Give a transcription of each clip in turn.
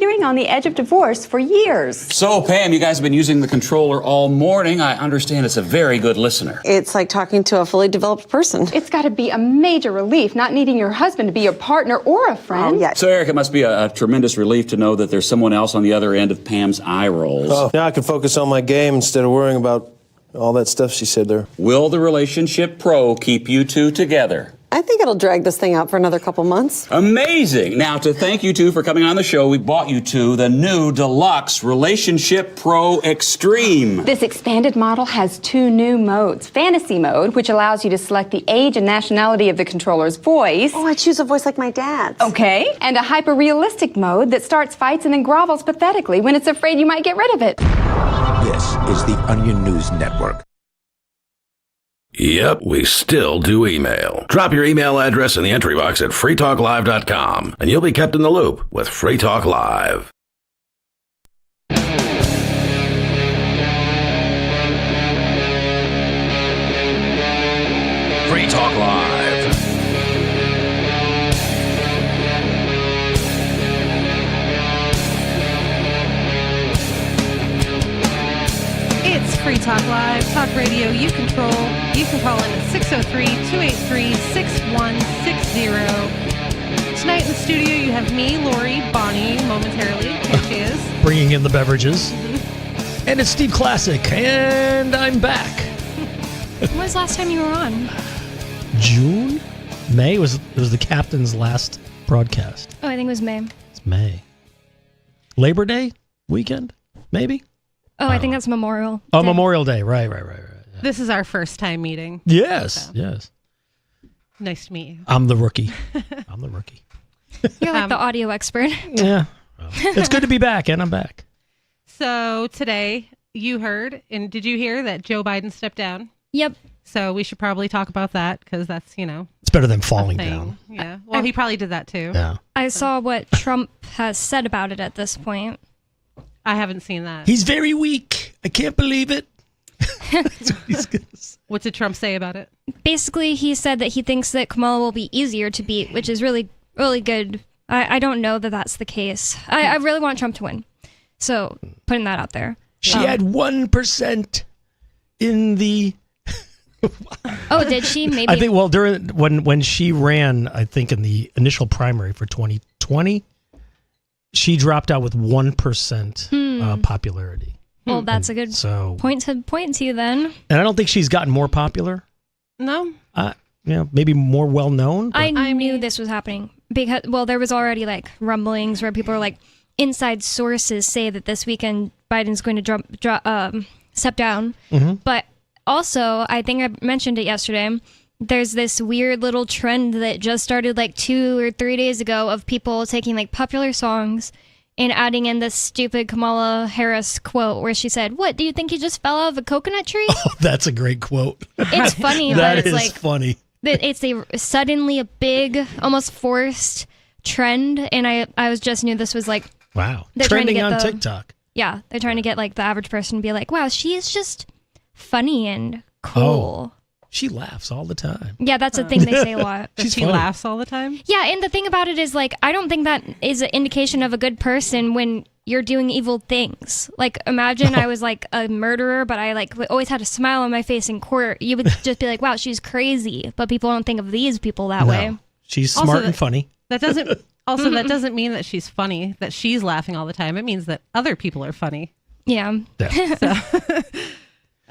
teetering on the edge of divorce for years. So, Pam, you guys have been using the controller all morning. I understand it's a very good listener. It's like talking to a fully developed person. It's got to be a major relief not needing your husband to be your partner or a friend. Oh, yeah. So, Eric, it must be a tremendous relief to know that there's someone else on the other end of Pam's eye rolls. Oh, now I can focus on my game instead of worrying about all that stuff she said there. Will the Relationship Pro keep you two together? I think it'll drag this thing out for another couple months. Amazing. Now, to thank you two for coming on the show, we bought you two the new deluxe Relationship Pro Extreme. This expanded model has 2 new modes. Fantasy mode, which allows you to select the age and nationality of the controller's voice. Oh, I choose a voice like my dad's. Okay. And a hyper-realistic mode that starts fights and then grovels pathetically when it's afraid you might get rid of it. This is the Onion News Network. Yep, we still do email. Drop your email address in the entry box at freetalklive.com, and you'll be kept in the loop with Free Talk Live. Free Talk Live. It's Free Talk Live, talk radio you control. You can call in at 603-283-6160. Tonight in the studio you have me, Lori, Bonnie, momentarily. Here she is. Bringing in the beverages. And it's Steve Classic, and I'm back. When was the last time you were on? June? May? It was the captain's last broadcast. Oh, I think it was May. It's May. Labor Day weekend? Maybe? Oh, I think that's Memorial Oh, Day. Memorial Day. Right. Yeah. This is our first time meeting. Yes. Nice to meet you. I'm the rookie. You're like the audio expert. Yeah. Well, it's good to be back, and I'm back. So today you heard, and did you hear that Joe Biden stepped down? Yep. So we should probably talk about that because that's, It's better than falling a thing. down. Yeah. Well, he probably did that too. Yeah. I saw what Trump has said about it at this point. I haven't seen that. He's very weak. I can't believe it. That's what he's gonna say. What did Trump say about it? Basically, he said that he thinks that Kamala will be easier to beat, which is really, really good. I don't know that that's the case. I really want Trump to win. So, putting that out there. She had 1% in the... Oh, did she? Maybe. I think, well, during when she ran, I think in the initial primary for 2020, she dropped out with 1% popularity. Well, that's a good point to you then. And I don't think she's gotten more popular. No. Maybe more well known. I knew this was happening because, well, there was already like rumblings where people were like, inside sources say that this weekend Biden's going to step down. Mm-hmm. But also, I think I mentioned it yesterday, there's this weird little trend that just started like 2 or 3 days ago of people taking like popular songs and adding in this stupid Kamala Harris quote where she said, "What, do you think you just fell out of a coconut tree?" Oh, that's a great quote. It's funny, that but it's is like funny. It's suddenly a big, almost forced trend, and I was just knew this was like wow, trending on TikTok. Yeah, they're trying to get like the average person to be like, "Wow, she is just funny and cool." Oh, she laughs all the time. Yeah, that's a thing they say a lot. She laughs all the time? Yeah, and the thing about it is, like, I don't think that is an indication of a good person when you're doing evil things. Like, imagine I was, like, a murderer, but I, like, always had a smile on my face in court. You would just be like, wow, she's crazy. But people don't think of these people that way. She's smart and funny. That doesn't mean that she's funny, that she's laughing all the time. It means that other people are funny. Yeah.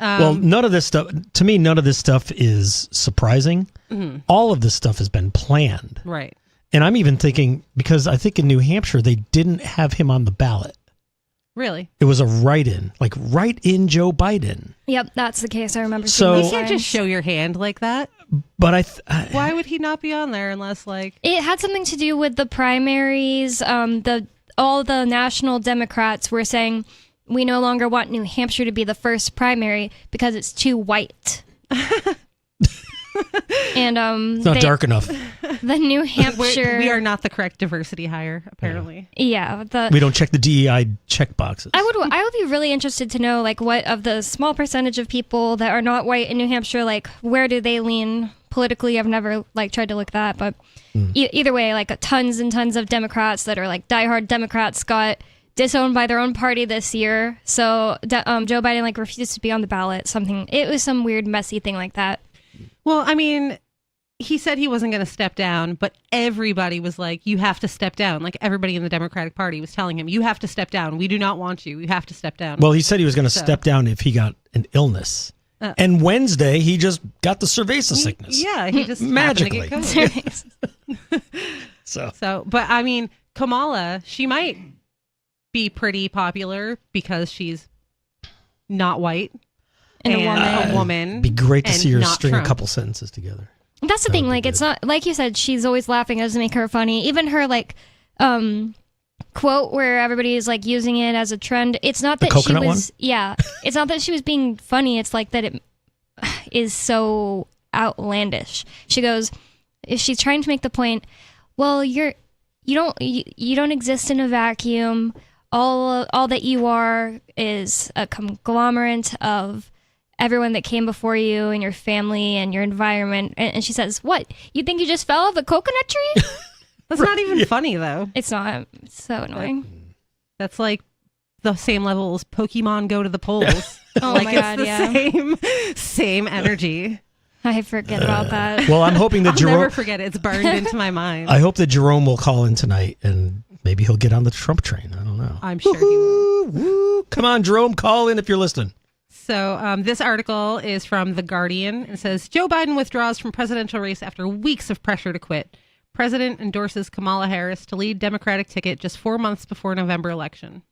Well, none of this stuff is surprising. Mm-hmm. All of this stuff has been planned. Right. And I'm even thinking, because I think in New Hampshire, they didn't have him on the ballot. Really? It was a write-in Joe Biden. Yep, that's the case. I remember. So you can't just show your hand like that. But why would he not be on there unless like it had something to do with the primaries? All the national Democrats were saying, we no longer want New Hampshire to be the first primary because it's too white. And it's not dark enough. The New Hampshire, we are not the correct diversity hire, apparently. Yeah, we don't check the DEI check boxes. I would be really interested to know, like, what of the small percentage of people that are not white in New Hampshire, like, where do they lean politically. I've never like tried to look that, but either way, like tons and tons of Democrats that are like diehard Democrats got disowned by their own party this year. So Joe Biden like refused to be on the ballot. It was some weird messy thing like that. Well, I mean, he said he wasn't going to step down, but everybody was like, you have to step down. Like everybody in the Democratic Party was telling him, you have to step down. We do not want you. You have to step down. Well, he said he was going to step down if he got an illness. And Wednesday, he just got the cerveza sickness. Yeah, he just magically. happened to get COVID. So, but I mean, Kamala, she might be pretty popular because she's not white And a woman. it'd be great to and see her not string Trump. a couple sentences together. That's the That thing. would be Like, it's good. not like you said. She's always laughing. It doesn't make her funny. Even her like quote where everybody is like using it as a trend. It's not The that she coconut was. one? Yeah. It's not that she was being funny. It's like that it is so outlandish. She goes, if she's trying to make the point, well, you don't exist in a vacuum. All that you are is a conglomerate of everyone that came before you and your family and your environment. And she says, what? You think you just fell off a coconut tree? That's not even funny, though. It's not. It's so annoying. That's like the same level as Pokemon Go to the polls. Oh like my it's God, the yeah. same energy. I forget about that. Well, I'm hoping that I'll never Jerome. forget it. It's burned into my mind. I hope that Jerome will call in tonight and maybe he'll get on the Trump train. I don't know. I'm sure he will. Woo. Come on, Jerome, call in if you're listening. So this article is from The Guardian. It says, Joe Biden withdraws from presidential race after weeks of pressure to quit. President endorses Kamala Harris to lead Democratic ticket just 4 months before November election.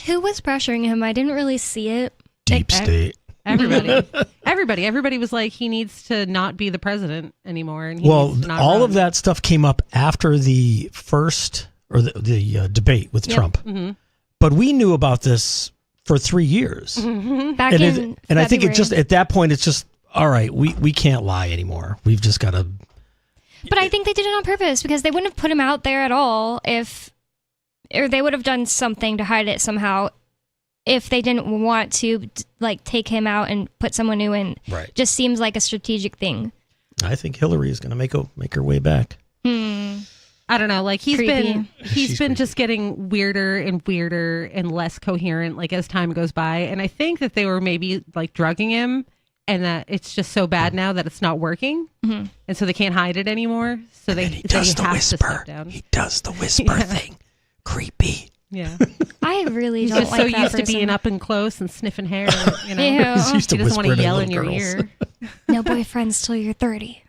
Who was pressuring him? I didn't really see it. Deep state. Everybody was like, he needs to not be the president anymore. And he Well, needs to not all run. of that stuff came up after the first or the debate with Trump. Mm-hmm. But we knew about this for 3 years. Back in And I think it February. just, at that point, it's just, all right, we can't lie anymore. We've just got to. But I think they did it on purpose because they wouldn't have put him out there at all or they would have done something to hide it somehow if they didn't want to like take him out and put someone new in. Right. Just seems like a strategic thing. I think Hillary is going to make her way back. I don't know. Like he's Creepy. been creepy. just getting weirder and less coherent like as time goes by. And I think that they were maybe like drugging him and that it's just so bad now that it's not working. And so they can't hide it anymore. So they He does the have whisper. to step down. He does the whisper thing. Creepy. Yeah. I really He's don't just like so that used to person. being up and close and sniffing hair. You know? Ew. He's used to He doesn't want whisper to to yell little in your girls. ear. No boyfriends till you're 30.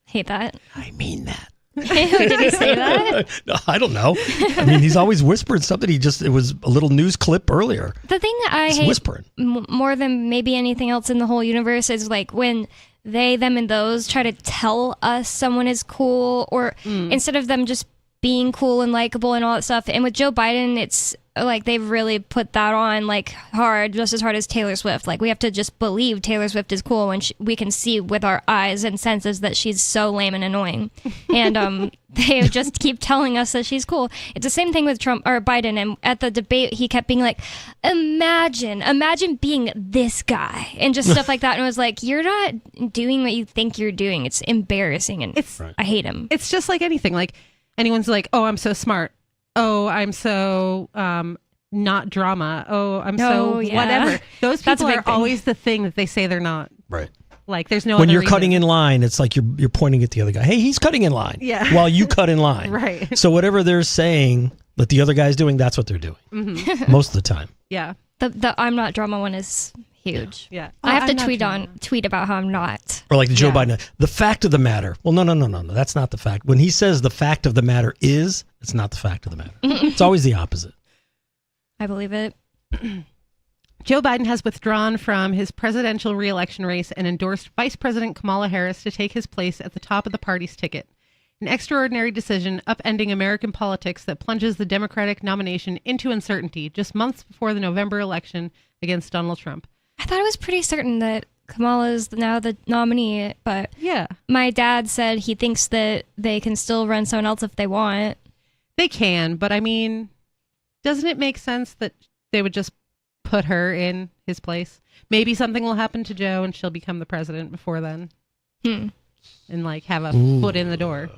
Hate that. I mean that. Did he say that? No, I don't know. I mean, he's always whispered something. It was a little news clip earlier. The thing that I He's hate whispering. more than maybe anything else in the whole universe is like when they, them, and those try to tell us someone is cool, or instead of them just being cool and likable and all that stuff. And with Joe Biden, it's like they've really put that on like hard, just as hard as Taylor Swift. Like we have to just believe Taylor Swift is cool when we can see with our eyes and senses that she's so lame and annoying. And they just keep telling us that she's cool. It's the same thing with Trump or Biden. And at the debate, he kept being like, imagine being this guy and just stuff like that. And it was like, you're not doing what you think you're doing. It's embarrassing. And I hate him. It's just like anything. Like anyone's like, oh, I'm so smart. Oh, I'm so not drama. Oh, I'm so Oh, yeah. whatever. Those That's a people big are thing. always the thing that they say they're not. Right. Like there's no When other you're reason. cutting in line, it's like you're pointing at the other guy. Hey, he's cutting in line. Yeah. While you cut in line. Right. So whatever they're saying that the other guy's doing, that's what they're doing. Most of the time. Yeah. The I'm not drama one is huge. Yeah. I have I'm to not tweet about how I'm not. Or like the Joe Yeah. Biden, the fact of the matter. Well, no. That's not the fact. When he says the fact of the matter is, it's not the fact of the matter. It's always the opposite. I believe it. Joe Biden has withdrawn from his presidential reelection race and endorsed Vice President Kamala Harris to take his place at the top of the party's ticket. An extraordinary decision upending American politics that plunges the Democratic nomination into uncertainty just months before the November election against Donald Trump. I thought it was pretty certain that Kamala is now the nominee, but Yeah, my dad said he thinks that they can still run someone else if they want. they can, but I mean, doesn't it make sense that they would just put her in his place? Maybe something will happen to Joe and she'll become the president before then. and like have a foot in the door.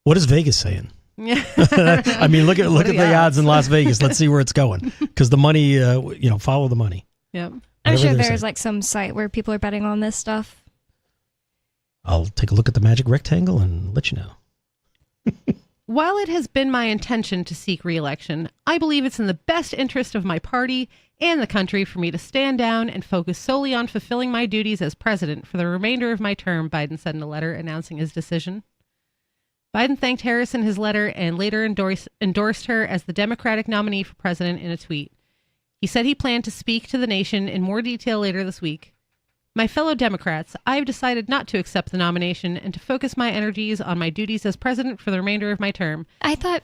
What is Vegas saying? Yeah. I mean, look at are the the odds in Las Vegas. Let's see where it's going. Because the money, follow the money. Yep. I'm Whatever sure they're there's saying. like some site where people are betting on this stuff. I'll take a look at the magic rectangle and let you know. While it has been my intention to seek re-election, I believe it's in the best interest of my party and the country for me to stand down and focus solely on fulfilling my duties as president for the remainder of my term, Biden said in a letter announcing his decision. Biden thanked Harris in his letter and later endorsed her as the Democratic nominee for president in a tweet. He said he planned to speak to the nation in more detail later this week. My fellow Democrats, I have decided not to accept the nomination and to focus my energies on my duties as president for the remainder of my term. I thought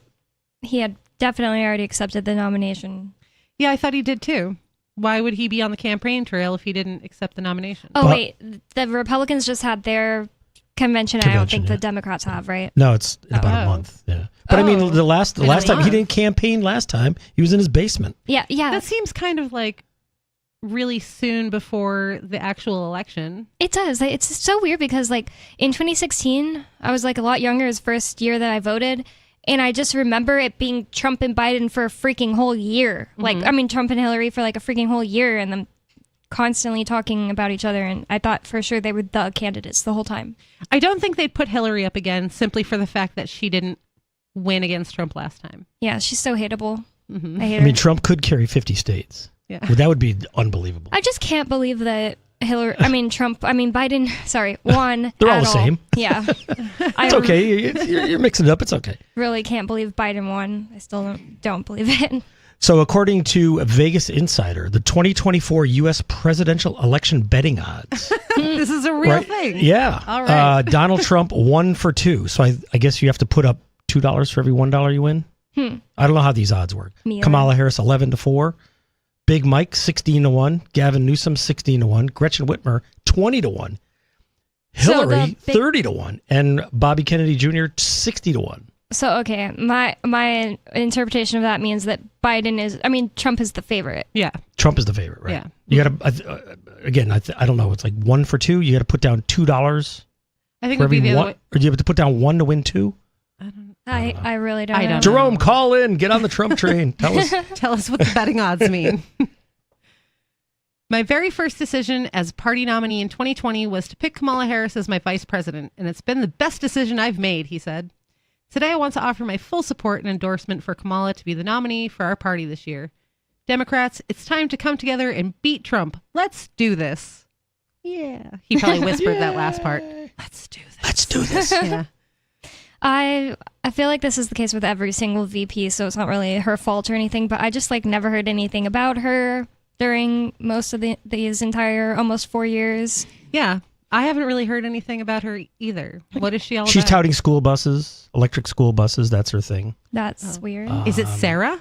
he had definitely already accepted the nomination. Yeah, I thought he did too. Why would he be on the campaign trail if he didn't accept the nomination? Oh, wait. The Republicans just had their convention. I don't think the Democrats have, right? No, it's in about a month. Yeah, but I mean, the last time he didn't campaign. Last time he was in his basement. Yeah. That seems kind of like really soon before the actual election. It does. It's so weird because like in 2016, I was like a lot younger. It was the first year that I voted. And I just remember it being Trump and Biden for a freaking whole year. Like, I mean, Trump and Hillary for like a freaking whole year and them constantly talking about each other. And I thought for sure they were the candidates the whole time. I don't think they'd put Hillary up again simply for the fact that she didn't win against Trump last time. Yeah, she's so hateable. I hate I her. mean, Trump could carry 50 states. Yeah. Well, that would be unbelievable. I just can't believe that Biden, sorry, won. They're all at the same. Yeah. It's okay. You're mixing it up. It's okay. Really can't believe Biden won. I still don't believe it. So, according to Vegas Insider, the 2024 U.S. presidential election betting odds. This is a real Right? thing. Yeah. All right. Donald Trump 1 for 2. So I guess you have to put up $2 for every $1 you win. I don't know how these odds work. Me either. Kamala Harris 11-4. Big Mike 16-1. Gavin Newsom 16-1. Gretchen Whitmer 20-1. Hillary 30-1. And Bobby Kennedy Jr. 60-1. So, okay, my interpretation of that means that Trump is the favorite. Yeah. Trump is the favorite, right? Yeah. You got to, again, I don't know. It's like 1 for 2. You got to put down $2 I think for it would be every the one. other way. Or do you have to put down 1 to win 2? I really don't I know. don't know. Jerome, call in. Get on the Trump train. Tell us. Tell us what the betting odds mean. My very first decision as party nominee in 2020 was to pick Kamala Harris as my vice president, and it's been the best decision I've made, he said. Today, I want to offer my full support and endorsement for Kamala to be the nominee for our party this year. Democrats, it's time to come together and beat Trump. Let's do this. Yeah. He probably whispered that last part. Let's do this. Let's do this. Yeah. I feel like this is the case with every single VP, so it's not really her fault or anything, but I just like never heard anything about her during most of these entire almost 4 years. Yeah. I haven't really heard anything about her either. What is she all She's about? touting school buses, electric school buses. That's her thing. That's weird. Is it Sarah?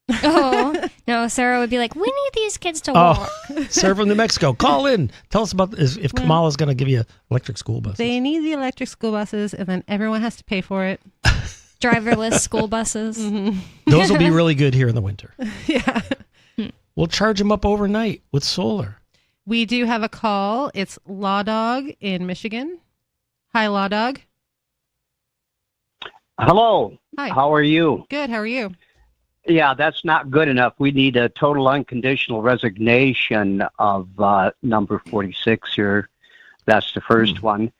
Oh, no, Sarah would be like, we need these kids to walk. Sarah from New Mexico, call in. Tell us about if Kamala's going to give you electric school buses. They need the electric school buses, and then everyone has to pay for it. Driverless school buses. Those will be really good here in the winter. Yeah. We'll charge them up overnight with solar. We do have a call. It's Law Dog in Michigan. Hi, Law Dog. Hello. Hi. How are you? Good. How are you? Yeah, that's not good enough. We need a total unconditional resignation of number 46 here. That's the first one.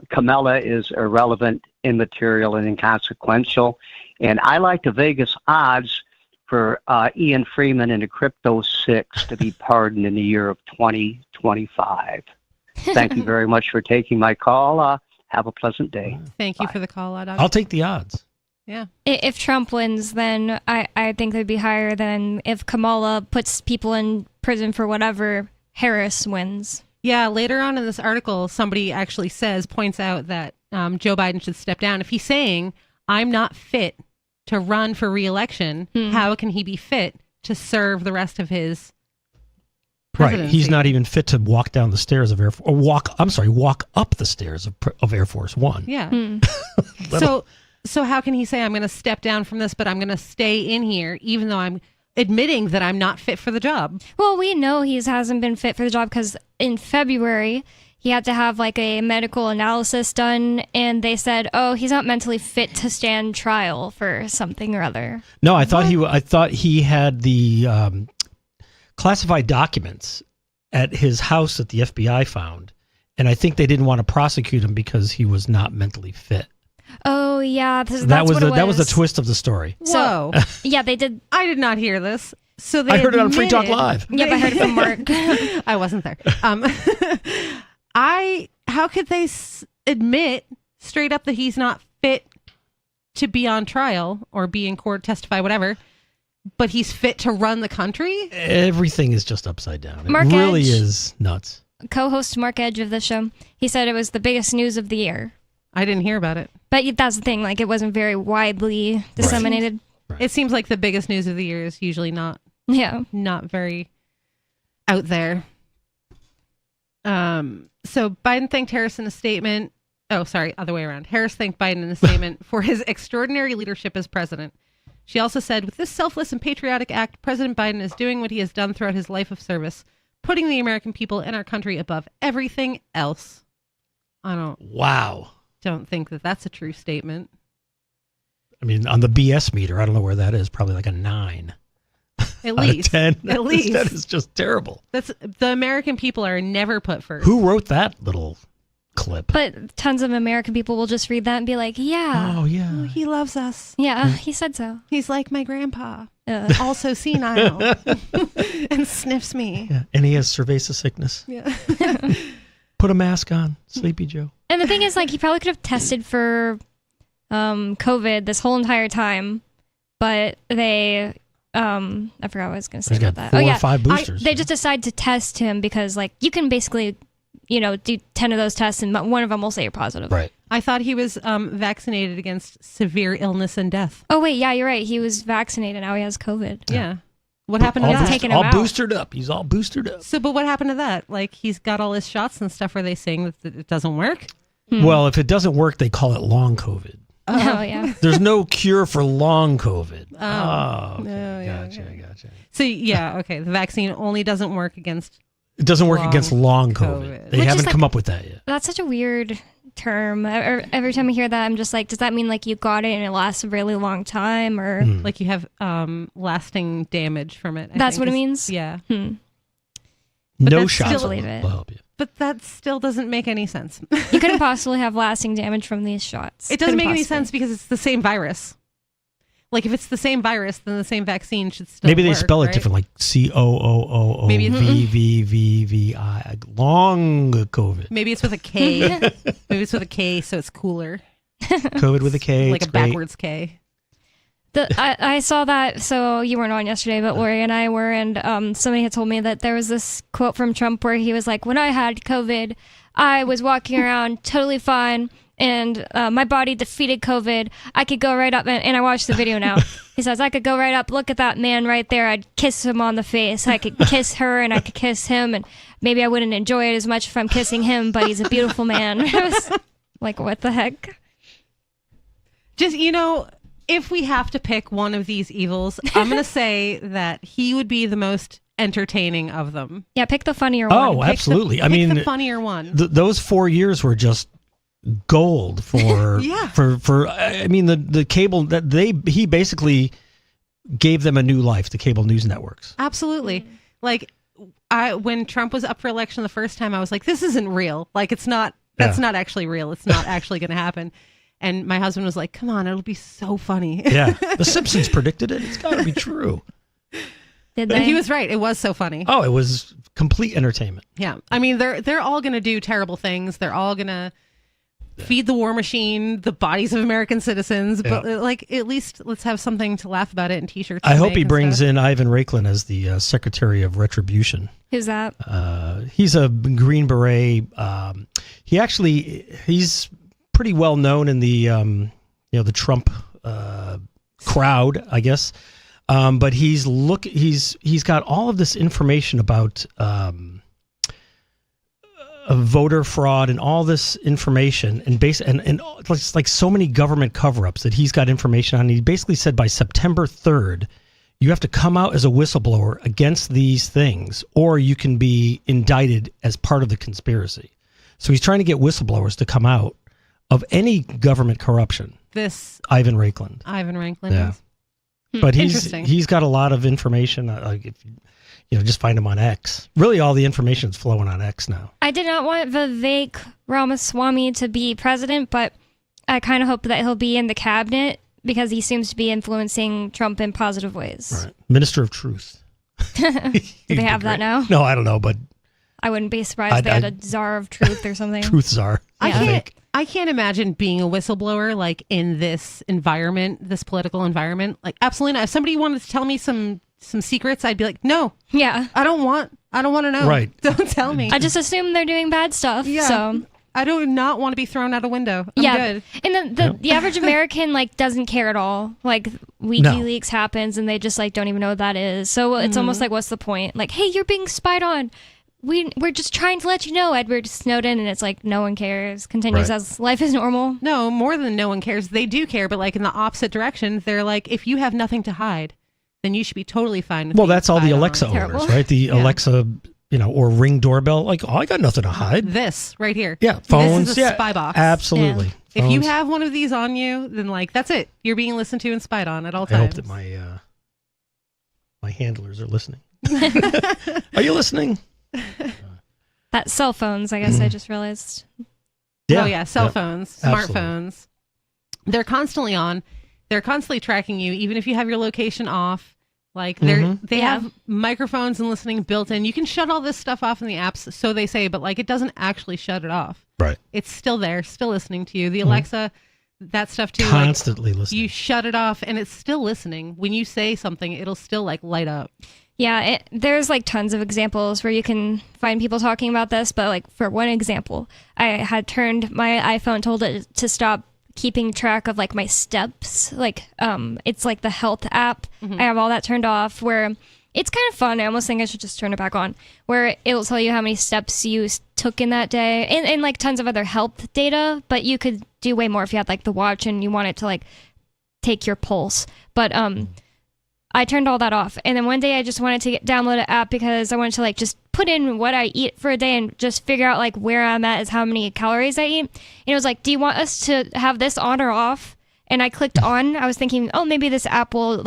Kamala is irrelevant, immaterial, and inconsequential. And I like the Vegas odds for Ian Freeman and the Crypto 6 to be pardoned in the year of 2025. Thank you very much for taking my call. Have a pleasant day. Thank you for the call, Law Dog. I'll take the odds. Yeah. If Trump wins, then I think they'd be higher than if Kamala puts people in prison for whatever Harris wins. Yeah, later on in this article, somebody actually points out that Joe Biden should step down. If he's saying, I'm not fit to run for re-election, how can he be fit to serve the rest of his presidency? Right. He's not even fit to walk down the stairs of Air Force, or walk up the stairs of Air Force One. Yeah. So how can he say, I'm going to step down from this, but I'm going to stay in here, even though I'm admitting that I'm not fit for the job? Well, we know he hasn't been fit for the job because in February, he had to have like a medical analysis done, and they said, oh, he's not mentally fit to stand trial for something or other. No, I thought he had the classified documents at his house that the FBI found, and I think they didn't want to prosecute him because he was not mentally fit. Oh yeah, That was the twist of the story. Whoa. Yeah, they did. I did not hear this. So they I heard it on Free Talk admitted- Live. Yep, I heard it from Mark. I wasn't there. How could they admit straight up that he's not fit to be on trial or be in court, testify, whatever, but he's fit to run the country? Everything is just upside down. Mark It really Edge. is nuts. Co-host Mark Edge of the show, he said it was the biggest news of the year. I didn't hear about it. But that's the thing, like it wasn't very widely disseminated. It seems like the biggest news of the year is usually not very out there. So Biden thanked Harris in a statement. Oh, sorry, other way around. Harris thanked Biden in a statement for his extraordinary leadership as president. She also said, with this selfless and patriotic act, President Biden is doing what he has done throughout his life of service, putting the American people and our country above everything else. I don't think that that's a true statement. I mean, on the BS meter, I don't know where that is. Probably like a 9. At out least. of 10. At least. That is just terrible. That's the American people are never put first. Who wrote that little clip? But tons of American people will just read that and be like, yeah. Oh, yeah. He loves us. Yeah, he said so. He's like my grandpa. Also senile. And sniffs me. Yeah. And he has cerveza sickness. Yeah. Put a mask on, Sleepy Joe. And the thing is, like, he probably could have tested for COVID this whole entire time, but they, I forgot what I was going to say He's about got that. 4 or 5 boosters. They just decided to test him because, like, you can basically, do 10 of those tests and one of them will say you're positive. Right. I thought he was vaccinated against severe illness and death. Oh, wait, yeah, you're right. He was vaccinated. Now he has COVID. Yeah. What happened to all that? Taking him all out. boosted up. He's all boosted up. So, but what happened to that? Like, he's got all his shots and stuff. Are they saying that it doesn't work? Well, if it doesn't work, they call it long COVID. Oh, yeah. There's no cure for long COVID. Oh. Okay. Yeah, Gotcha. So, yeah, okay. The vaccine only doesn't work against. It doesn't work Long against long COVID. COVID. They Which is haven't like- come up with that yet. That's such a weird term. Every time I hear that, I'm just like, does that mean like you got it and it lasts a really long time, or Like you have lasting damage from it. I That's think what it is- means? Yeah. Hmm. No that's shots still- will Believe it. help you. But that still doesn't make any sense. You couldn't possibly have lasting damage from these shots. It doesn't Couldn't make any possibly. sense because it's the same virus. Like if it's the same virus, then the same vaccine should still Maybe they work, spell it right? different, like Maybe it's- COOOVVVVI. Long COVID. Maybe it's with a K. Maybe it's with a K, so it's cooler. COVID with a K. Like it's a great. backwards K. I saw that, so you weren't on yesterday, but Lori and I were, and somebody had told me that there was this quote from Trump where he was like, when I had COVID, I was walking around totally fine, and my body defeated COVID. I could go right up, and I watched the video now. He says, I could go right up, look at that man right there, I'd kiss him on the face. I could kiss her, and I could kiss him, and maybe I wouldn't enjoy it as much if I'm kissing him, but he's a beautiful man. It was like, what the heck? Just, if we have to pick one of these evils, I'm going to say that he would be the most entertaining of them. Yeah, pick the funnier one. Oh, absolutely. I mean, the funnier one. Those 4 years were just gold for Yeah. for I mean the cable that he basically gave them a new life, the cable news networks. Absolutely. Like when Trump was up for election the first time, I was like, this isn't real. Like that's not actually real. It's not actually going to happen. And my husband was like, come on, it'll be so funny. Yeah. The Simpsons predicted it. It's got to be true. Did And they? he was right. It was so funny. Oh, it was complete entertainment. Yeah. I mean, they're all going to do terrible things. They're all going to feed the war machine, the bodies of American citizens. But like, at least let's have something to laugh about it in T-shirts. I hope he brings in Ivan Raiklin as the Secretary of Retribution. Who's that? He's a Green Beret. He's pretty well known in the the Trump crowd, I guess. But he's got all of this information about voter fraud and all this information and it's like so many government cover-ups that he's got information on. He basically said by September 3rd, you have to come out as a whistleblower against these things, or you can be indicted as part of the conspiracy. So he's trying to get whistleblowers to come out of any government corruption. This Ivan Raikland. Yeah. But he's got a lot of information. Like if you just find him on X. Really, all the information is flowing on X now. I did not want Vivek Ramaswamy to be president, but I kind of hope that he'll be in the cabinet because he seems to be influencing Trump in positive ways. Right. Minister of Truth. Do they have that now? No, I don't know, but I wouldn't be surprised if they had a czar of truth or something. Truth czar. I can't imagine being a whistleblower like in this environment, this political environment. Like, absolutely not. If somebody wanted to tell me some secrets, I'd be like, no. Yeah. I don't want to know. Right. Don't tell me. I just assume they're doing bad stuff. Yeah. So I do not want to be thrown out a window. I'm good. And the average American doesn't care at all. Like WikiLeaks happens and they just don't even know what that is. So it's almost like, what's the point? Like, hey, you're being spied on. We're just trying to let you know, Edward Snowden, and it's like no one cares. Continues as life is normal. No, more than no one cares. They do care, but in the opposite direction, they're like, if you have nothing to hide, then you should be totally fine with that's all the Alexa owners, right? The Alexa, or Ring doorbell. Like, I got nothing to hide. This right here. Yeah, phones. This is a spy box. Absolutely. Yeah. If you have one of these on you, then that's it. You're being listened to and spied on at all times. I hope that my handlers are listening. Are you listening? That cell phones, I guess I just realized. Yeah. Oh, yeah. Cell phones, smartphones. They're constantly on. They're constantly tracking you, even if you have your location off. They have microphones and listening built in. You can shut all this stuff off in the apps, so they say, but it doesn't actually shut it off. Right. It's still there, still listening to you. The Alexa, that stuff too. Constantly listening. You shut it off and it's still listening. When you say something, it'll still light up. Yeah, there's tons of examples where you can find people talking about this, but for one example, I had turned my iPhone, told it to stop keeping track of my steps. It's the health app. I have all that turned off where it's kind of fun. I almost think I should just turn it back on, where it'll tell you how many steps you took in that day and tons of other health data, but you could do way more if you had the watch and you want it to take your pulse. But I turned all that off. And then one day I just wanted to download an app because I wanted to just put in what I eat for a day and just figure out where I'm at is how many calories I eat. And it was do you want us to have this on or off? And I clicked on. I was thinking, oh, maybe this app will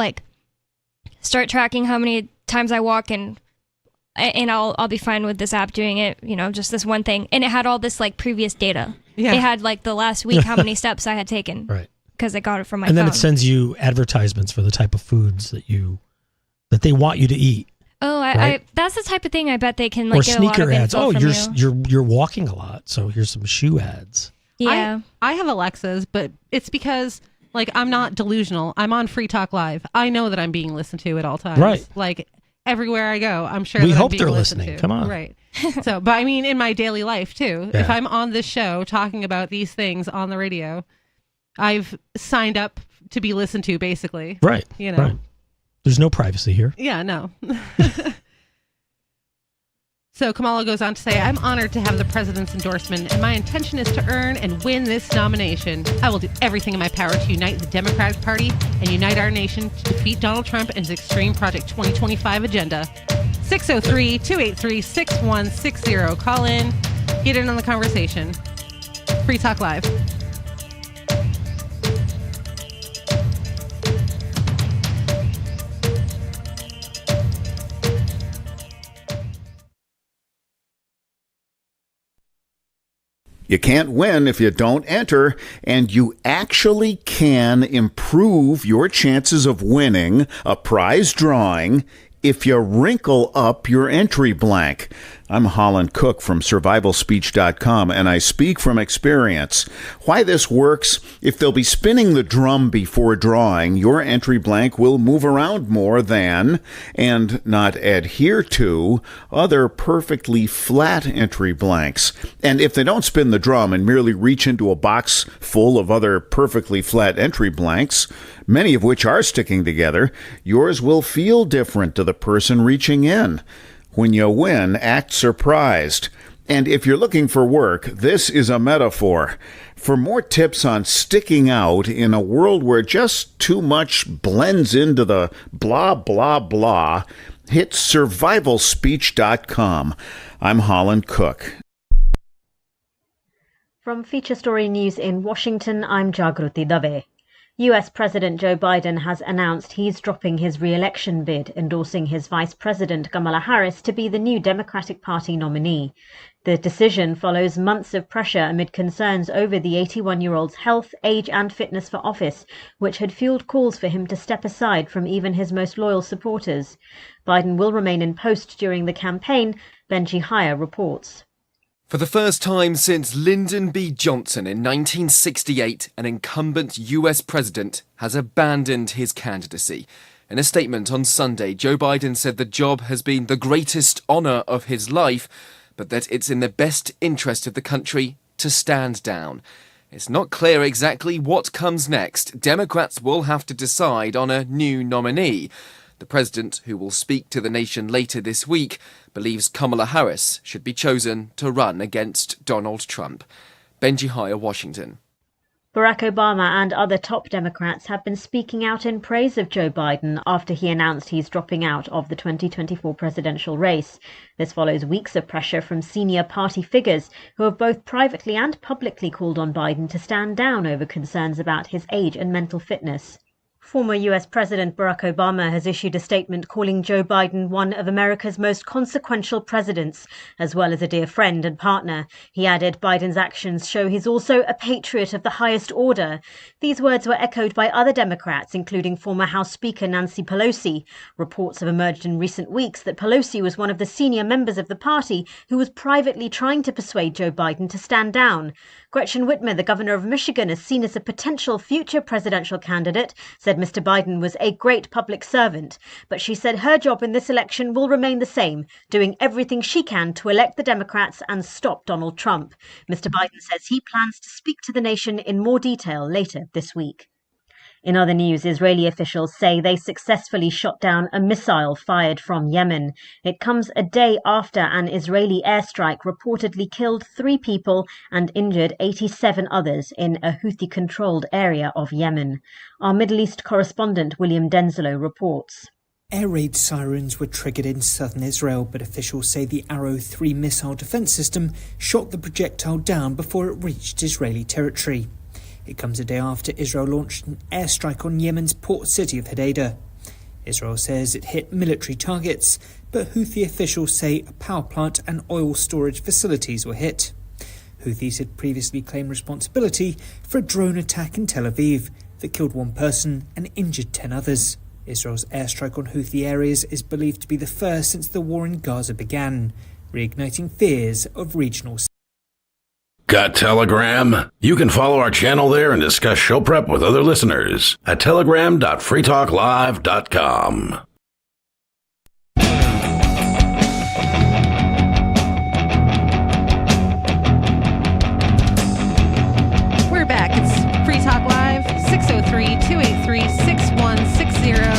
start tracking how many times I walk and I'll be fine with this app doing it, just this one thing. And it had all this previous data. Yeah. It had the last week how many steps I had taken. Right. Because I got it from my phone. And then it sends you advertisements for the type of foods that they want you to eat. Oh, right? That's the type of thing I bet they can or get a lot of sneaker ads. info from you're walking a lot, so here's some shoe ads. Yeah. I have Alexas, but it's because I'm not delusional. I'm on Free Talk Live. I know that I'm being listened to at all times. Right. Everywhere I go, I'm sure we that hope I'm being they're listened listening. to. Come on. Right. So, but I mean, in my daily life too, if I'm on this show talking about these things on the radio, I've signed up to be listened to, basically. Right. Right. There's no privacy here. Yeah, no. So Kamala goes on to say, I'm honored to have the president's endorsement, and my intention is to earn and win this nomination. I will do everything in my power to unite the Democratic Party and unite our nation to defeat Donald Trump and his Extreme Project 2025 agenda. 603-283-6160. Call in. Get in on the conversation. Free Talk Live. You can't win if you don't enter, and you actually can improve your chances of winning a prize drawing if you wrinkle up your entry blank. I'm Holland Cook from survivalspeech.com, and I speak from experience. Why this works: if they'll be spinning the drum before drawing, your entry blank will move around more than, and not adhere to, other perfectly flat entry blanks. And if they don't spin the drum and merely reach into a box full of other perfectly flat entry blanks, many of which are sticking together, yours will feel different to the person reaching in. When you win, act surprised. And if you're looking for work, this is a metaphor. For more tips on sticking out in a world where just too much blends into the blah, blah, blah, hit survivalspeech.com. I'm Holland Cook. From Feature Story News in Washington, I'm Jagruti Dave. US President Joe Biden has announced he's dropping his re-election bid, endorsing his Vice President Kamala Harris to be the new Democratic Party nominee. The decision follows months of pressure amid concerns over the 81-year-old's health, age and fitness for office, which had fueled calls for him to step aside from even his most loyal supporters. Biden will remain in post during the campaign, Benji Hire reports. For the first time since Lyndon B. Johnson in 1968, an incumbent US president has abandoned his candidacy. In a statement on Sunday, Joe Biden said the job has been the greatest honour of his life, but that it's in the best interest of the country to stand down. It's not clear exactly what comes next. Democrats will have to decide on a new nominee. The president, who will speak to the nation later this week, believes Kamala Harris should be chosen to run against Donald Trump. Benji Hire, Washington. Barack Obama and other top Democrats have been speaking out in praise of Joe Biden after he announced he's dropping out of the 2024 presidential race. This follows weeks of pressure from senior party figures who have both privately and publicly called on Biden to stand down over concerns about his age and mental fitness. Former US President Barack Obama has issued a statement calling Joe Biden one of America's most consequential presidents, as well as a dear friend and partner. He added, Biden's actions show he's also a patriot of the highest order. These words were echoed by other Democrats, including former House Speaker Nancy Pelosi. Reports have emerged in recent weeks that Pelosi was one of the senior members of the party who was privately trying to persuade Joe Biden to stand down. Gretchen Whitmer, the governor of Michigan, is seen as a potential future presidential candidate, said Mr. Biden was a great public servant. But she said her job in this election will remain the same, doing everything she can to elect the Democrats and stop Donald Trump. Mr. Biden says he plans to speak to the nation in more detail later this week. In other news, Israeli officials say they successfully shot down a missile fired from Yemen. It comes a day after an Israeli airstrike reportedly killed 3 people and injured 87 others in a Houthi-controlled area of Yemen. Our Middle East correspondent William Denzelo reports. Air raid sirens were triggered in southern Israel, but officials say the Arrow 3 missile defense system shot the projectile down before it reached Israeli territory. It comes a day after Israel launched an airstrike on Yemen's port city of Hodeidah. Israel says it hit military targets, but Houthi officials say a power plant and oil storage facilities were hit. Houthis had previously claimed responsibility for a drone attack in Tel Aviv that killed 1 person and injured 10 others. Israel's airstrike on Houthi areas is believed to be the first since the war in Gaza began, reigniting fears of regional. Got Telegram? You can follow our channel there and discuss show prep with other listeners at telegram.freetalklive.com. We're back. It's Free Talk Live, 603-283-6160.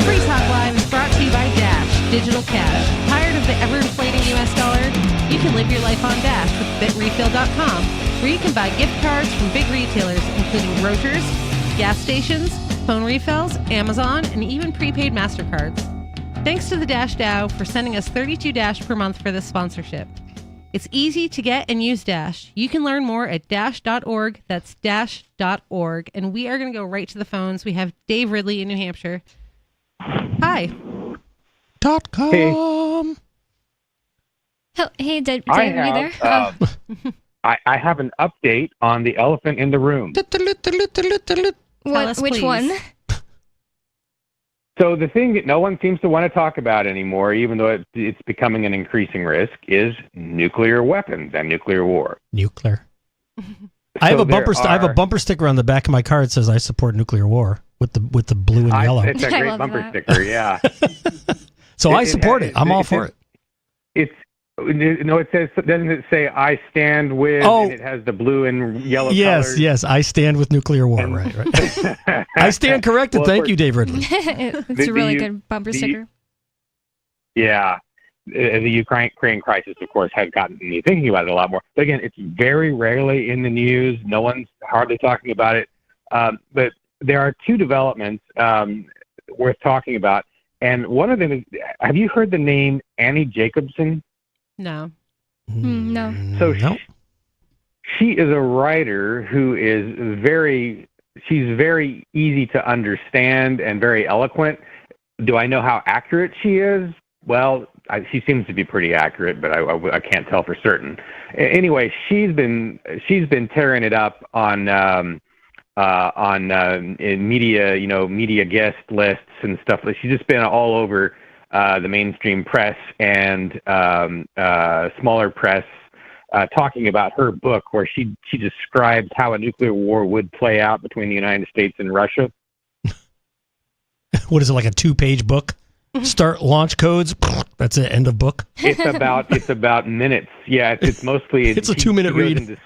Free Talk Live is brought to you by Dash Digital Cash. Tired of the ever-inflating U.S. dollar? You can live your life on Dash with bitrefill.com, where you can buy gift cards from big retailers, including grocers, gas stations, phone refills, Amazon, and even prepaid MasterCards. Thanks to the Dash DAO for sending us 32 Dash per month for this sponsorship. It's easy to get and use Dash. You can learn more at dash.org. That's dash.org. And we are going to go right to the phones. We have Dave Ridley in New Hampshire. Hi. .com. Hey. Hey, Dave, are you there? I have an update on the elephant in the room. Which one? So the thing that no one seems to want to talk about anymore, even though it's becoming an increasing risk, is nuclear weapons and nuclear war. Nuclear. I have a bumper sticker on the back of my car that says I support nuclear war with the blue and yellow. It's a great bumper sticker, yeah. So I support it. I'm all for it. It says, doesn't it say I stand with, and it has the blue and yellow colors? Yes, I stand with nuclear war, right. I stand corrected. Well, thank you, Dave Ridley. It's a really good bumper sticker. Yeah. The Ukraine crisis, of course, has gotten me thinking about it a lot more. But again, it's very rarely in the news. No one's hardly talking about it. But there are 2 developments worth talking about. And one of them is, have you heard the name Annie Jacobsen? No. No. So she is a writer who is she's very easy to understand and very eloquent. Do I know how accurate she is? Well, she seems to be pretty accurate, but I can't tell for certain. Anyway, she's been tearing it up on in media, media guest lists and stuff. She's just been all over the mainstream press and smaller press, talking about her book where she describes how a nuclear war would play out between the United States and Russia. What is it, like a 2-page book? Start launch codes. That's it. End of book. It's about minutes. Yeah, it's mostly it's a 2-minute read.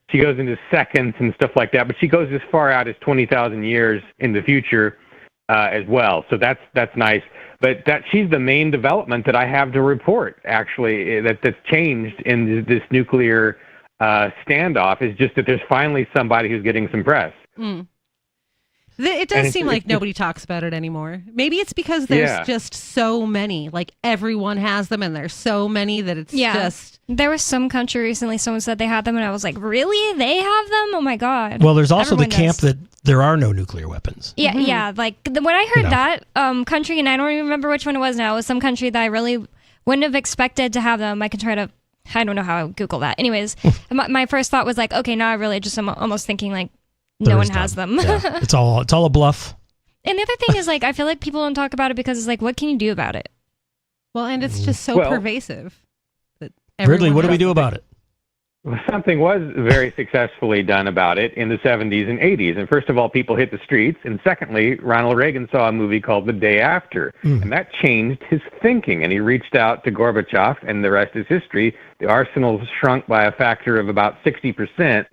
She goes into seconds and stuff like that, but she goes as far out as 20,000 years in the future as well. So that's nice. But she's the main development that I have to report. Actually, that's changed in this nuclear standoff is just that there's finally somebody who's getting some press. Mm. It does seem like nobody talks about it anymore. Maybe it's because there's just so many. Like, everyone has them, and there's so many that it's just... There was some country recently, someone said they had them, and I was like, really? They have them? Oh, my God. Well, there's also the camp that there are no nuclear weapons. Yeah, yeah. Like, when I heard that country, and I don't even remember which one it was now, it was some country that I really wouldn't have expected to have them. I can try to... I don't know how I would Google that. Anyways, my first thought was like, okay, now I really just am almost thinking, like, no one has them. Yeah. It's all a bluff. And the other thing is, like, I feel like people don't talk about it because it's like, what can you do about it? Well, and it's just so pervasive. That Ridley, what do we do about it? Something was very successfully done about it in the 70s and 80s. And first of all, people hit the streets. And secondly, Ronald Reagan saw a movie called The Day After. And that changed his thinking. And he reached out to Gorbachev, and the rest is history. The arsenal shrunk by a factor of about 60%.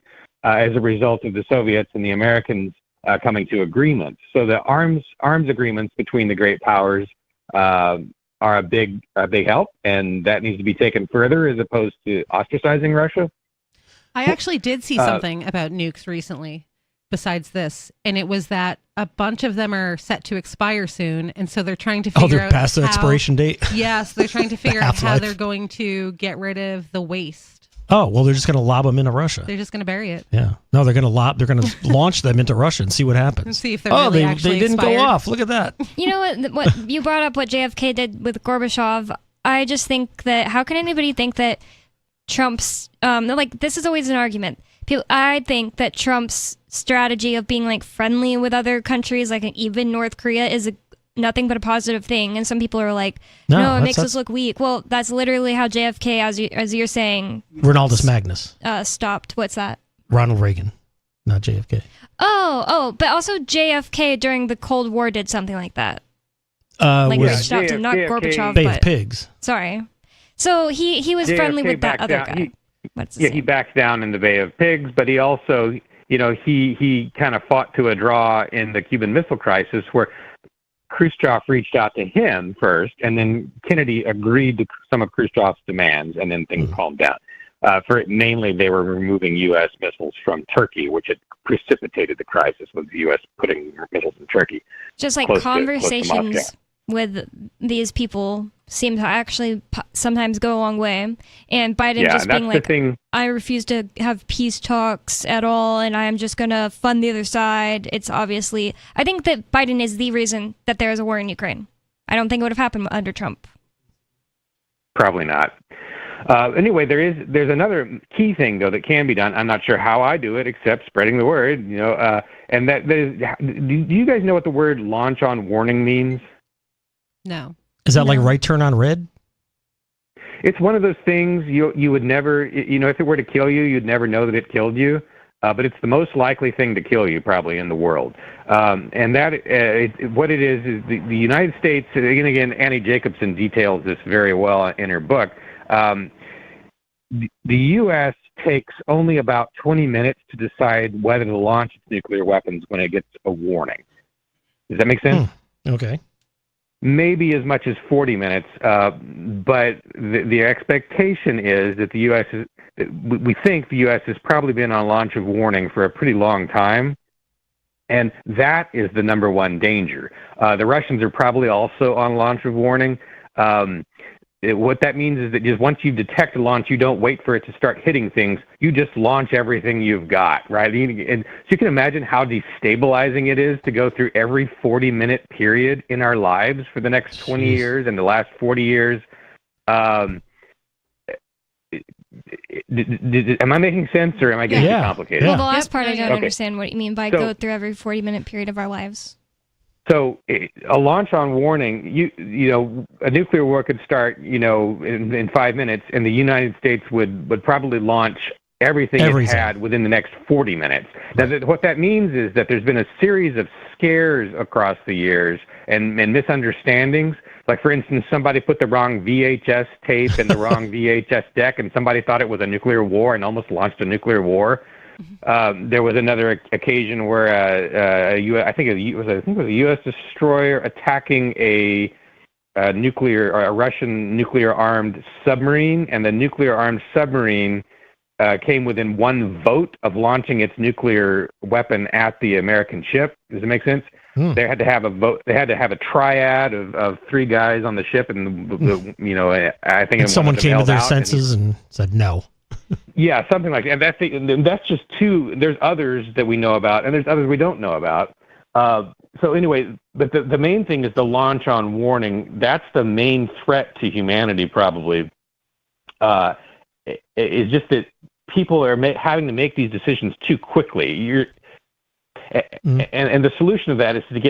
As a result of the Soviets and the Americans coming to agreement. So the arms agreements between the great powers are a big help, and that needs to be taken further as opposed to ostracizing Russia. I actually did see something about nukes recently besides this, and it was that a bunch of them are set to expire soon, and so they're trying to figure out they're past the expiration date? Yes, they're trying to figure out how they're going to get rid of the waste. Oh, well, they're just going to lob them into Russia. They're just going to bury it. Yeah. No, they're going to launch them into Russia and see what happens. And see if they're really actually they didn't expired. go off. Look at that. You know what you brought up what JFK did with Gorbachev. I just think that how can anybody think that Trump's like, this is always an argument. I think that Trump's strategy of being like friendly with other countries, like even North Korea, is nothing but a positive thing. And some people are like, no, it makes us look weak. Well, that's literally how JFK, as you're saying, Ronaldus Magnus stopped. What's that? Ronald Reagan, not JFK. Oh, but also JFK during the Cold War did something like that. Reached out to not Gorbachev, Bay but of Pigs. Sorry. So he was JFK friendly with that other guy. guy. He backed down in the Bay of Pigs, but he also, he kind of fought to a draw in the Cuban Missile Crisis, where Khrushchev reached out to him first, and then Kennedy agreed to some of Khrushchev's demands, and then things calmed down. Mainly, they were removing U.S. missiles from Turkey, which had precipitated the crisis with the U.S. putting missiles in Turkey. Just like conversations with these people seem to actually sometimes go a long way. And Biden just being like, I refuse to have peace talks at all, and I am just going to fund the other side. It's obviously, I think that Biden is the reason that there is a war in Ukraine. I don't think it would have happened under Trump. Probably not. Anyway, there's another key thing, though, that can be done. I'm not sure how I do it, except spreading the word, and that is, do you guys know what the word launch on warning means? No. Is that like right turn on red? It's one of those things you would never, if it were to kill you, you'd never know that it killed you. But it's the most likely thing to kill you probably in the world. And that what it is the United States, and again, Annie Jacobson details this very well in her book. The U.S. takes only about 20 minutes to decide whether to launch its nuclear weapons when it gets a warning. Does that make sense? Okay. Maybe as much as 40 minutes, but the expectation is that the U.S. we think the U.S. has probably been on launch of warning for a pretty long time, and that is the number one danger. The Russians are probably also on launch of warning. what that means is that just once you detect a launch, you don't wait for it to start hitting things. You just launch everything you've got, right? And so you can imagine how destabilizing it is to go through every 40-minute period in our lives for the next 20 years and the last 40 years. Am I making sense, or am I getting too complicated? Well, the last part I don't understand what you mean by go through every 40-minute period of our lives. So a launch on warning, you know, a nuclear war could start, you know, in 5 minutes, and the United States would probably launch everything it had within the next 40 minutes. Now, what that means is that there's been a series of scares across the years and misunderstandings. Like, for instance, somebody put the wrong VHS tape in the wrong VHS deck, and somebody thought it was a nuclear war and almost launched a nuclear war. There was another occasion where I think it was a U.S. destroyer attacking a Russian nuclear-armed submarine, and the nuclear-armed submarine came within one vote of launching its nuclear weapon at the American ship. Does it make sense? They had to have a vote. They had to have a triad of 3 guys on the ship, and you know, I think someone came to their senses and said no. Yeah, something like that. And that's just 2. There's others that we know about, and there's others we don't know about. So anyway, but the main thing is the launch on warning. That's the main threat to humanity, probably. Is just that people are having to make these decisions too quickly. And the solution to that is to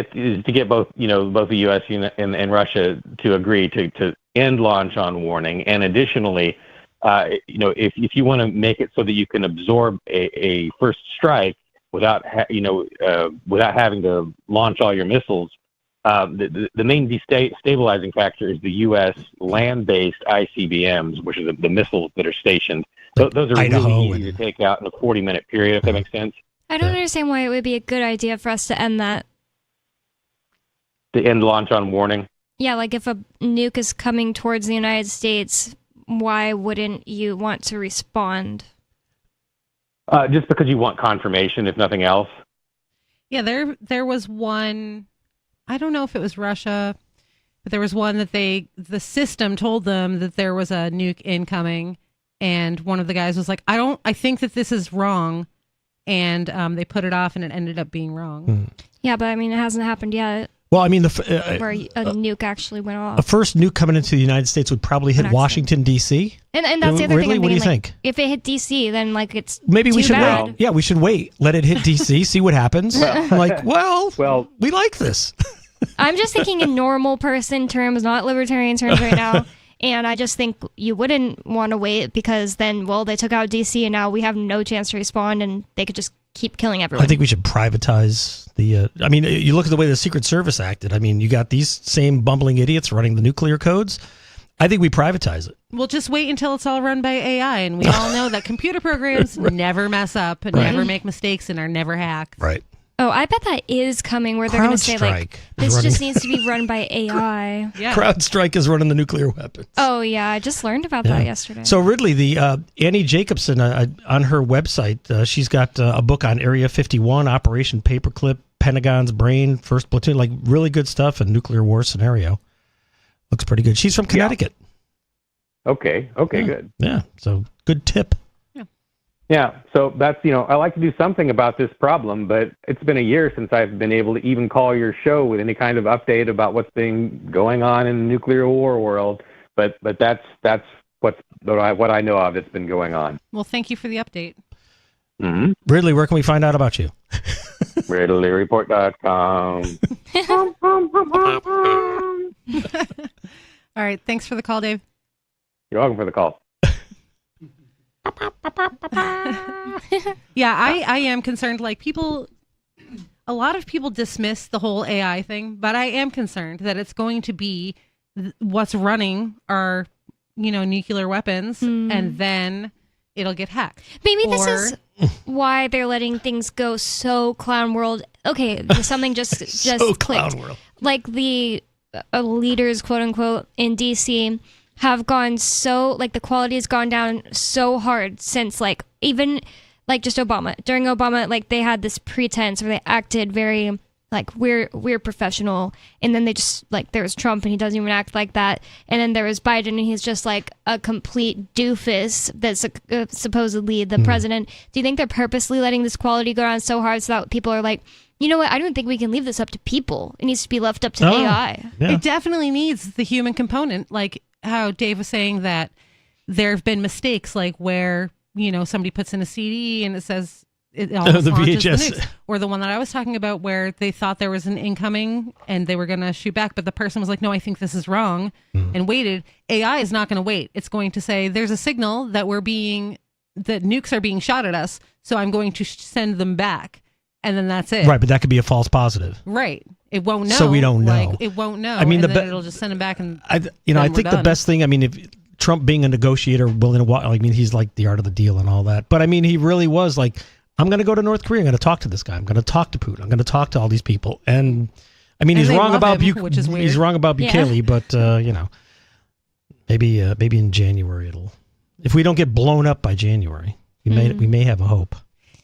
get both the U.S. and Russia to agree to end launch on warning, and additionally. If you want to make it so that you can absorb a first strike without having to launch all your missiles, the main destabilizing factor is the U.S. land-based ICBMs, which are the missiles that are stationed. Those are really easy to take out in a 40-minute period, if that makes sense. I don't understand why it would be a good idea for us to end that. To end launch on warning? Yeah, like if a nuke is coming towards the United States, why wouldn't you want to respond? Just because you want confirmation, if nothing else. Yeah, there was one, I don't know if it was Russia, but there was one that the system told them that there was a nuke incoming, and one of the guys was like, I think that this is wrong, and they put it off, and it ended up being wrong. Yeah, but I mean, it hasn't happened yet. Well, I mean, where a nuke actually went off. The first nuke coming into the United States would probably hit Washington, D.C. And that's the other thing. What do you think? If it hit D.C., then it's maybe we should bad. wait. Yeah, we should wait. Let it hit D.C., see what happens. Well, we like this. I'm just thinking in normal person terms, not libertarian terms right now. And I just think you wouldn't want to wait because then, they took out D.C. and now we have no chance to respond and they could just keep killing everyone. I think we should privatize the... you look at the way the Secret Service acted. I mean, you got these same bumbling idiots running the nuclear codes. I think we privatize it. We'll just wait until it's all run by AI, and we all know that computer programs never mess up and never make mistakes and are never hacked. Right. Oh, I bet that is coming where they're going to say, like, this just needs to be run by AI. Yeah. CrowdStrike is running the nuclear weapons. Oh, yeah. I just learned about that yesterday. So, Ridley, the Annie Jacobson, on her website, she's got a book on Area 51, Operation Paperclip, Pentagon's Brain, First Platoon, like really good stuff in nuclear war scenario. Looks pretty good. She's from Connecticut. Okay, good. Yeah, so good tip. Yeah, so that's, I like to do something about this problem, but it's been a year since I've been able to even call your show with any kind of update about what's been going on in the nuclear war world. But that's what I know of that's been going on. Well, thank you for the update. Mm-hmm. Ridley, where can we find out about you? RidleyReport.com. All right, thanks for the call, Dave. You're welcome for the call. Yeah, I am concerned. Like a lot of people dismiss the whole AI thing, but I am concerned that it's going to be what's running our, nuclear weapons, and then it'll get hacked. Maybe this is why they're letting things go so clown world. Okay, something just so clicked. Clown world. Like the leaders, quote unquote, in DC have gone so, the quality has gone down so hard since, even just Obama. During Obama, they had this pretense where they acted very, like we're professional, and then they just like there was Trump and he doesn't even act like that, and then there was Biden and he's just like a complete doofus that's supposedly the president. Do you think they're purposely letting this quality go down so hard so that people are like, you know what, I don't think we can leave this up to people, it needs to be left up to AI? It definitely needs the human component, like how Dave was saying that there have been mistakes, like where somebody puts in a CD and it says it almost launches the nukes. Or the one that I was talking about where they thought there was an incoming and they were going to shoot back, but the person was like, no, I think this is wrong, and waited. AI is not going to wait. It's going to say, there's a signal that that nukes are being shot at us, so I'm going to send them back. And then that's it. Right, but that could be a false positive. Right. It won't know. So we don't know. Like, it won't know. I mean, and then it'll just send them back. And I think the best thing, if Trump being a negotiator, willing to, he's like the art of the deal and all that. But he really was like, I'm going to go to North Korea. I'm going to talk to this guy. I'm going to talk to Putin. I'm going to talk to all these people. And he's wrong about he's wrong about Bukele, but maybe in January if we don't get blown up by January, we may have a hope.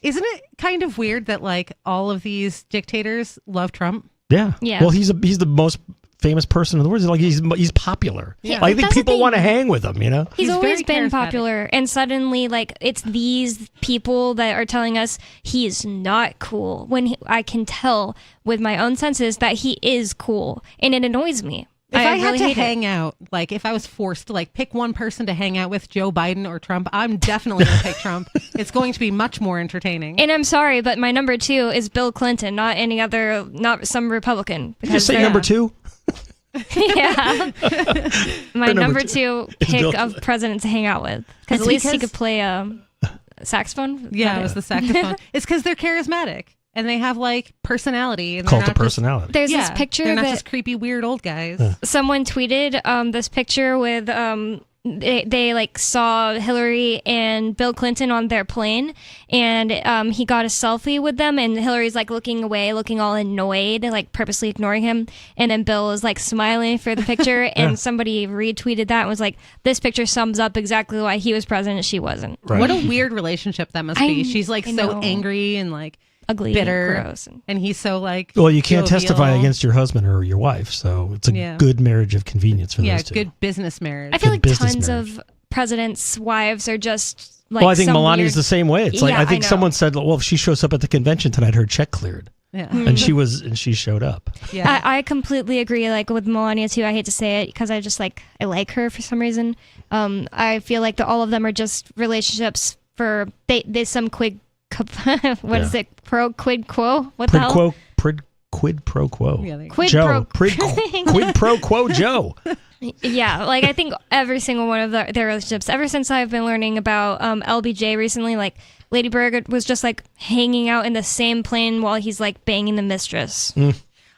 Isn't it kind of weird that like all of these dictators love Trump? Yeah. Well, he's the most famous person in the world. Like he's popular. Yeah. I think people want to hang with him. He's always been popular, and suddenly, like, it's these people that are telling us he is not cool. When I can tell with my own senses that he is cool, and it annoys me. If I really had to hate hang out, like if I was forced to like pick one person to hang out with, Joe Biden or Trump, I'm definitely going to pick Trump. It's going to be much more entertaining. And I'm sorry, but my number 2 is Bill Clinton, not any other, not some Republican. Did you say number 2? Yeah. My number 2 pick of president to hang out with. Because at least he could play a saxophone. Yeah, it was the saxophone. It's because they're charismatic. And they have like personality. And Cult of personality. There's this picture they're not that just creepy, weird old guys. Someone tweeted this picture with they like saw Hillary and Bill Clinton on their plane, and he got a selfie with them, and Hillary's like looking away, looking all annoyed, like purposely ignoring him, and then Bill is like smiling for the picture, and somebody retweeted that and was like, this picture sums up exactly why he was president, she wasn't. Right. What a weird relationship that must be. She's like so angry and like ugly, bitter, gross, and he's so like well, you can't jovial. testify against your husband or your wife, so it's a good marriage of convenience for those two. Good business marriage. I feel like tons of presidents' wives are just like. Well, I think Melania's the same way. It's like I think know. someone said, "Well, if she shows up at the convention tonight, her check cleared." Yeah, and she showed up. Yeah, I completely agree. Like with Melania too. I hate to say it because I just like her for some reason. I feel like all of them are just relationships for they some quid. What is it? Quid quo? What the hell? Quid pro quo. Yeah, Joe. Quid pro quo Joe. Yeah, like I think every single one of their relationships, ever since I've been learning about LBJ recently, like Lady Bird was just like hanging out in the same plane while he's like banging the mistress.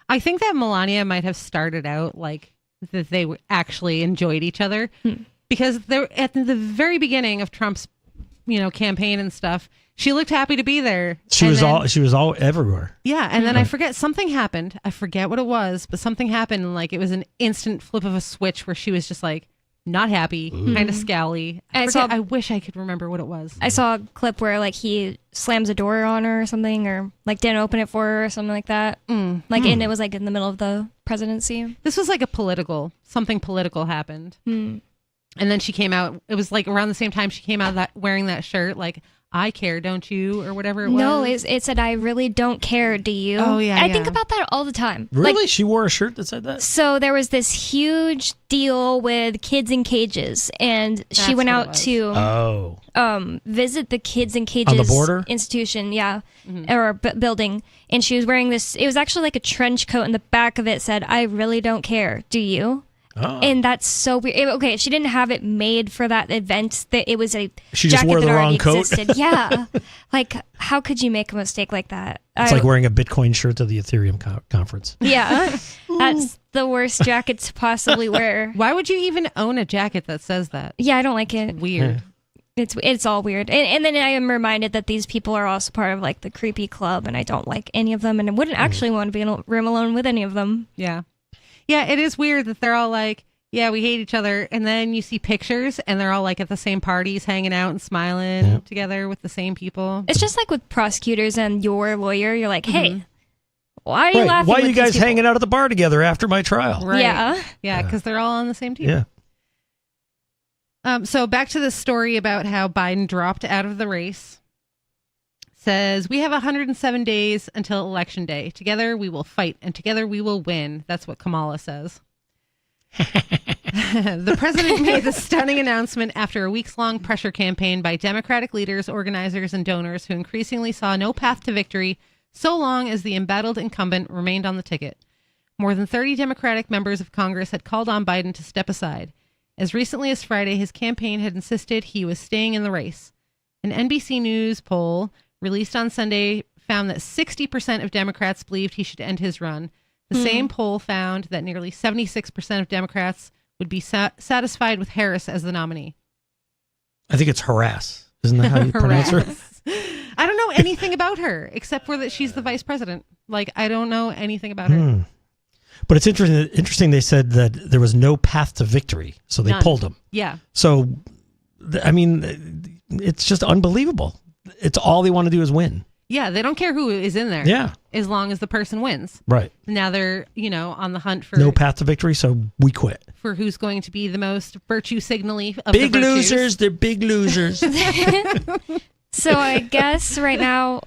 I think that Melania might have started out like that they actually enjoyed each other because they're at the very beginning of Trump's, campaign and stuff. She looked happy to be there. She was all everywhere. Yeah, and then I forget something happened. I forget what it was, but something happened and like it was an instant flip of a switch where she was just like not happy, kind of scowly. I wish I could remember what it was. I saw a clip where like he slams a door on her or something, or like didn't open it for her or something like that. And it was like in the middle of the presidency. This was like something political happened. And then she came out. It was like around the same time she came out wearing that shirt, like I care, don't you, or whatever it was. No, it said I really don't care. Do you? Oh yeah. I think about that all the time. Really? Like, she wore a shirt that said that? So there was this huge deal with kids in cages, and she went out to visit the kids in cages on the border institution, or building, and she was wearing this. It was actually like a trench coat, and the back of it said, "I really don't care. Do you?" Oh. And that's so weird. Okay, she didn't have it made for that event. That it was a she jacket just wore the that wrong coat. Existed. Yeah, like how could you make a mistake like that? It's like wearing a Bitcoin shirt to the Ethereum conference. Yeah, that's the worst jacket to possibly wear. Why would you even own a jacket that says that? Yeah, I don't like it. Weird. Yeah. It's all weird. And then I am reminded that these people are also part of like the creepy club, and I don't like any of them, and I wouldn't actually want to be in a room alone with any of them. Yeah. Yeah, it is weird that they're all like, yeah, we hate each other. And then you see pictures and they're all like at the same parties, hanging out and smiling together with the same people. It's just like with prosecutors and your lawyer. You're like, hey, Why are you laughing? Why are you with guys these people? hanging out at the bar together after my trial? Right. Yeah. Yeah, because they're all on the same team. Yeah. So back to the story about how Biden dropped out of the race. Says, we have 107 days until Election Day. Together we will fight, and together we will win. That's what Kamala says. The president made the stunning announcement after a weeks-long pressure campaign by Democratic leaders, organizers, and donors who increasingly saw no path to victory so long as the embattled incumbent remained on the ticket. More than 30 Democratic members of Congress had called on Biden to step aside. As recently as Friday, his campaign had insisted he was staying in the race. An NBC News poll released on Sunday found that 60% of Democrats believed he should end his run. The same poll found that nearly 76% of Democrats would be satisfied with Harris as the nominee. I think it's harass. Isn't that how you pronounce her? I don't know anything about her except for that she's the vice president. Like, I don't know anything about her. But it's interesting. They said that there was no path to victory, so they None. pulled him. Yeah. So, I mean, it's just unbelievable. It's all they want to do is win. Yeah, they don't care who is in there. Yeah. As long as the person wins. Right. Now they're, on the hunt for No path to victory, so we quit. for who's going to be the most virtue signally of Big the virtues. losers. They're big losers. So I guess right now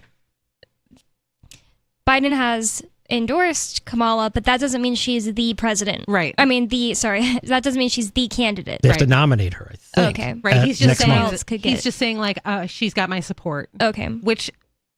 Biden has endorsed Kamala, but that doesn't mean she's the president. Right. I mean, that doesn't mean she's the candidate. They have to nominate her, I think. Okay. Right. He's just next saying month. he's just saying like she's got my support. Okay. Which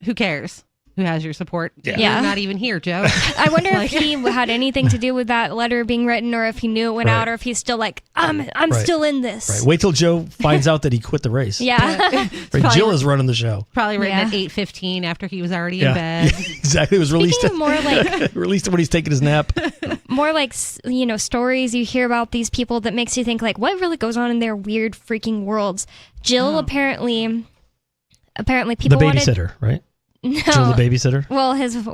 who cares? Who has your support? Yeah. You're not even here, Joe. I wonder if he had anything to do with that letter being written, or if he knew it went out, or if he's still like, I'm Right. still in this. Right. Wait till Joe finds out that he quit the race. Yeah. Right, Jill is running the show. Probably written Yeah. at 8:15 after he was already Yeah. in bed. Exactly. It was released. Speaking of more like released when he's taking his nap. more like stories you hear about these people that makes you think like, what really goes on in their weird freaking worlds. Jill apparently The people babysitter, right? No. Jill the babysitter. Well,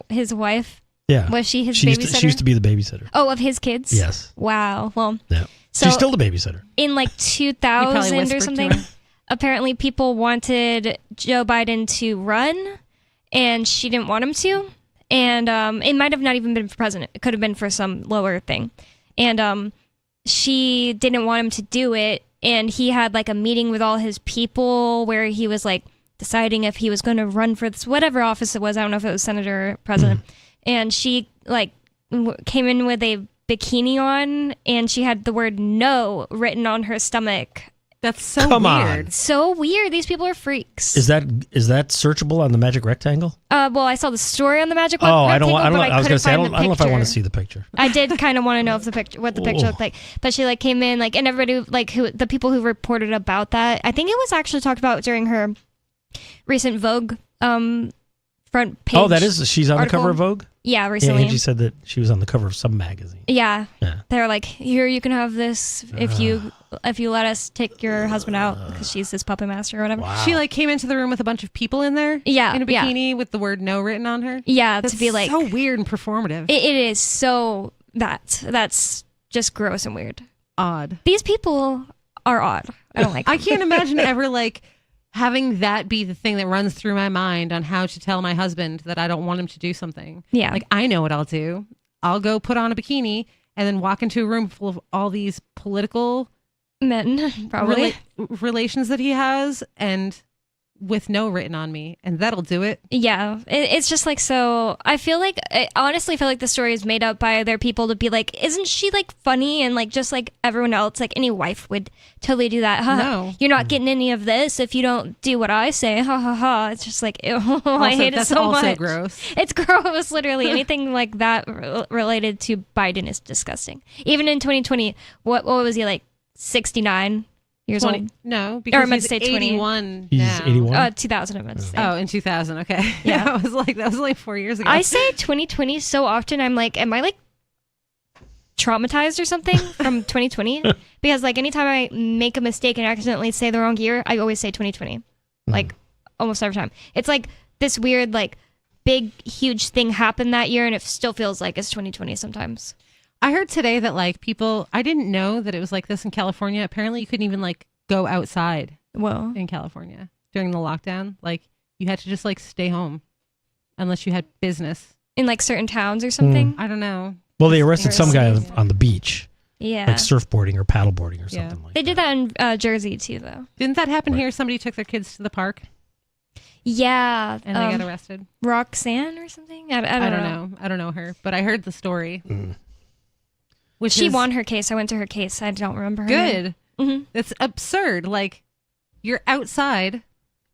his wife. Yeah. Was she his she babysitter? She used to be the babysitter. Oh, of his kids? Yes. Wow. Well, Yeah. So She's still the babysitter. in like 2000 or whispered to something, her. apparently people wanted Joe Biden to run, and she didn't want him to. And it might have not even been for president. It could have been for some lower thing. And she didn't want him to do it. And he had like a meeting with all his people where he was like deciding if he was going to run for this, whatever office it was. I don't know if it was senator or president. And she like came in with a bikini on, and she had the word no written on her stomach. That's so Come on. weird. So weird. These people are freaks. Is that searchable on the Magic Rectangle? Well, I saw the story on the Magic Oh, I don't. Rectangle, I don't. but I was going to say I don't know if I want to picture. see the picture. I did kind of want to know if what the picture Oh. looked like, but she like came in like, and everybody like the people who reported about that. I think it was actually talked about during her recent Vogue front page. Oh, that is. She's on article. the cover of Vogue. Yeah, recently. Yeah, Angie said that she was on the cover of some magazine. Yeah. Yeah. They're like, here, you can have this if you let us take your husband out because she's his puppet master or whatever. She like came into the room with a bunch of people in there. Yeah, in a yeah. bikini with the word no written on her. Yeah, That's to be like so weird and performative. it is so that's just gross and weird. Odd. These people are odd. I don't like. I them. can't imagine ever like having that be the thing that runs through my mind on how to tell my husband that I don't want him to do something. Yeah. Like I know what I'll do. I'll go put on a bikini and then walk into a room full of all these political men probably. relations that he has and with no written on me, and that'll do it. Yeah, it's just like so. I honestly feel like the story is made up by their people to be like, isn't she like funny and like just like everyone else? Like any wife would totally do that. Ha, No. you're not getting any of this if you don't do what I say. Ha ha ha. It's just like ew, I hate it that's so also much. gross. It's gross. Literally anything like that related to Biden is disgusting. Even in 2020, what was he like 69 years 20 old? No, Or I because meant he's to say 20. 81 He's now. 81? 2000 I meant to say. Oh, in 2000. Okay. Yeah. I was like, that was like 4 years ago. I say 2020 so often. I'm like, am I like traumatized or something from 2020? Because like anytime I make a mistake and accidentally say the wrong year, I always say 2020. Like almost every time. It's like this weird like big huge thing happened that year, and it still feels like it's 2020 sometimes. I heard today that like people, I didn't know that it was like this in California. Apparently you couldn't even like go outside in California during the lockdown. Like you had to just like stay home unless you had business. in like certain towns or something. I don't know. Well, they arrested some guy on the beach. Yeah. Like surfboarding or paddleboarding or something like They did that in Jersey too, though. Didn't that happen here? Somebody took their kids to the park Yeah. and they got arrested. Roxanne or something? I don't know. I don't know her, but I heard the story. Which She is won her case. I went to her case. I don't remember her name. good. It's absurd. Like, you're outside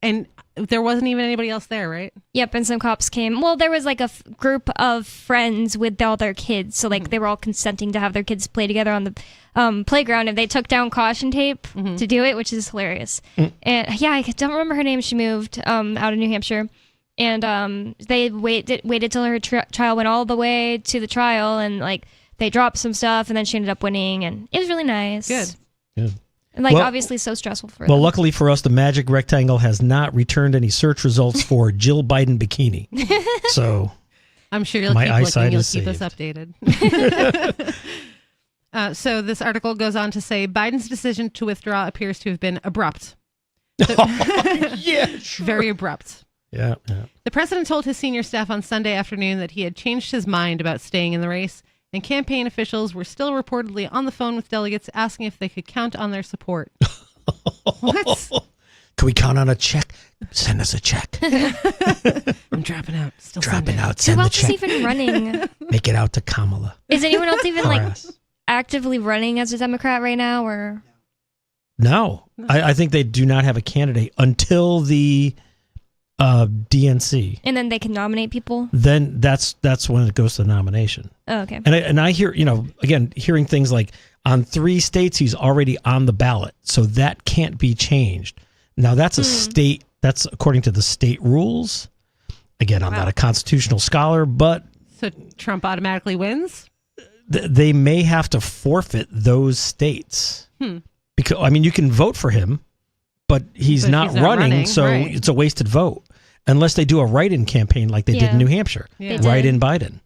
and there wasn't even anybody else there, right? Yep, and some cops came. Well, there was like a group of friends with all their kids, so like they were all consenting to have their kids play together on the playground, and they took down caution tape to do it, which is hilarious. And yeah, I don't remember her name. She moved out of New Hampshire, and they waited till her trial went all the way to the trial, and like they dropped some stuff, and then she ended up winning, and it was really nice. Good. And like Well- obviously so stressful for Well, them. luckily for us, the magic rectangle has not returned any search results for Jill Biden bikini. So I'm sure you'll my keep eyesight looking. You'll is keep us saved. updated. So this article goes on to say Biden's decision to withdraw appears to have been abrupt. Yeah, sure. Very abrupt. Yeah. The president told his senior staff on Sunday afternoon that he had changed his mind about staying in the race, and campaign officials were still reportedly on the phone with delegates asking if they could count on their support. What? Can we count on a check? Send us a check. I'm dropping out. Still Dropping out. Who Send the else is check. even running? Make it out to Kamala. Is anyone else even like Harass. actively running as a Democrat right now, or? No, I think they do not have a candidate until the DNC. And then they can nominate people? Then that's when it goes to nomination. Oh, okay. And I hear, again, hearing things like on 3 states he's already on the ballot, so that can't be changed. Now that's a state. That's according to the state rules. Again, I'm not a constitutional scholar, but So Trump automatically wins? they may have to forfeit those states because you can vote for him, but he's But not he's not running, running, so right. it's a wasted vote unless they do a write-in campaign like they did Yeah. in New Hampshire. They did. Write-in Biden.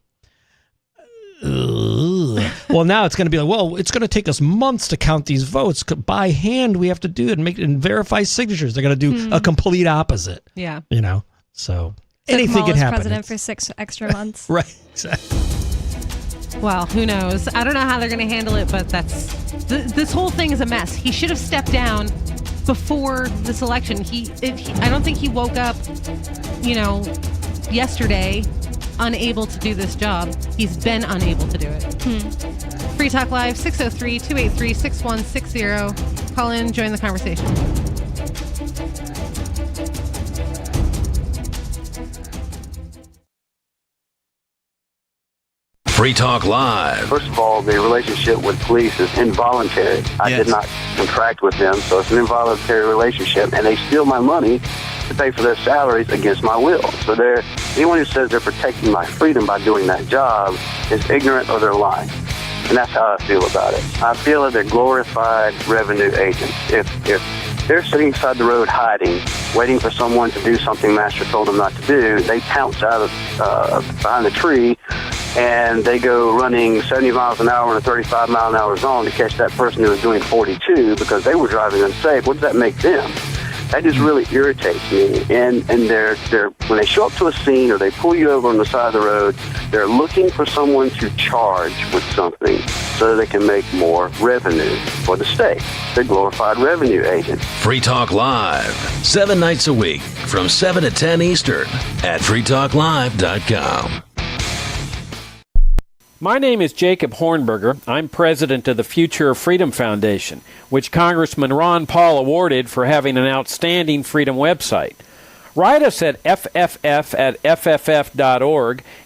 Ugh. Well, now it's going to be like, well, it's going to take us months to count these votes by hand. We have to do it and verify signatures. They're going to do a complete opposite. Yeah. So So anything could Kamala's happen. president for 6 extra months. Right. Exactly. Well, who knows? I don't know how they're going to handle it, but this whole thing is a mess. He should have stepped down before this election. I don't think he woke up, yesterday unable to do this job. He's been unable to do it. Free Talk Live, 603-283-6160. Call in, join the conversation. Free Talk Live. First of all, the relationship with police is involuntary. I did not contract with them, so it's an involuntary relationship, and they steal my money to pay for their salaries against my will. So anyone who says they're protecting my freedom by doing that job is ignorant or they're lying. And that's how I feel about it. I feel that they're glorified revenue agents. If they're sitting beside the road hiding, waiting for someone to do something Master told them not to do, they pounce out of behind the tree and they go running 70 miles an hour in a 35-mile-an-hour zone to catch that person who was doing 42 because they were driving unsafe. What does that make them? That just really irritates me. And they're when they show up to a scene or they pull you over on the side of the road, they're looking for someone to charge with something so that they can make more revenue for the state. They're glorified revenue agents. Free Talk Live, 7 nights a week from 7 to 10 Eastern at freetalklive.com. My name is Jacob Hornberger. I'm president of the Future of Freedom Foundation, which Congressman Ron Paul awarded for having an outstanding freedom website. Write us at fff@fff.org,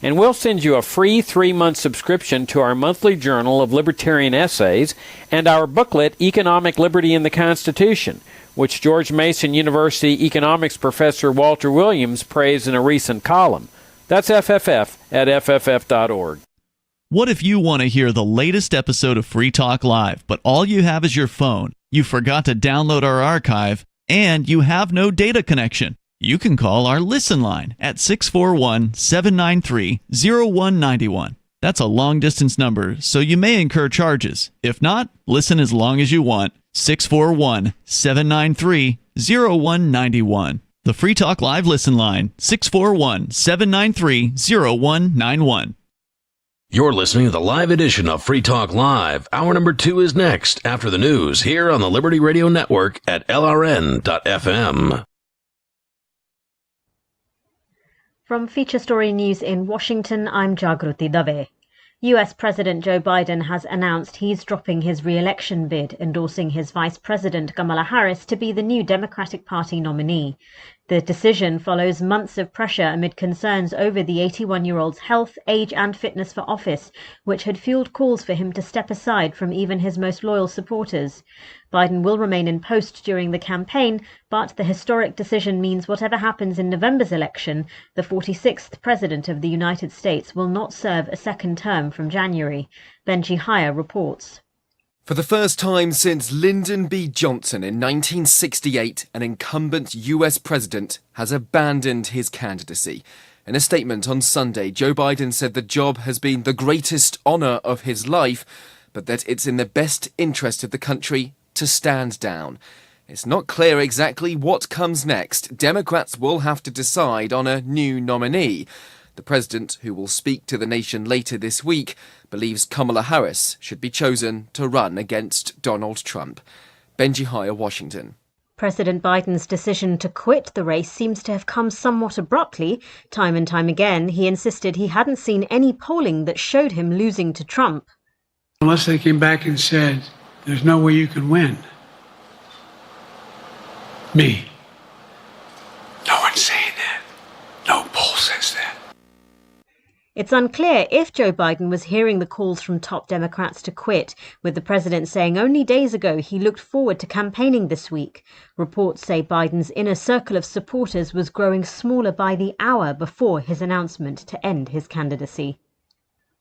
and we'll send you a free 3-month subscription to our monthly journal of libertarian essays and our booklet, Economic Liberty in the Constitution, which George Mason University economics professor Walter Williams praised in a recent column. That's fff@fff.org. What if you want to hear the latest episode of Free Talk Live, but all you have is your phone, you forgot to download our archive, and you have no data connection? You can call our Listen line at 641-793-0191. That's a long-distance number, so you may incur charges. If not, listen as long as you want. 641-793-0191. The Free Talk Live listen line, 641-793-0191. You're listening to the live edition of Free Talk Live. Hour number 2 is next after the news here on the Liberty Radio Network at LRN.FM. From Feature Story News in Washington, I'm Jagruti Dave. US President Joe Biden has announced he's dropping his re-election bid, endorsing his Vice President Kamala Harris to be the new Democratic Party nominee. The decision follows months of pressure amid concerns over the 81-year-old's health, age and fitness for office, which had fueled calls for him to step aside from even his most loyal supporters. Biden will remain in post during the campaign, but the historic decision means whatever happens in November's election, the 46th President of the United States will not serve a second term from January. Benji Hire reports. For the first time since Lyndon B. Johnson in 1968, an incumbent US president has abandoned his candidacy. In a statement on Sunday, Joe Biden said the job has been the greatest honour of his life, but that it's in the best interest of the country to stand down. It's not clear exactly what comes next. Democrats will have to decide on a new nominee. The president, who will speak to the nation later this week, believes Kamala Harris should be chosen to run against Donald Trump. Benji Hire, Washington. President Biden's decision to quit the race seems to have come somewhat abruptly. Time and time again, he insisted he hadn't seen any polling that showed him losing to Trump. Unless they came back and said, there's no way you can win. Me. No one's saying that. No poll says that. It's unclear if Joe Biden was hearing the calls from top Democrats to quit, with the president saying only days ago he looked forward to campaigning this week. Reports say Biden's inner circle of supporters was growing smaller by the hour before his announcement to end his candidacy.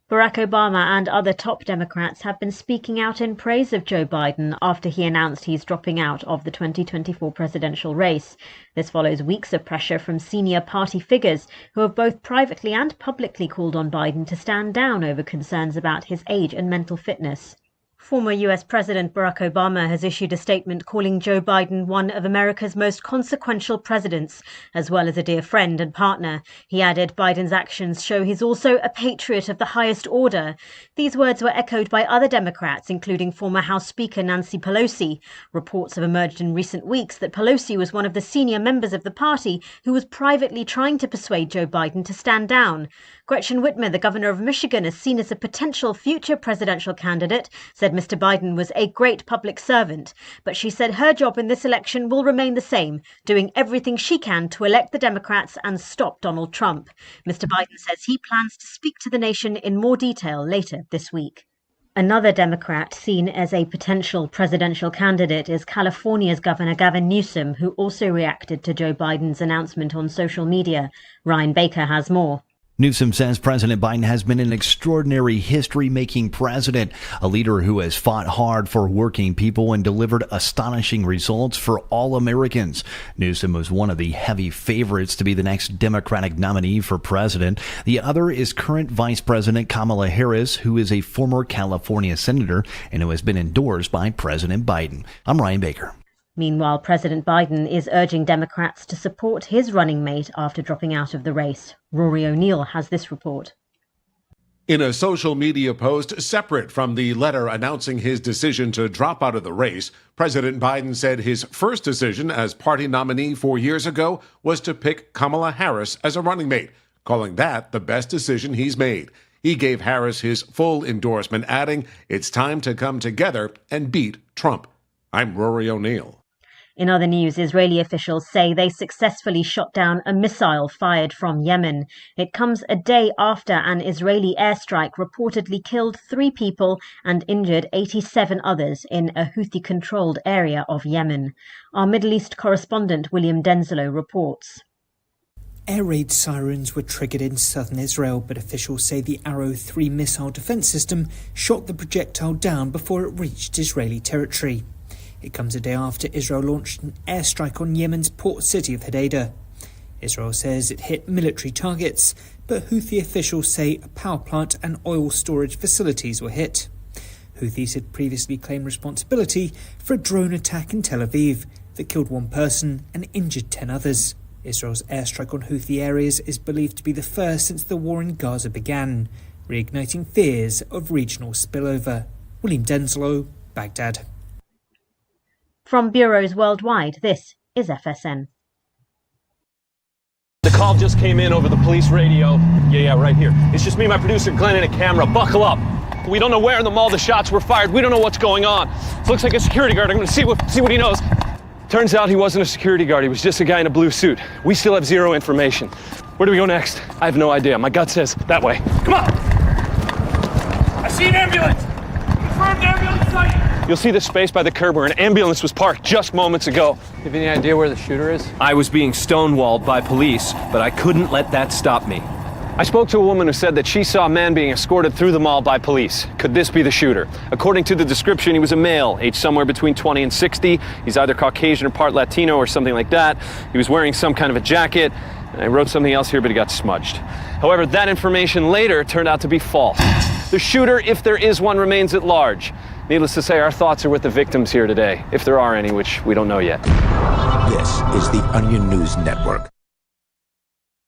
Barack Obama and other top Democrats have been speaking out in praise of Joe Biden after he announced he's dropping out of the 2024 presidential race. This follows weeks of pressure from senior party figures who have both privately and publicly called on Biden to stand down over concerns about his age and mental fitness. Former US President Barack Obama has issued a statement calling Joe Biden one of America's most consequential presidents, as well as a dear friend and partner. He added Biden's actions show he's also a patriot of the highest order. These words were echoed by other Democrats, including former House Speaker Nancy Pelosi. Reports have emerged in recent weeks that Pelosi was one of the senior members of the party who was privately trying to persuade Joe Biden to stand down. Gretchen Whitmer, the governor of Michigan, is seen as a potential future presidential candidate, said Mr. Biden was a great public servant, but she said her job in this election will remain the same, doing everything she can to elect the Democrats and stop Donald Trump. Mr. Biden says he plans to speak to the nation in more detail later this week. Another Democrat seen as a potential presidential candidate is California's Governor Gavin Newsom, who also reacted to Joe Biden's announcement on social media. Ryan Baker has more. Newsom says President Biden has been an extraordinary history-making president, a leader who has fought hard for working people and delivered astonishing results for all Americans. Newsom was one of the heavy favorites to be the next Democratic nominee for president. The other is current Vice President Kamala Harris, who is a former California senator and who has been endorsed by President Biden. I'm Ryan Baker. Meanwhile, President Biden is urging Democrats to support his running mate after dropping out of the race. Rory O'Neill has this report. In a social media post separate from the letter announcing his decision to drop out of the race, President Biden said his first decision as party nominee 4 years ago was to pick Kamala Harris as a running mate, calling that the best decision he's made. He gave Harris his full endorsement, adding, "It's time to come together and beat Trump." I'm Rory O'Neill. In other news, Israeli officials say they successfully shot down a missile fired from Yemen. It comes a day after an Israeli airstrike reportedly killed 3 people and injured 87 others in a Houthi-controlled area of Yemen. Our Middle East correspondent William Denzelo reports. Air raid sirens were triggered in southern Israel, but officials say the Arrow 3 missile defense system shot the projectile down before it reached Israeli territory. It comes a day after Israel launched an airstrike on Yemen's port city of Hodeidah. Israel says it hit military targets, but Houthi officials say a power plant and oil storage facilities were hit. Houthis had previously claimed responsibility for a drone attack in Tel Aviv that killed 1 person and injured 10 others. Israel's airstrike on Houthi areas is believed to be the first since the war in Gaza began, reigniting fears of regional spillover. William Denslow, Baghdad. From bureaus worldwide, this is FSN. The call just came in over the police radio. Yeah, right here. It's just me and my producer Glenn and a camera. Buckle up. We don't know where in the mall the shots were fired. We don't know what's going on. It looks like a security guard. I'm going to see what he knows. Turns out he wasn't a security guard. He was just a guy in a blue suit. We still have zero information. Where do we go next? I have no idea. My gut says that way. Come on! I see an ambulance! Confirmed ambulance sighting! You'll see the space by the curb where an ambulance was parked just moments ago. You have any idea where the shooter is? I was being stonewalled by police, but I couldn't let that stop me. I spoke to a woman who said that she saw a man being escorted through the mall by police. Could this be the shooter? According to the description, he was a male, aged somewhere between 20 and 60. He's either Caucasian or part Latino or something like that. He was wearing some kind of a jacket. And I wrote something else here, but it got smudged. However, that information later turned out to be false. The shooter, if there is one, remains at large. Needless to say, our thoughts are with the victims here today, if there are any, which we don't know yet. This is the Onion News Network.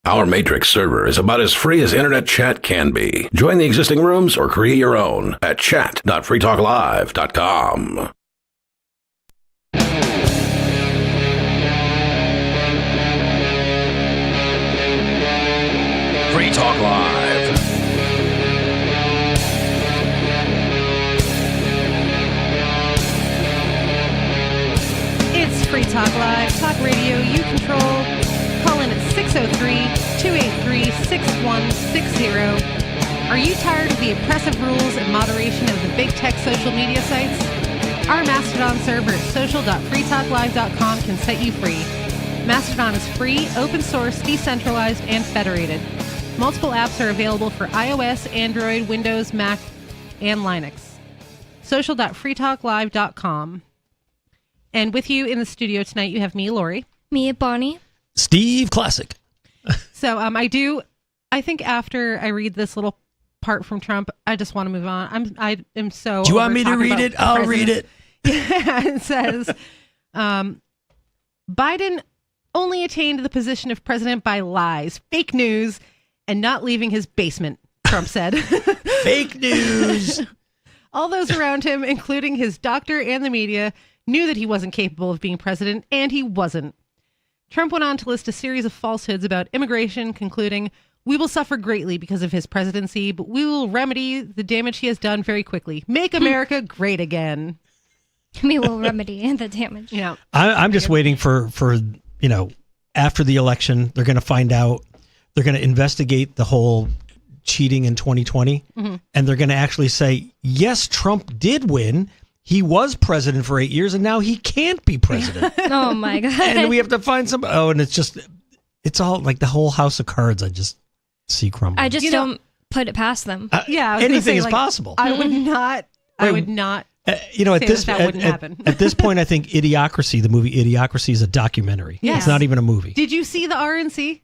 Our Matrix server is about as free as internet chat can be. Join the existing rooms or create your own at chat.freetalklive.com. Free Talk Live. It's Free Talk Live, talk radio you control. Call in at 603-283-6160. Are you tired of the oppressive rules and moderation of the big tech social media sites? Our Mastodon server at social.freetalklive.com can set you free. Mastodon is free, open source, decentralized, and federated. Multiple apps are available for iOS, Android, Windows, Mac, and Linux. Social.freetalklive.com. And with you in the studio tonight, you have me, Lori. Me, Bonnie. Steve Classic. So I think after I read this little part from Trump, I just want to move on. I am so. Do you want me to read it? I'll read it. Yeah, it says, Biden only attained the position of president by lies, fake news, and not leaving his basement, Trump said. Fake news. All those around him, including his doctor and the media, knew that he wasn't capable of being president, and he wasn't. Trump went on to list a series of falsehoods about immigration, concluding, "We will suffer greatly because of his presidency, but we will remedy the damage he has done very quickly. Make America great again." We will remedy the damage. Yeah. I'm just waiting for after the election, they're going to find out, they're going to investigate the whole cheating in 2020, and they're going to actually say, yes, Trump did win. He was president for 8 years, and now he can't be president. Oh, my God. And we have to find some... Oh, and it's all like the whole house of cards I just see crumbling. I just don't put it past them. Yeah, anything is possible. I would not... That wouldn't happen. At this point, I think Idiocracy, the movie Idiocracy, is a documentary. Yes. It's not even a movie. Did you see the RNC?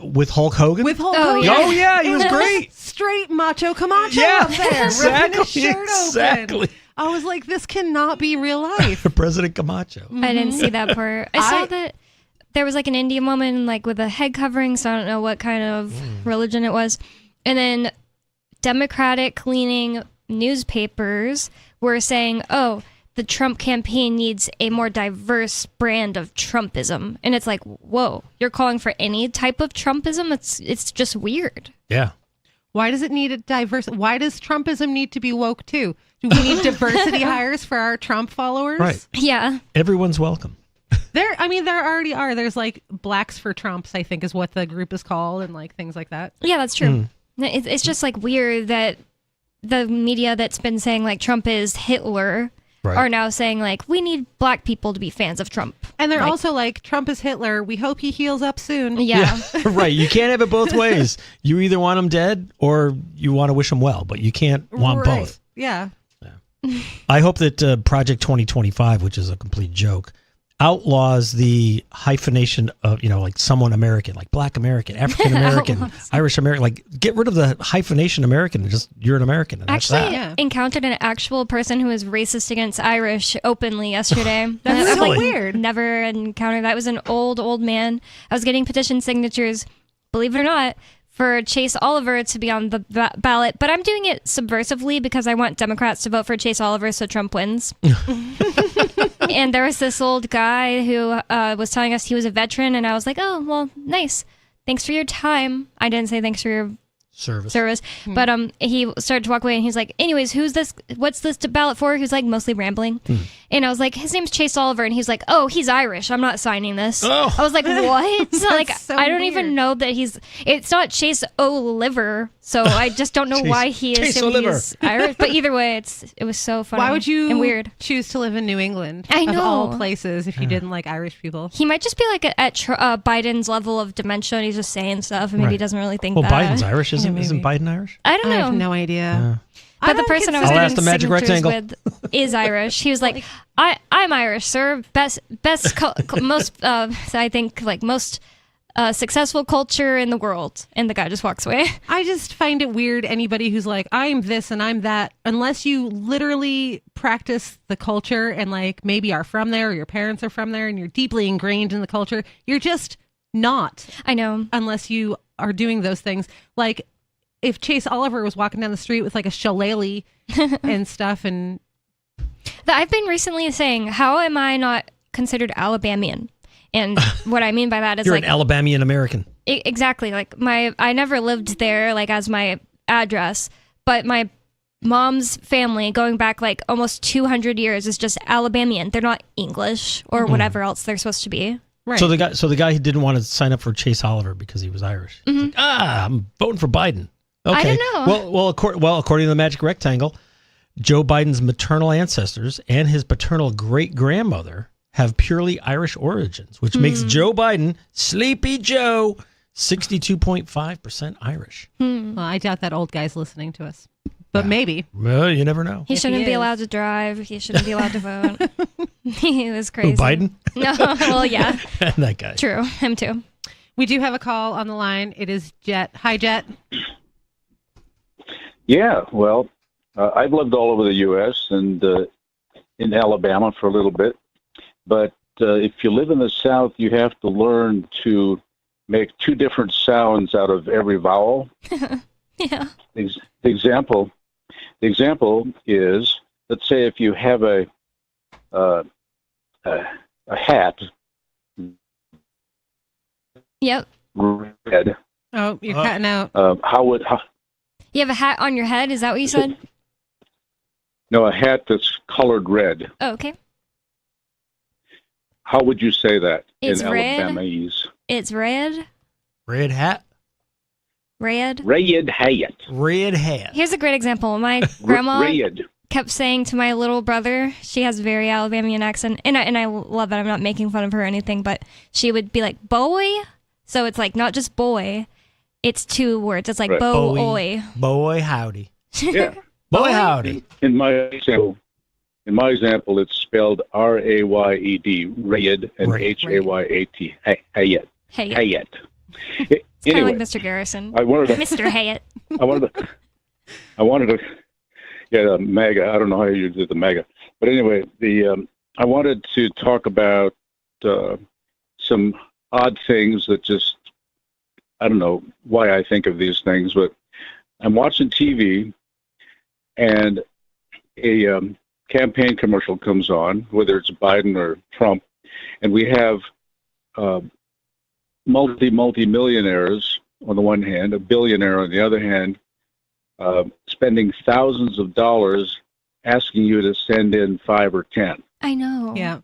With Hulk Hogan? With Hulk Hogan. Oh, yeah, he was great. Straight macho Camacho up there. Ripping his shirt open. I was like, this cannot be real life. President Camacho. I didn't see that part. I saw that there was like an Indian woman like with a head covering, so I don't know what kind of religion it was. And then Democratic-leaning newspapers were saying, oh, the Trump campaign needs a more diverse brand of Trumpism. And it's like, whoa, you're calling for any type of Trumpism? It's just weird. Yeah. Why does it need a diverse? Why does Trumpism need to be woke too? Do we need diversity hires for our Trump followers? Right. Yeah. Everyone's welcome. There already are. There's like Blacks for Trumps, I think is what the group is called, and like things like that. Yeah, that's true. It's just like weird that the media that's been saying like Trump is Hitler are now saying like we need black people to be fans of Trump. And they're also like, Trump is Hitler. We hope he heals up soon. Yeah. Right. You can't have it both ways. You either want him dead or you want to wish him well, but you can't want both. Yeah. I hope that Project 2025, which is a complete joke, outlaws the hyphenation of, like someone American, like Black American, African American, Irish American. Like, get rid of the hyphenation American and just you're an American. And that's Actually, that. encountered an actual person who was racist against Irish openly yesterday. That's so Like, weird. Never encountered that. It was an old man. I was getting petition signatures, believe it or not, for Chase Oliver to be on the ballot, but I'm doing it subversively because I want Democrats to vote for Chase Oliver so Trump wins. And there was this old guy who was telling us he was a veteran, and I was like, oh, well, nice. Thanks for your time. I didn't say thanks for your service. But he started to walk away, and he's like, anyways, who's this? What's this ballot for? He was like mostly rambling. And I was like, his name's Chase Oliver, and he's like, oh, he's Irish. I'm not signing this. Oh. I was like, what? Like, so I don't weird. even know that it's not Chase Oliver, so I just don't know why he Chase assumed Oliver. he's Irish. But either way, it was so funny. Why would you and weird? choose to live in New England? I Of know. all places, if you didn't like Irish people. He might just be like at Biden's level of dementia, and he's just saying stuff, and maybe he doesn't really think Well, that. Biden's Irish, isn't maybe. Biden Irish? I don't know. I have no idea. But the person I was I'll ask getting the magic signatures rectangle. with is Irish. He was like, I'm Irish, sir. Best, most, I think, like most successful culture in the world. And the guy just walks away. I just find it weird, anybody who's like, I'm this and I'm that, unless you literally practice the culture and like maybe are from there or your parents are from there and you're deeply ingrained in the culture. You're just not. I know. Unless you are doing those things. Like, if Chase Oliver was walking down the street with like a shillelagh and stuff, and I've been recently saying, how am I not considered Alabamian? And what I mean by that is You're like an Alabamian American. Exactly. Like I never lived there like as my address, but my mom's family going back like almost 200 years is just Alabamian. They're not English or whatever else they're supposed to be. right. So the guy who didn't want to sign up for Chase Oliver because he was Irish. He's like, I'm voting for Biden. Okay. I don't know. According to the Magic Rectangle, Joe Biden's maternal ancestors and his paternal great-grandmother have purely Irish origins, which makes Joe Biden, Sleepy Joe, 62.5% Irish. Well, I doubt that old guy's listening to us, but maybe. Well, you never know. He If shouldn't he be is. allowed to drive. He shouldn't be allowed to vote. He was crazy. Who, Biden? No, well, yeah. That guy. True. Him too. We do have a call on the line. It is Jet. Hi, Jet. Yeah, well, I've lived all over the U.S. and in Alabama for a little bit. But if you live in the South, you have to learn to make two different sounds out of every vowel. Yeah. The example is, let's say if you have a hat, Yep. red. Oh, you're cutting out. How You have a hat on your head? Is that what you said? no, a hat that's colored red. Oh, okay. How would you say that It's in red. Alabamese? It's red. Red hat? Red. Red hat. Red hat. Here's a great example. My grandma Red. kept saying to my little brother, she has a very Alabamian accent, and I love it. I'm not making fun of her or anything, but she would be like, boy. So it's like not just boy, it's two words. It's like Right. boy. Boy, howdy. Yeah. Boy, howdy. In my example, it's spelled R-A-Y-E-D, Rayed, and H-A-Y-A-T, Hayet. Hayet. Hayet. It's kind of Anyway, like Mr. Garrison. I wanted to, Mr. Hayet. I wanted to get a MAGA. I don't know how you did the MAGA, but anyway, I wanted to talk about some odd things that just, I don't know why I think of these things, but I'm watching TV and a campaign commercial comes on, whether it's Biden or Trump, and we have multi-millionaires on the one hand, a billionaire on the other hand, spending thousands of dollars asking you to send in 5 or 10. I know. Yeah.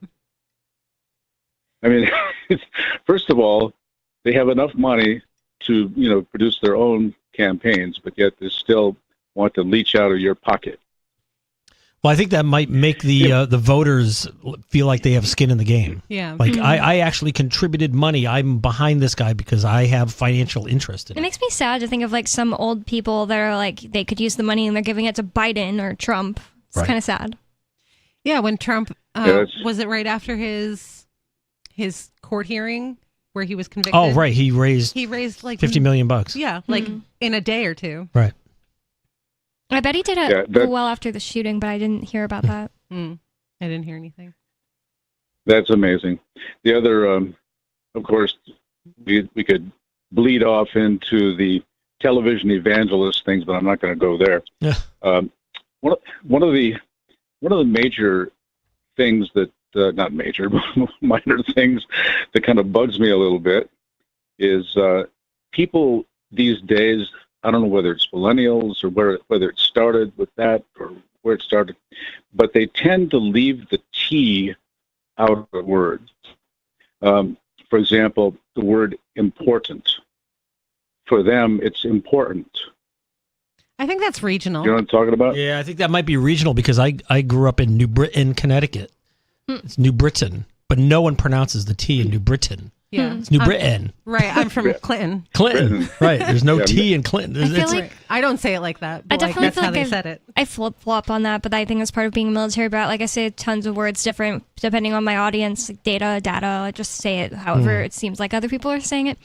I mean, first of all, they have enough money to, produce their own campaigns, but yet they still want to leech out of your pocket. Well, I think that might make the voters feel like they have skin in the game. Yeah. Like, I actually contributed money. I'm behind this guy because I have financial interest in It it. makes me sad to think of like some old people that are like, they could use the money and they're giving it to Biden or Trump. It's Right. kind of sad. Yeah, when Trump, Yeah, that's- was it right after his his court hearing where he was convicted. Oh, right. He raised like $50 million. Yeah, like in a day or two. Right. I bet he did well after the shooting, but I didn't hear about that. I didn't hear anything. That's amazing. The other, of course, we could bleed off into the television evangelist things, but I'm not going to go there. Yeah. One of the major things that not major, but minor things that kind of bugs me a little bit is people these days. I don't know whether it's millennials or whether it started with that or where it started, but they tend to leave the T out of the word. For example, the word important. For them, it's important. I think that's regional. You know what I'm talking about? Yeah, I think that might be regional because I grew up in New Britain, Connecticut. It's New Britain, but no one pronounces the T in New Britain. Yeah. It's New Britain. Right, I'm from Clinton. Clinton, right. There's no T in Clinton. I don't say it like that, I but definitely that's feel how like they said it. I flip-flop on that, but I think it's part of being a military brat. Like I say tons of words different depending on my audience, like data. I just say it however it seems like other people are saying it.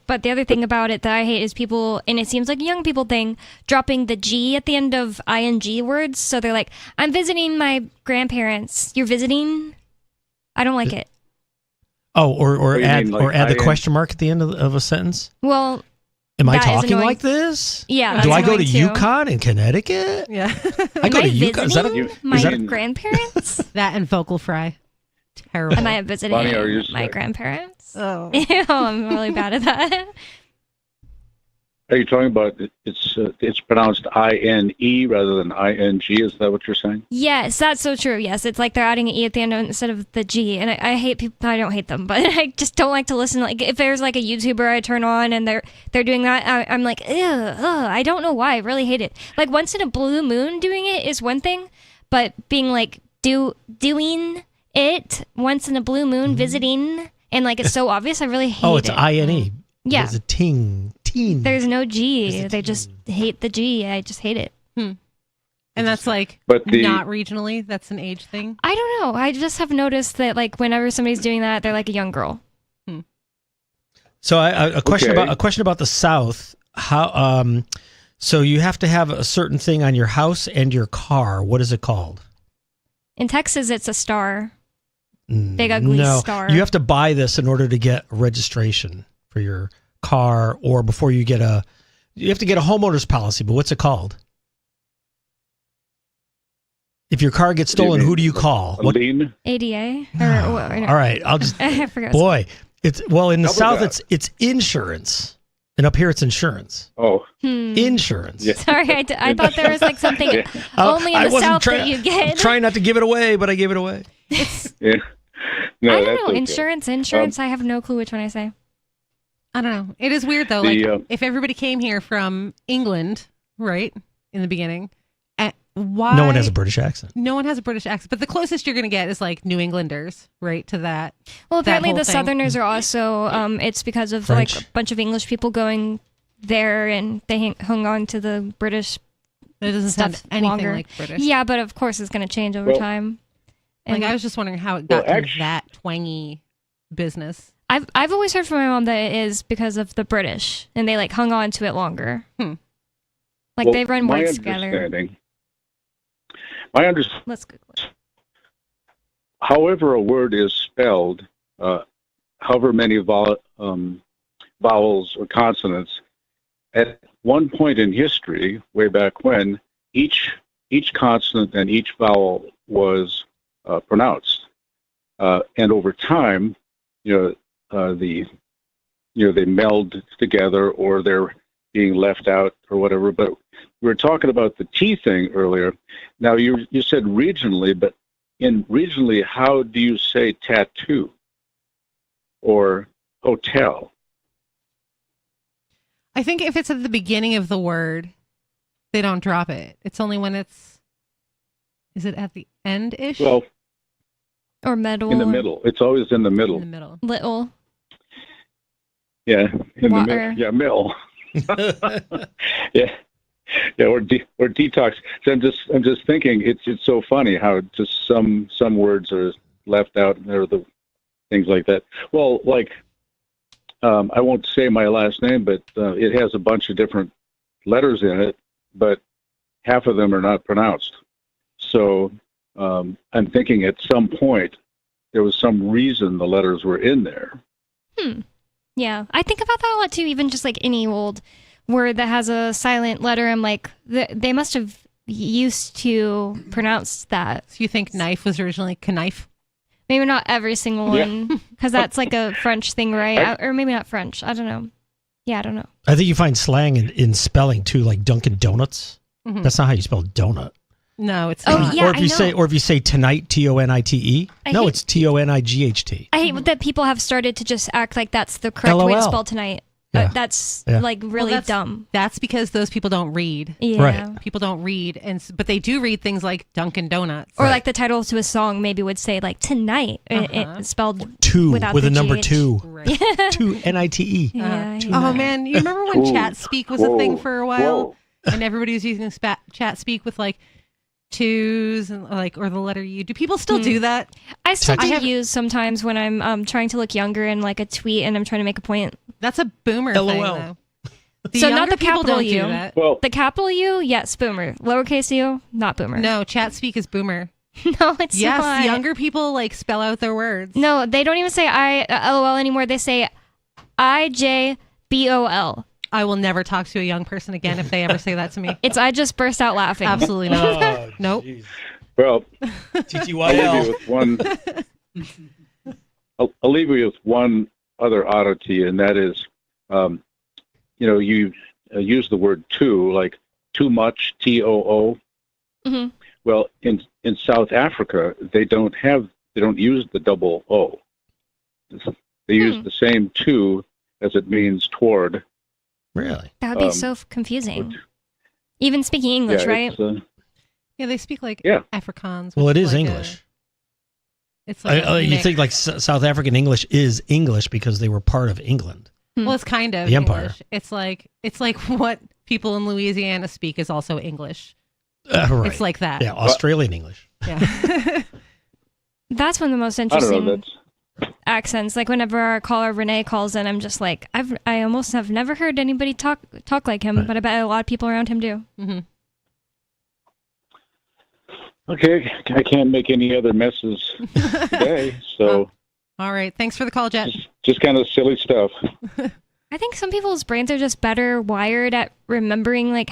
But the other thing about it that I hate is people, and it seems like a young people thing, dropping the G at the end of ing words. So they're like, I'm visiting my grandparents. You're visiting? I don't like it. Oh, or add the IN? question mark at the end of a sentence? Well, am I that is talking annoying. like this? Yeah. Do I go to annoying too. Yukon in Connecticut? Yeah. I go Am to I Yukon. Is that visiting my grandparents? That and vocal fry. Terrible. Am I visiting Bonnie, are you my sorry? grandparents? Oh. Ew, I'm really bad at that. Are you talking about it's pronounced INE rather than ING? Is that what you're saying? Yes, that's so true. Yes, it's like they're adding an E at the end instead of the G. And I hate people. I don't hate them, but I just don't like to listen. Like if there's like a YouTuber I turn on and they're doing that, I'm like, ugh, I don't know why. I really hate it. Like once in a blue moon doing it is one thing, but being like doing it once in a blue moon, visiting, and like it's so obvious, I really hate it. Oh, it's INE. Yeah. There's a teen. There's no G. They just hate the G. I just hate it. And that's like But not regionally. That's an age thing. I don't know. I just have noticed that like whenever somebody's doing that, they're like a young girl. So a question about the South. How so you have to have a certain thing on your house and your car. What is it called? In Texas, it's a star. Big ugly No, star. you have to buy this in order to get registration for your car, or before you get you have to get a homeowner's policy. But what's it called? If your car gets stolen, who do you call? A lien? ADA? All right, I'll just. I forgot. Boy, it's in the How about South, that? it's insurance, and up here it's insurance. Oh, insurance. Yeah. Sorry, I thought there was like something only in I the wasn't South that you get. I'm trying not to give it away, but I gave it away. Yeah. No, I that's don't know. okay. Insurance. I have no clue which one I say. I don't know. It is weird though. Like if everybody came here from England, right, in the beginning, why No one has a British accent. No one has a British accent, but the closest you're going to get is like New Englanders, right, to that. Well, that apparently whole the thing. Southerners are also. It's because of French. like a bunch of English people going there, and they hung on to the British. It doesn't stuff sound anything longer. like British. Yeah, but of course it's going to change over Well, time. Like And I was just wondering how it got to that twangy business. I've always heard from my mom that it is because of the British, and they like hung on to it longer. Like Well, they run my whites together. understanding. My understanding. Let's Google it. However a word is spelled, however many vowels or consonants, at one point in history, way back when, each consonant and each vowel was pronounced, and over time, they meld together or they're being left out or whatever. But we were talking about the T thing earlier. Now you said regionally, but in regionally, how do you say tattoo or hotel? I think if it's at the beginning of the word, they don't drop it. It's only when is it at the end-ish? Well, Or middle. in the middle. It's always in the middle. In the middle. Little. Yeah, in Water. the middle. Yeah, mill. Yeah, or detox. So I'm just thinking it's so funny how just some words are left out, or the things like that. Well, like, I won't say my last name, but it has a bunch of different letters in it, but half of them are not pronounced. So I'm thinking at some point there was some reason the letters were in there. Yeah, I think about that a lot too, even just like any old word that has a silent letter. I'm like, they must have used to pronounce that. So you think knife was originally knife? Maybe not every single one, because that's like a French thing, right? Or maybe not French. I don't know. Yeah, I don't know. I think you find slang in spelling too, like Dunkin' Donuts. Mhm. That's not how you spell donut. No, it's Oh, not. yeah, or if you say tonight, TONITE. I No, hate- it's TONIGHT. I hate that people have started to just act like that's the correct way to LOL. spell tonight. Yeah. That's Yeah. like really Well, dumb. That's because those people don't read. Yeah. Right. People don't read, but they do read things like Dunkin' Donuts. Or like the title to a song maybe would say like tonight, it spelled Two without with the a number GH. 2. Right. 2 NITE. Yeah, Oh man, you remember when Whoa. chat speak was a thing Whoa. for a while, Whoa. and everybody was using chat speak with like twos and like or the letter U. Do people still do that? I still I do have- use sometimes when I'm trying to look younger in like a tweet and I'm trying to make a point. That's a boomer LOL. thing, though. The So not younger the people capital don't do U. that. Well, The capital U, yes, boomer. Lowercase U, not boomer. No, chat speak is boomer. No, it's yes, not. younger people like spell out their words. No, they don't even say LOL anymore. They say IJBOL. I will never talk to a young person again if they ever say that to me. It's I just burst out laughing. Absolutely not. Nope. Well, I'll TTYL. leave you with one. I'll leave you with one other oddity, and that is, you use the word too, like too much, TOO. Mm-hmm. Well, in South Africa, they don't use the double O. They use the same two as it means toward. Really? That would be so confusing. Even speaking English, yeah, right? it's, Yeah, they speak like Yeah. Afrikaans. Well, which it is like English. It's like You mix. think like South African English is English because they were part of England. Well, it's kind of The Empire. English. It's like what people in Louisiana speak is also English. Right. It's like that. Yeah, Australian English. Yeah. That's one of the most I don't interesting know. accents. Like whenever our caller Renee calls in, I'm just like, I almost have never heard anybody talk like him, but I bet a lot of people around him do. Mm-hmm. Okay, I can't make any other messes today, so All right. Thanks for the call, Jet. just kind of silly stuff. I think some people's brains are just better wired at remembering like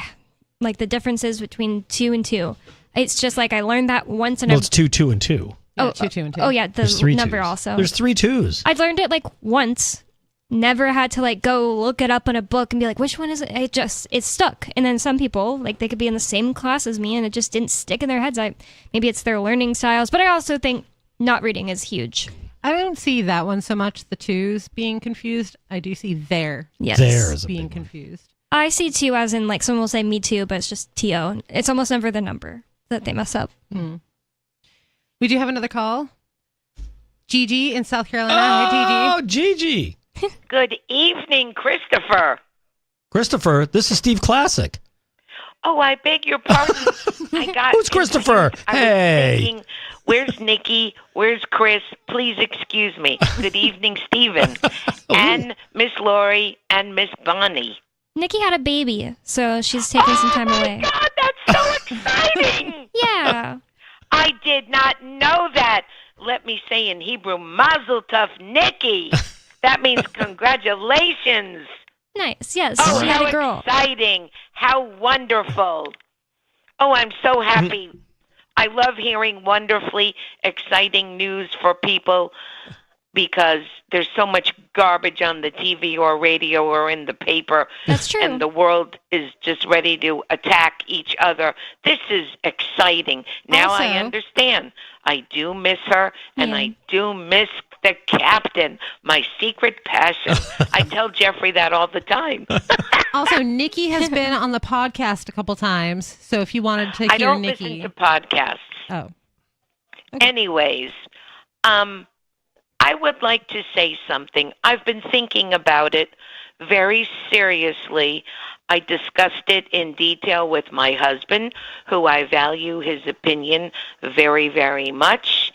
the differences between 2 and 2. It's just like I learned that once and Well, it's 2, 2, and 2. Yeah, 2, 2, and 2. Oh yeah, the There's 3 number twos. also. There's 3 2s. I learned it like once. Never had to like go look it up in a book and be like, which one is it? It's stuck. And then some people, like they could be in the same class as me and it just didn't stick in their heads. Maybe it's their learning styles, but I also think not reading is huge. I don't see that one so much, the twos being confused. I do see there. Yes. There is a being big one. confused. I see 2 as in like someone will say me too, but it's just TO. It's almost never the number that they mess up. Hmm. We do have another call. Gigi in South Carolina. Hi, Oh, Gigi. Good evening, Christopher. Christopher, this is Steve Classic. Oh, I beg your pardon. I got Who's Christopher? I was Hey. thinking, where's Nikki? Where's Chris? Please excuse me. Good evening, Stephen. And Miss Lori and Miss Bonnie. Nikki had a baby, so she's taking some time away. God, that's so exciting. Yeah. I did not know that. Let me say in Hebrew, Mazel Tov, Nikki. That means congratulations. Nice. Yes. Oh, she had how a girl. exciting. How wonderful. Oh, I'm so happy. I love hearing wonderfully exciting news for people because there's so much garbage on the TV or radio or in the paper. That's true. And the world is just ready to attack each other. This is exciting. Now I Also- understand. I do miss her, and Yeah. I do miss the captain, my secret passion. I tell Jeffrey that all the time. Also, Nikki has been on the podcast a couple times, so if you wanted to I hear don't Nikki. listen to podcasts. Oh. Anyways, I would like to say something. I've been thinking about it very seriously. I discussed it in detail with my husband, who I value his opinion very, very much.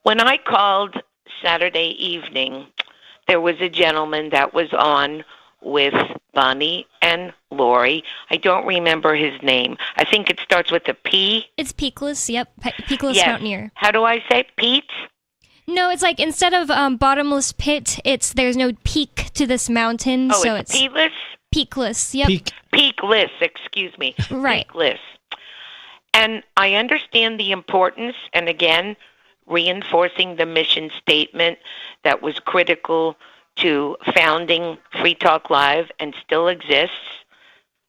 When I called Saturday evening, there was a gentleman that was on with Bonnie and Lori. I don't remember his name. I think it starts with a P. It's Peakless, yep. Peakless Yes. Mountaineer. How do I say Pete? No, it's like instead of bottomless pit, there's no peak to this mountain. Oh, so it's Peakless? Peakless, yep. Peakless, excuse me. Right. Peakless. And I understand the importance, and again, reinforcing the mission statement that was critical to founding Free Talk Live and still exists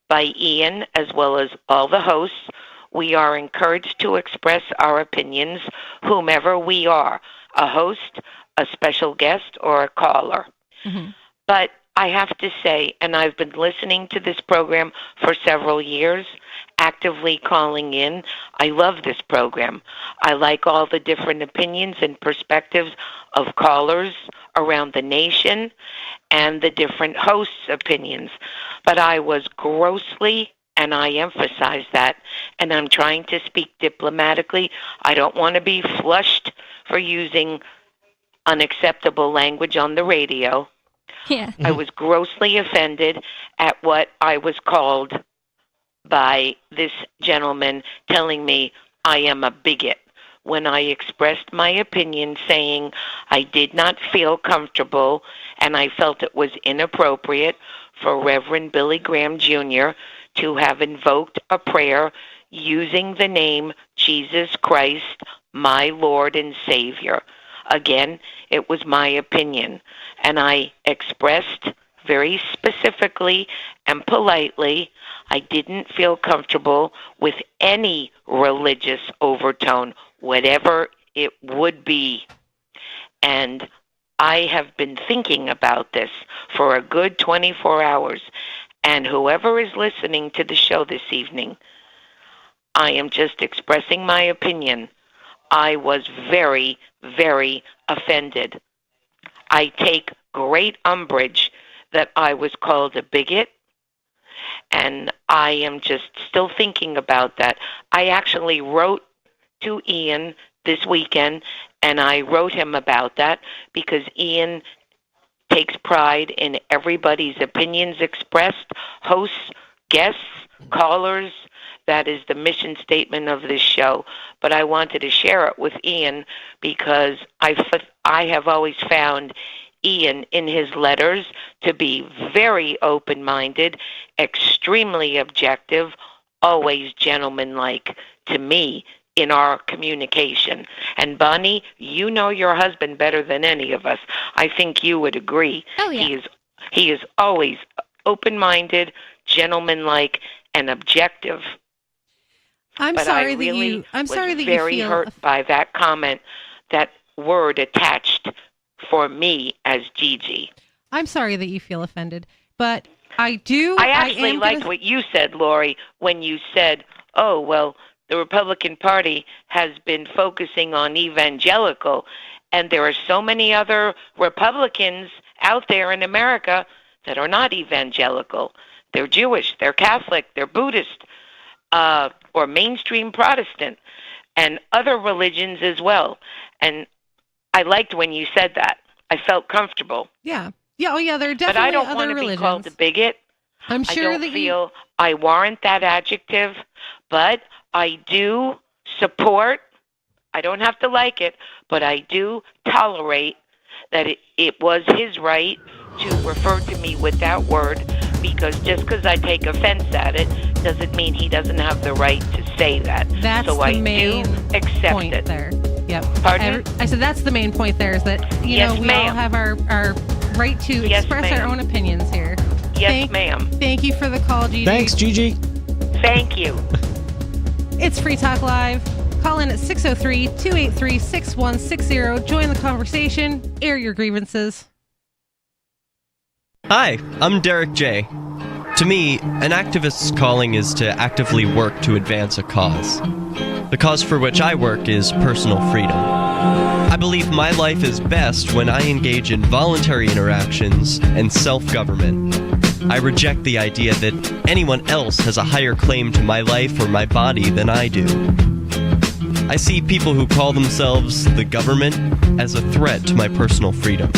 by Ian as well as all the hosts. We are encouraged to express our opinions, whomever we are, a host, a special guest, or a caller. Mm-hmm. But I have to say, and I've been listening to this program for several years, actively calling in. I love this program. I like all the different opinions and perspectives of callers around the nation and the different hosts' opinions. But I was grossly, and I emphasize that, and I'm trying to speak diplomatically. I don't want to be flushed for using unacceptable language on the radio. Yeah. I was grossly offended at what I was called by this gentleman telling me I am a bigot when I expressed my opinion saying I did not feel comfortable and I felt it was inappropriate for Reverend Billy Graham Jr. to have invoked a prayer using the name Jesus Christ, my Lord and Savior. Again, it was my opinion, and I expressed very specifically and politely I didn't feel comfortable with any religious overtone, whatever it would be. And I have been thinking about this for a good 24 hours, and whoever is listening to the show this evening, I am just expressing my opinion. I was very, very offended. I take great umbrage that I was called a bigot, and I am just still thinking about that. I actually wrote to Ian this weekend, and I wrote him about that because Ian takes pride in everybody's opinions expressed, hosts, guests, callers. That is the mission statement of this show. But I wanted to share it with Ian because I have always found Ian in his letters to be very open-minded, extremely objective, always gentlemanlike to me in our communication. And Bonnie, you know your husband better than any of us. I think you would agree. Oh, yeah. He is always open-minded, gentlemanlike, and objective. I'm sorry that you very hurt by that comment, that word attached for me as Gigi. I'm sorry that you feel offended, but I actually liked what you said, Lori, when you said, "Oh, well, the Republican Party has been focusing on evangelical, and there are so many other Republicans out there in America that are not evangelical. They're Jewish, they're Catholic, they're Buddhist, or mainstream Protestant, and other religions as well." And I liked when you said that. I felt comfortable. Yeah. Yeah, oh yeah, there are definitely but I don't other want to religions. be called a bigot. I'm sure I don't feel I warrant that adjective, but I do support, I don't have to like it, but I do tolerate that it was his right to refer to me with that word, because just because I take offense at it doesn't mean he doesn't have the right to say that. That's so the I main do accept point it. There. Yep. Pardon? I said that's the main point there is that, we Yes, all ma'am. have our right to Yes, express our ma'am. own opinions here. Yes, ma'am. Thank you for the call, Gigi. Thanks, Gigi. Thank you. It's Free Talk Live. Call in at 603-283-6160. Join the conversation. Air your grievances. Hi, I'm Derek J. To me, an activist's calling is to actively work to advance a cause. The cause for which I work is personal freedom. I believe my life is best when I engage in voluntary interactions and self-government. I reject the idea that anyone else has a higher claim to my life or my body than I do. I see people who call themselves the government as a threat to my personal freedom.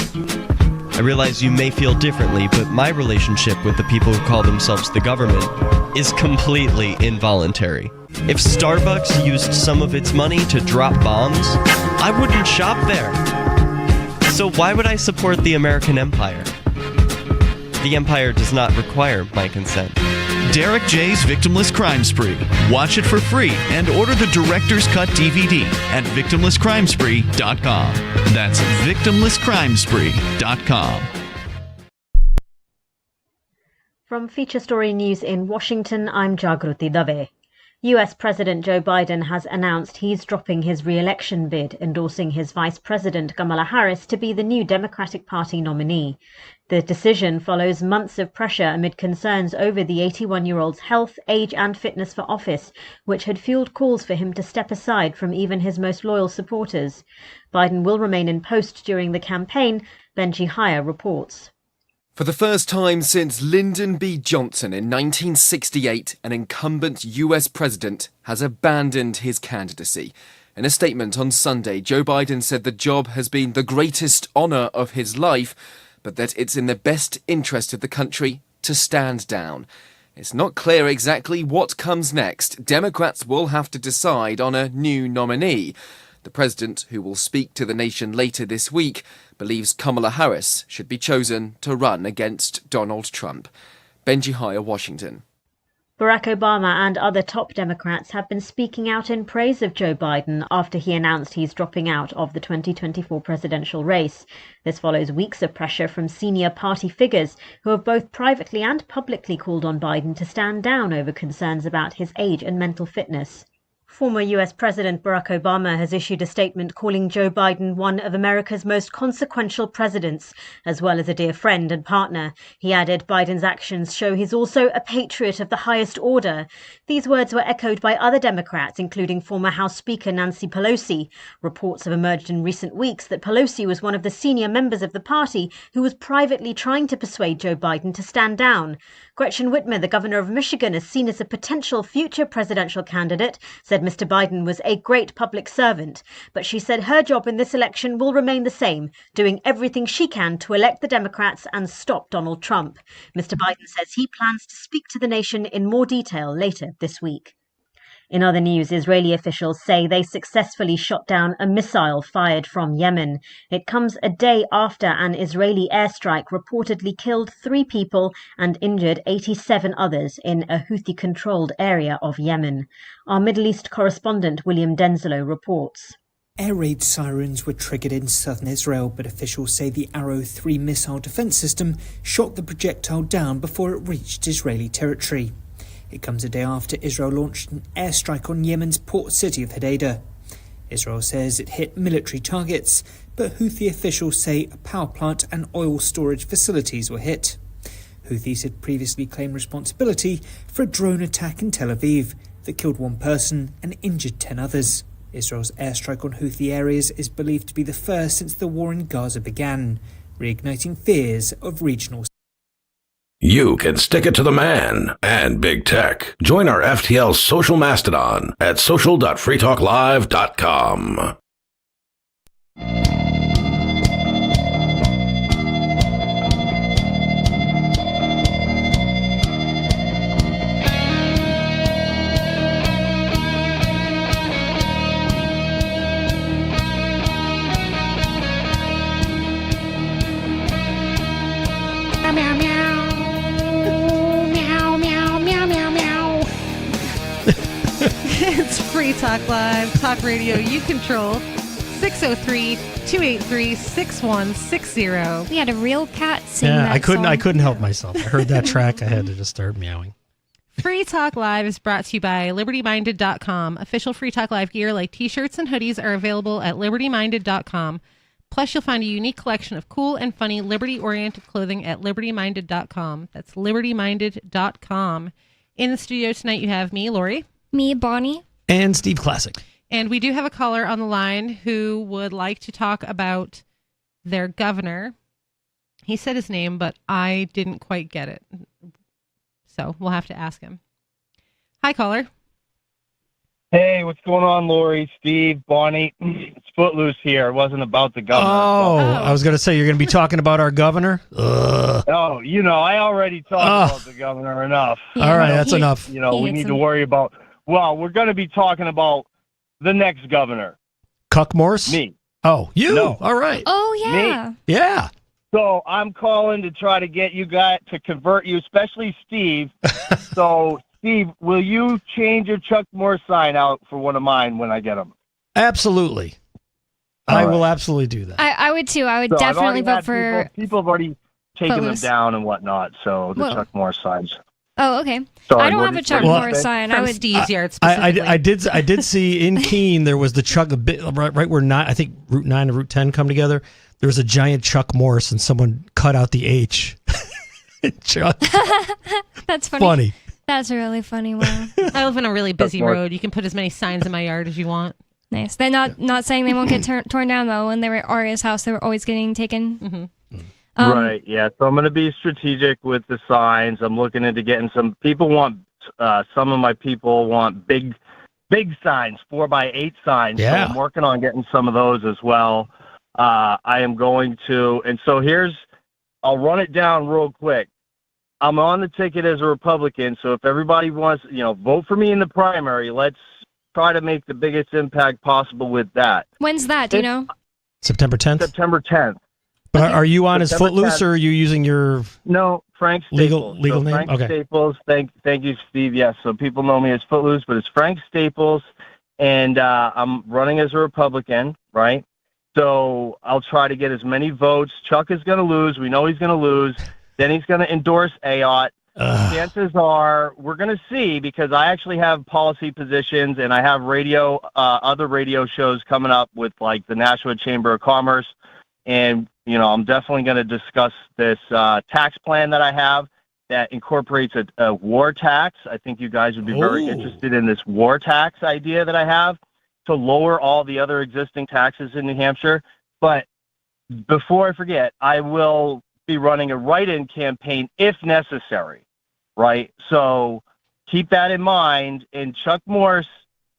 I realize you may feel differently, but my relationship with the people who call themselves the government is completely involuntary. If Starbucks used some of its money to drop bombs, I wouldn't shop there. So why would I support the American empire? The empire does not require my consent. Derek J's Victimless Crime Spree. Watch it for free and order the Director's Cut DVD at victimlesscrimespree.com. That's victimlesscrimespree.com. From Feature Story News in Washington, I'm Jagruti Dave. US President Joe Biden has announced he's dropping his re-election bid, endorsing his Vice President Kamala Harris to be the new Democratic Party nominee. The decision follows months of pressure amid concerns over the 81-year-old's health, age and fitness for office, which had fueled calls for him to step aside from even his most loyal supporters. Biden will remain in post during the campaign, Benji Hire reports. For the first time since Lyndon B. Johnson in 1968, an incumbent US president has abandoned his candidacy. In a statement on Sunday, Joe Biden said the job has been the greatest honour of his life, but that it's in the best interest of the country to stand down. It's not clear exactly what comes next. Democrats will have to decide on a new nominee. The president, who will speak to the nation later this week, believes Kamala Harris should be chosen to run against Donald Trump. Benji Hire, Washington. Barack Obama and other top Democrats have been speaking out in praise of Joe Biden after he announced he's dropping out of the 2024 presidential race. This follows weeks of pressure from senior party figures who have both privately and publicly called on Biden to stand down over concerns about his age and mental fitness. Former US President Barack Obama has issued a statement calling Joe Biden one of America's most consequential presidents, as well as a dear friend and partner. He added Biden's actions show he's also a patriot of the highest order. These words were echoed by other Democrats, including former House Speaker Nancy Pelosi. Reports have emerged in recent weeks that Pelosi was one of the senior members of the party who was privately trying to persuade Joe Biden to stand down. Gretchen Whitmer, the governor of Michigan, is seen as a potential future presidential candidate, said Mr. Biden was a great public servant, but she said her job in this election will remain the same, doing everything she can to elect the Democrats and stop Donald Trump. Mr. Biden says he plans to speak to the nation in more detail later this week. In other news, Israeli officials say they successfully shot down a missile fired from Yemen. It comes a day after an Israeli airstrike reportedly killed 3 people and injured 87 others in a Houthi-controlled area of Yemen. Our Middle East correspondent William Denzelo reports. Air raid sirens were triggered in southern Israel, but officials say the Arrow 3 missile defense system shot the projectile down before it reached Israeli territory. It comes a day after Israel launched an airstrike on Yemen's port city of Hodeidah. Israel says it hit military targets, but Houthi officials say a power plant and oil storage facilities were hit. Houthis had previously claimed responsibility for a drone attack in Tel Aviv that killed 1 person and injured 10 others. Israel's airstrike on Houthi areas is believed to be the first since the war in Gaza began, reigniting fears of regional. You can stick it to the man and big tech. Join our FTL social mastodon at social.freetalklive.com. Meow, meow. Meow, meow, meow, meow, meow. It's Free Talk Live, talk radio you control. 603-283-6160. We had a real cat sing that I couldn't song. help myself. I heard that track, I had to just start meowing. Free Talk Live is brought to you by LibertyMinded.com. Official Free Talk Live gear like t-shirts and hoodies are available at LibertyMinded.com. Plus, you'll find a unique collection of cool and funny Liberty-oriented clothing at LibertyMinded.com. That's LibertyMinded.com. In the studio tonight, you have me, Lori. Me, Bonnie. And Steve Classic. And we do have a caller on the line who would like to talk about their governor. He said his name, but I didn't quite get it. So we'll have to ask him. Hi, caller. Hey, what's going on, Lori, Steve, Bonnie? It's Footloose here. It wasn't about the governor. I was going to say, you're going to be talking about our governor? Ugh. Oh, I already talked about the governor enough. All right, that's enough. We need to worry about, we're going to be talking about the next governor. Cuck Morse? Me. Oh, you? No. All right. Oh, yeah. Me. Yeah. So I'm calling to try to get you guys to convert you, especially Steve. So, Steve, will you change your Chuck Morse sign out for one of mine when I get them? Absolutely. I will absolutely do that. I would too. I would definitely vote for. People have already taken Footloose. them down and whatnot, so the Whoa. Chuck Morse signs. Oh, okay. Sorry, I don't have a Chuck Morse sign. I would. Steve's yard I did see in Keene there was the Chuck a bit right where I think Route 9 and Route 10 come together. There was a giant Chuck Morse and someone cut out the H. Chuck. That's funny. That's really funny. Wow. I live in a really busy road. You can put as many signs in my yard as you want. Nice. They're not saying they won't get torn down though. When they were at Aria's house, they were always getting taken. Mm-hmm. Right, yeah. So I'm going to be strategic with the signs. I'm looking into getting some people some of my people want big signs, 4x8 signs. Yeah. So I'm working on getting some of those as well. I am going to, and so I'll run it down real quick. I'm on the ticket as a Republican, so if everybody wants, vote for me in the primary, let's try to make the biggest impact possible with that. When's that? Do you know? September 10th? September 10th. But are you on as September Footloose 10th. or are you using your No, Frank Staples. legal name? Frank Okay. Staples. Thank you, Steve. Yes, so people know me as Footloose, but it's Frank Staples, and I'm running as a Republican, right? So I'll try to get as many votes. Chuck is going to lose. We know he's going to lose. Then he's going to endorse Ayotte. Chances are we're going to see, because I actually have policy positions and I have other radio shows coming up with like the Nashua Chamber of Commerce. And, I'm definitely going to discuss this tax plan that I have that incorporates a war tax. I think you guys would be very interested in this war tax idea that I have to lower all the other existing taxes in New Hampshire. But before I forget, I will be running a write-in campaign if necessary, right? So keep that in mind. And Chuck Morse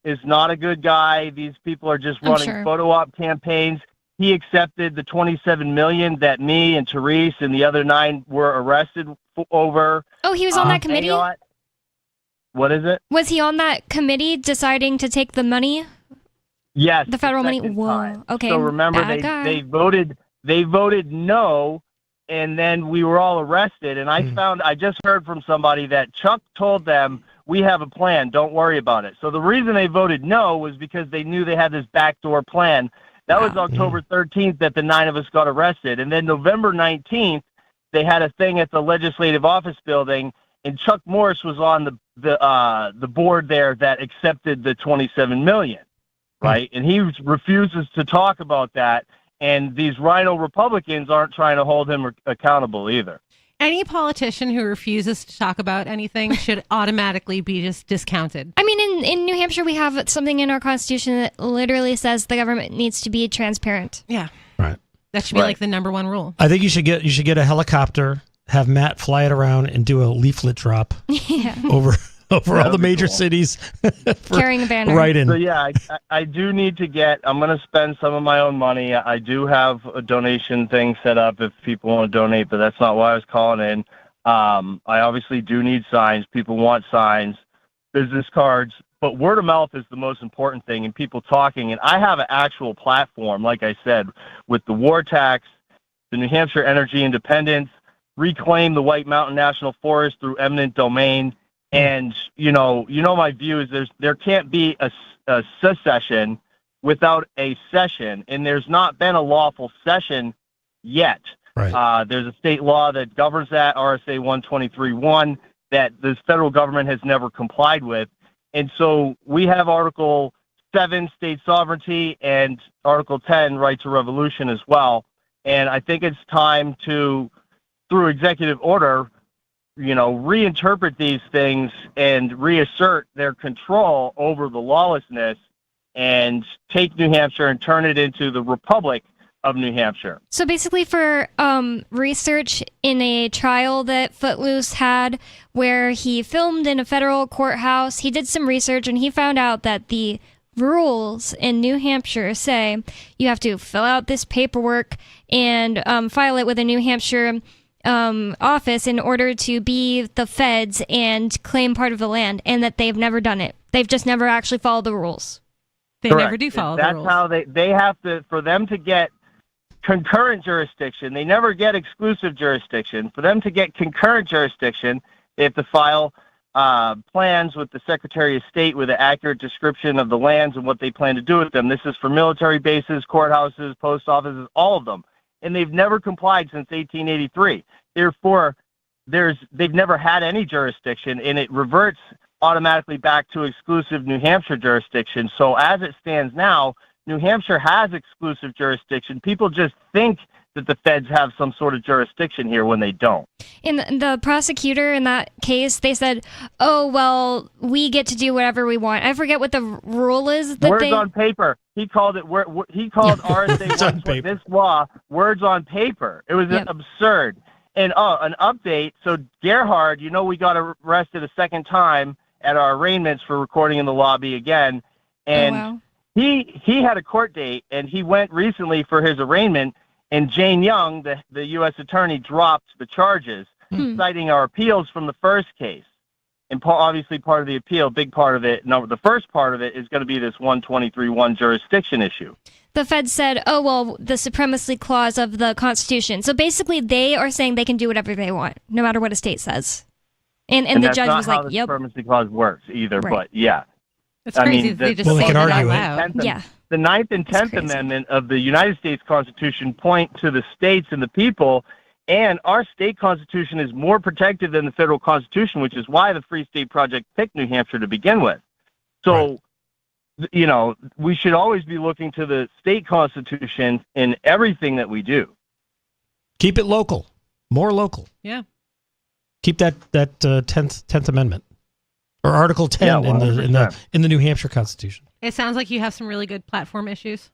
is not a good guy. These people are just running photo op campaigns. He accepted the $27 million that me and Therese and the other 9 were arrested over. Oh, he was on that committee? What is it? Was he on that committee deciding to take the money? Yes. The federal money? second Whoa. time. Okay. So remember, bad guy. they voted no, and then we were all arrested. And I just heard from somebody that Chuck told them, we have a plan, don't worry about it. So the reason they voted no was because they knew they had this backdoor plan. That was October 13th that the 9 of us got arrested. And then November 19th, they had a thing at the Legislative Office Building, and Chuck Morse was on the board there that accepted the $27 million, right? And he refuses to talk about that. And these Rhino Republicans aren't trying to hold him accountable either. Any politician who refuses to talk about anything should automatically be just discounted. I mean, in New Hampshire, we have something in our constitution that literally says the government needs to be transparent. Yeah. Right. That should be like the number one rule. I think you should get a helicopter, have Matt fly it around, and do a leaflet drop over all the major cities. Carrying a banner. Right in. So yeah, I do need to I'm going to spend some of my own money. I do have a donation thing set up if people want to donate, but that's not why I was calling in. I obviously do need signs. People want signs, business cards, but word of mouth is the most important thing, and people talking. And I have an actual platform, like I said, with the war tax, the New Hampshire energy independence, reclaim the White Mountain National Forest through eminent domain. And, my view is there can't be a secession without a session, and there's not been a lawful session yet. Right. There's a state law that governs that, RSA 123.1, that the federal government has never complied with. And so we have Article 7, state sovereignty, and Article 10, right to revolution as well. And I think it's time to, through executive order, reinterpret these things and reassert their control over the lawlessness and take New Hampshire and turn it into the republic of New Hampshire. So basically for research in a trial that Footloose had where he filmed in a federal courthouse, he did some research and he found out that the rules in New Hampshire say you have to fill out this paperwork and file it with a New Hampshire office in order to be the feds and claim part of the land, and that they've never done it. They've just never actually followed the rules. They Correct. never do follow the That's rules. how they have to, for them to get concurrent jurisdiction, they never get exclusive jurisdiction. For them to get concurrent jurisdiction, they have to file plans with the Secretary of State with an accurate description of the lands and what they plan to do with them. This is for military bases, courthouses, post offices, all of them. And they've never complied since 1883. Therefore, they've never had any jurisdiction, and it reverts automatically back to exclusive New Hampshire jurisdiction. So as it stands now, New Hampshire has exclusive jurisdiction. People just think that the feds have some sort of jurisdiction here when they don't. In the prosecutor in that case, they said, "Oh well, we get to do whatever we want." I forget what the rule is. That Words on paper. He called it. He called RSA this law words on paper. It was absurd. And an update. So Gerhard, we got arrested a second time at our arraignments for recording in the lobby again, and he had a court date, and he went recently for his arraignment. And Jane Young, the U.S. attorney, dropped the charges, citing our appeals from the first case. And obviously part of the appeal, big part of it, the first part of it is going to be this 123.1 jurisdiction issue. The Fed said, "Oh, well, the supremacy clause of the Constitution." So basically they are saying they can do whatever they want, no matter what a state says. And the judge was like, "Yep." The supremacy clause works either, Right. but yeah. It's crazy they just say that out loud. Yeah. The 9th and 10th Amendment of the United States Constitution point to the states and the people, and our state constitution is more protected than the federal constitution, which is why the Free State Project picked New Hampshire to begin with. So, we should always be looking to the state constitution in everything that we do. Keep it local, more local. Yeah. Keep that 10th Amendment or Article 10 Yeah, in the New Hampshire Constitution. It sounds like you have some really good platform issues.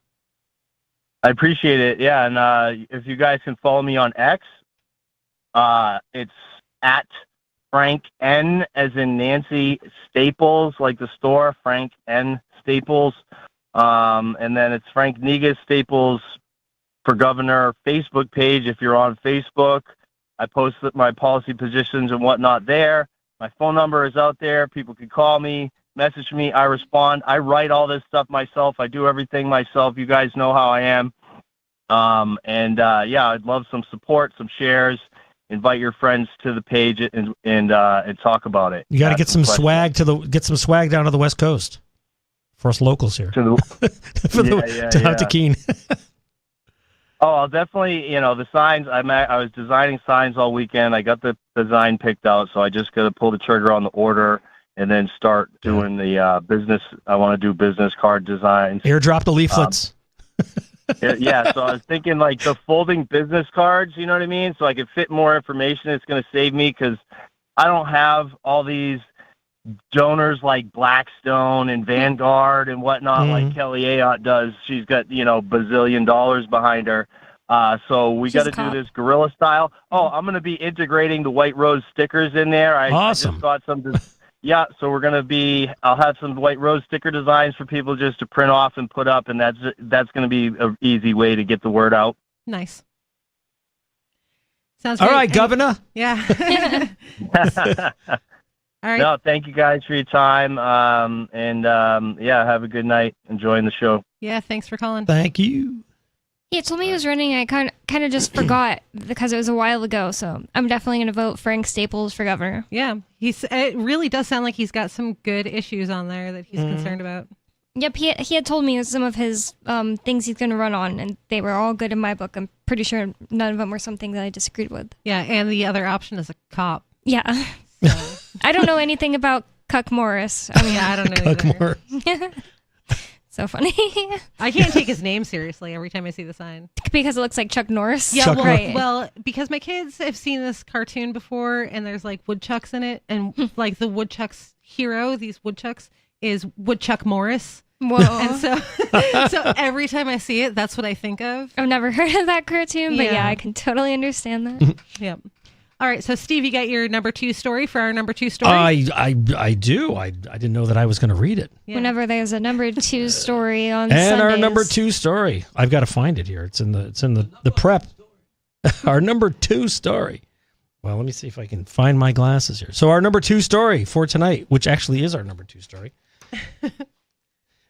I appreciate it. Yeah, and if you guys can follow me on X, it's at Frank N as in Nancy Staples, like the store, Frank N Staples. And then it's Frank Negus Staples for Governor Facebook page. If you're on Facebook, I post my policy positions and whatnot there. My phone number is out there. People can call me, message me. I respond. I write all this stuff myself. I do everything myself. You guys know how I am. I'd love some support, some shares. Invite your friends to the page and talk about it. You got to get some swag down to the West Coast for us locals here. Down to Keene. I'll definitely, the signs. I was designing signs all weekend. I got the design picked out, so I just got to pull the trigger on the order and then start doing the business. I want to do business card designs. Airdrop the leaflets. So I was thinking like the folding business cards, you know what I mean? So I could fit more information. It's going to save me because I don't have all these donors like Blackstone and Vanguard and whatnot like Kelly Ayotte does. She's got, bazillion dollars behind her. So we got to do this guerrilla style. Oh, I'm going to be integrating the White Rose stickers in there. Awesome. I just got some. Yeah, so I'll have some White Rose sticker designs for people just to print off and put up, and that's going to be an easy way to get the word out. Nice. Sounds all great. right, Governor. Yeah. All right. No, thank you guys for your time, have a good night. Enjoying the show. Yeah, thanks for calling. Thank you. He told me he was running. I kind of just forgot because it was a while ago. So I'm definitely going to vote Frank Staples for governor. Yeah, it really does sound like he's got some good issues on there that he's concerned about. Yep, he had told me some of his things he's going to run on, and they were all good in my book. I'm pretty sure none of them were something that I disagreed with. Yeah, and the other option is a cop. Yeah. I don't know anything about Cuck Morris. I don't know Cuck Morris. So funny. I can't take his name seriously every time I see the sign. Because it looks like Chuck Norris? Yeah, well, because my kids have seen this cartoon before, and there's like woodchucks in it, and like the woodchuck's hero, these woodchucks, is Woodchuck Morris. Whoa. And so every time I see it, that's what I think of. I've never heard of that cartoon, but yeah, I can totally understand that. Yep. All right, so Steve, you got your number 2 story for our number 2 story? I do. I didn't know that I was going to read it. Yeah. Whenever there's a number 2 story on And Sundays. our number 2 story. I've got to find it here. It's in the prep. Our number 2 story. Well, let me see if I can find my glasses here. So our number 2 story for tonight, which actually is our number 2 story.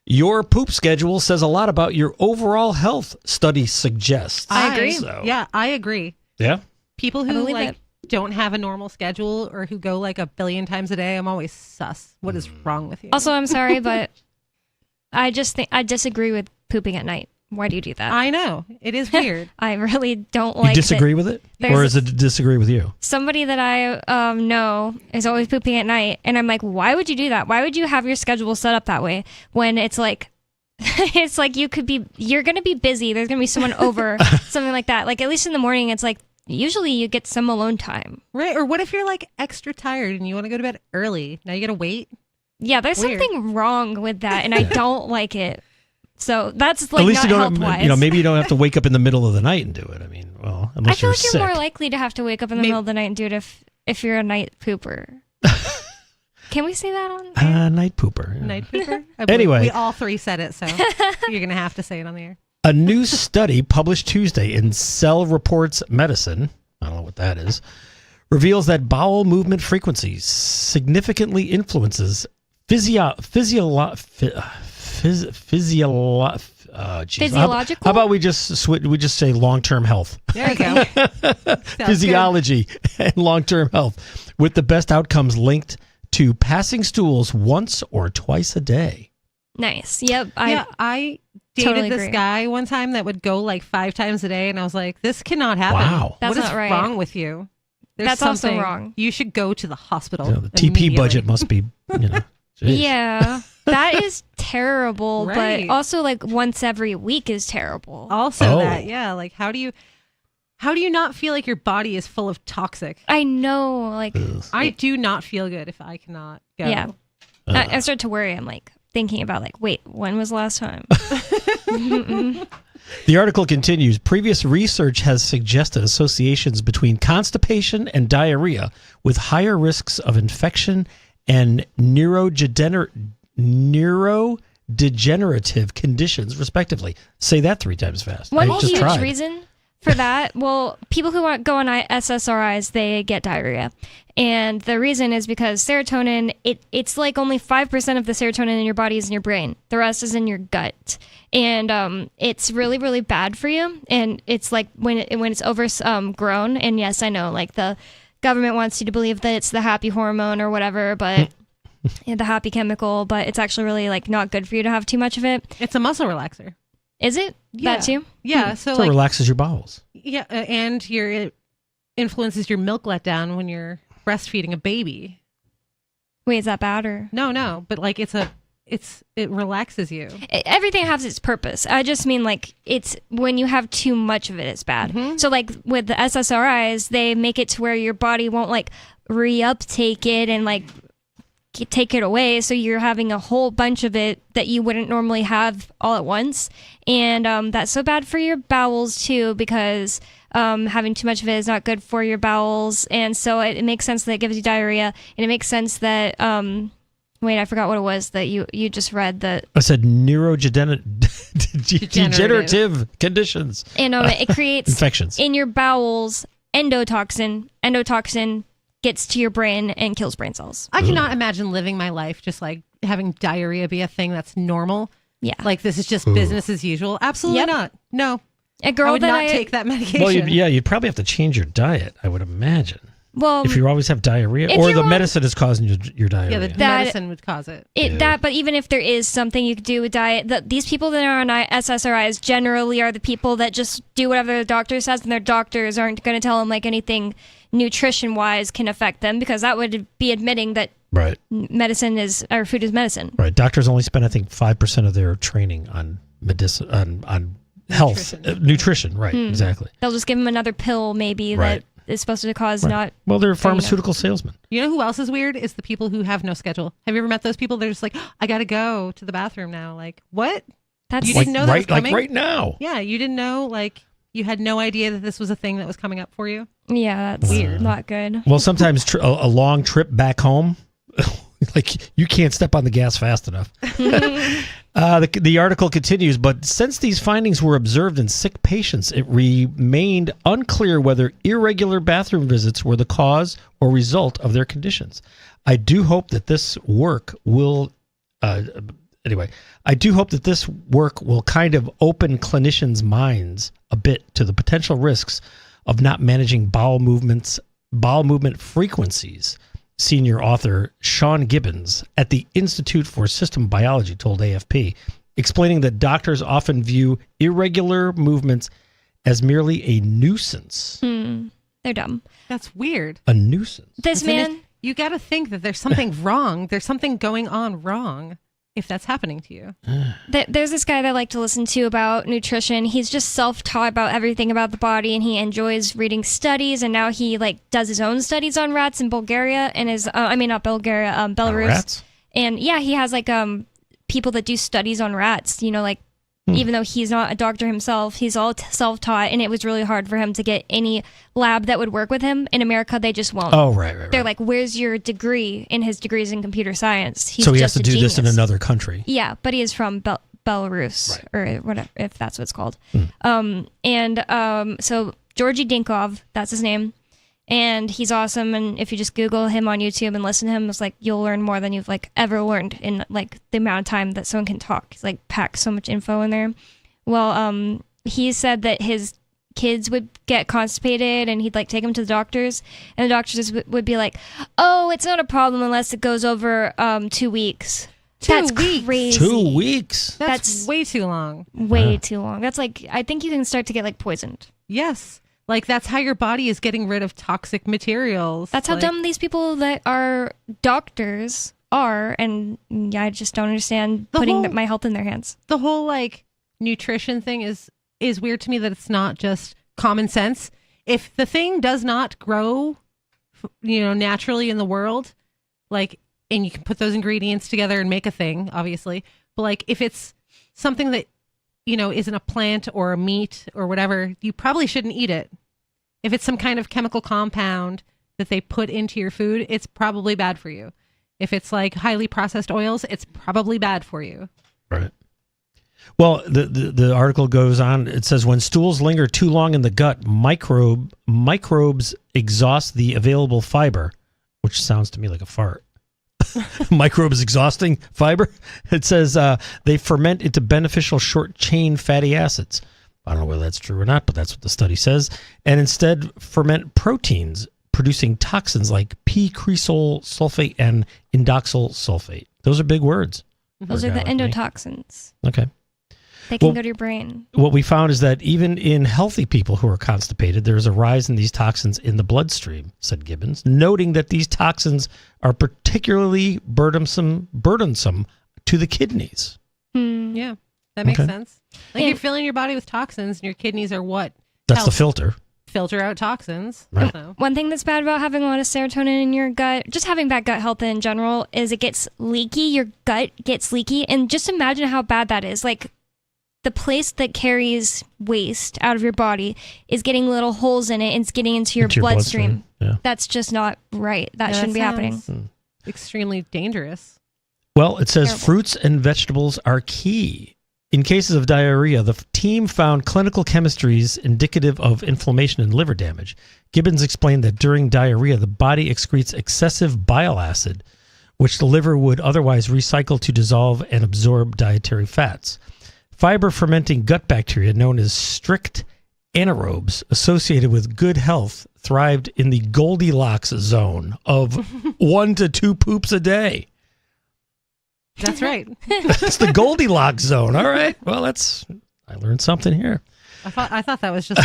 Your poop schedule says a lot about your overall health, study suggests. I agree. So, Yeah, I agree. yeah. People who don't have a normal schedule or who go like a billion times a day, I'm always sus. What is wrong with you? Also, I'm sorry, but I just think I disagree with pooping at night. Why do you do that? I know. It is weird. I really don't like You disagree with it? Or is it disagree with you? Somebody that I know is always pooping at night, and I'm like, why would you do that? Why would you have your schedule set up that way when it's like it's like you're going to be busy. There's going to be someone over, something like that. Like at least in the morning, it's like usually you get some alone time. Right. Or what if you're like extra tired and you want to go to bed early? Now you got to wait? Yeah, there's Weird. something wrong with that, and I don't like it. So that's like At least not you don't, health-wise. maybe you don't have to wake up in the middle of the night and do it. I mean, well, I unless feel you're like you're sick. more likely to have to wake up in the middle of the night and do it if you're a night pooper. Can we say that on Night pooper. Yeah. Night pooper? Anyway. We all 3 said it, so you're going to have to say it on the air. A new study published Tuesday in Cell Reports Medicine, I don't know what that is, reveals that bowel movement frequency significantly influences physiological. How about we just say long-term health? There you go. Physiology and long-term health, with the best outcomes linked to passing stools once or twice a day. Nice. Yep. I dated totally this agree. guy one time that would go like 5 times a day, and I was like, this cannot happen. Wow. That's what is not right. wrong with you? There's That's also something- wrong. You should go to the hospital. The TP immediately. budget must be, geez. Yeah, that is terrible. Right. But also, like once every week is terrible. Also, that like how do you not feel like your body is full of toxic? I know, like I do not feel good if I cannot go. yeah. I start to worry. I'm like thinking about like, wait, when was the last time? The article continues. Previous research has suggested associations between constipation and diarrhea with higher risks of infection and neurodegenerative conditions, respectively. Say that 3 times fast. One I just huge tried. reason for that, well, people who go on SSRIs, they get diarrhea. And the reason is because serotonin, it's like only 5% of the serotonin in your body is in your brain. The rest is in your gut. And it's really, really bad for you. And it's like when it's overgrown, and yes, I know, like the government wants you to believe that it's the happy hormone or whatever, but the happy chemical, but it's actually really like not good for you to have too much of it. It's a muscle relaxer. Is it? Yeah. That too? Yeah. So it like relaxes your bowels. yeah, and it influences your milk letdown when you're breastfeeding a baby. Wait, is that bad or? No, but like it relaxes you. Everything has its purpose. I just mean like it's when you have too much of it, it's bad. Mm-hmm. So like with the SSRIs, they make it to where your body won't like reuptake it and like take it away. So you're having a whole bunch of it that you wouldn't normally have all at once. And that's so bad for your bowels too, because having too much of it is not good for your bowels. And so it makes sense that it gives you diarrhea. And it makes sense that, wait, I forgot what it was that you just read that. I said neurodegenerative conditions. And it creates infections in your bowels, endotoxin. Endotoxin gets to your brain and kills brain cells. I cannot imagine living my life just like having diarrhea be a thing that's normal. Yeah. Like this is just business as usual. Absolutely not. No. A girl I would that not take that medication. Well, you'd probably have to change your diet, I would imagine. Well, if you always have diarrhea, or the medicine is causing your diarrhea. Yeah, the medicine would cause it. But even if there is something you could do with diet, these people that are on SSRIs generally are the people that just do whatever the doctor says, and their doctors aren't going to tell them like anything nutrition-wise can affect them, because that would be admitting that medicine is, or food is medicine. Right. Doctors only spend, I think, 5% of their training on medicine, on health, nutrition. Right. Exactly. They'll just give them another pill, maybe Right. is supposed to cause not. Well, they're pharmaceutical salesmen. You know who else is weird? Is the people who have no schedule. Have you ever met those people? They're just like, I got to go to the bathroom now. Like, what? That's you didn't know that was coming? Like right now. Yeah, you didn't know. Like, you had no idea that this was a thing that was coming up for you. Yeah, that's weird. Not good. Well, sometimes a long trip back home, like you can't step on the gas fast enough. The article continues, but since these findings were observed in sick patients, it remained unclear whether irregular bathroom visits were the cause or result of their conditions. I do hope that this work will I do hope that this work will kind of open clinicians' minds a bit to the potential risks of not managing bowel movement frequencies. Senior author Sean Gibbons at the Institute for System Biology told AFP, explaining that doctors often view irregular movements as merely a nuisance. They're dumb. That's weird. A nuisance. You got to think that there's something wrong. There's something going on wrong if that's happening to you. There's this guy that I like to listen to about nutrition. He's just self-taught about everything about the body, and he enjoys reading studies, and now he does his own studies on rats in Bulgaria and Belarus. Rats? And yeah, he has people that do studies on rats, even though he's not a doctor himself, he's all self-taught, and it was really hard for him to get any lab that would work with him. In America, they just won't. Oh, right. They're like, where's your degree? In his degrees in computer science. He's so he just has to do genius. this in another country. Yeah, but he is from Belarus, or whatever, if that's what it's called. So Georgy Dinkov, that's his name. And he's awesome, and if you just Google him on YouTube and listen to him, it's like you'll learn more than you've ever learned in the amount of time that someone can talk. He's packs so much info in there. Well, he said that his kids would get constipated, and he'd take them to the doctors, and the doctors would be like, "Oh, it's not a problem unless it goes over 2 weeks." That's crazy. 2 weeks. That's way too long. Way too long. That's I think you can start to get poisoned. Yes. That's how your body is getting rid of toxic materials. That's how dumb these people that are doctors are, and I just don't understand putting my health in their hands. The whole nutrition thing is weird to me, that it's not just common sense. If the thing does not grow, naturally in the world, and you can put those ingredients together and make a thing, obviously, but if it's something that isn't a plant or a meat or whatever, you probably shouldn't eat it. If it's some kind of chemical compound that they put into your food, it's probably bad for you. If it's highly processed oils, it's probably bad for you. Right. Well, the article goes on. It says when stools linger too long in the gut, microbes exhaust the available fiber, which sounds to me like a fart. Microbes exhausting fiber. It says they ferment into beneficial short chain fatty acids. I don't know whether that's true or not, but that's what the study says. And instead ferment proteins, producing toxins like p-cresol sulfate and indoxyl sulfate. Those are big words. Those are the endotoxins. Okay. They can go to your brain. What we found is that even in healthy people who are constipated, there's a rise in these toxins in the bloodstream, said Gibbons, noting that these toxins are particularly burdensome to the kidneys. Yeah, that makes sense. You're filling your body with toxins, and your kidneys are what? That's the filter. Filter out toxins. Right. So. One thing that's bad about having a lot of serotonin in your gut, just having bad gut health in general, is it gets leaky. Your gut gets leaky, and just imagine how bad that is. The place that carries waste out of your body is getting little holes in it, and it's getting into your bloodstream. Yeah. That's just not right. That shouldn't be happening. Extremely dangerous. Well, it says fruits and vegetables are key. In cases of diarrhea, the team found clinical chemistries indicative of inflammation and liver damage. Gibbons explained that during diarrhea, the body excretes excessive bile acid, which the liver would otherwise recycle to dissolve and absorb dietary fats. Fiber fermenting gut bacteria known as strict anaerobes associated with good health thrived in the Goldilocks zone of 1 to 2 poops a day. That's right. That's the Goldilocks zone. All right. Well, I learned something here. I thought that was just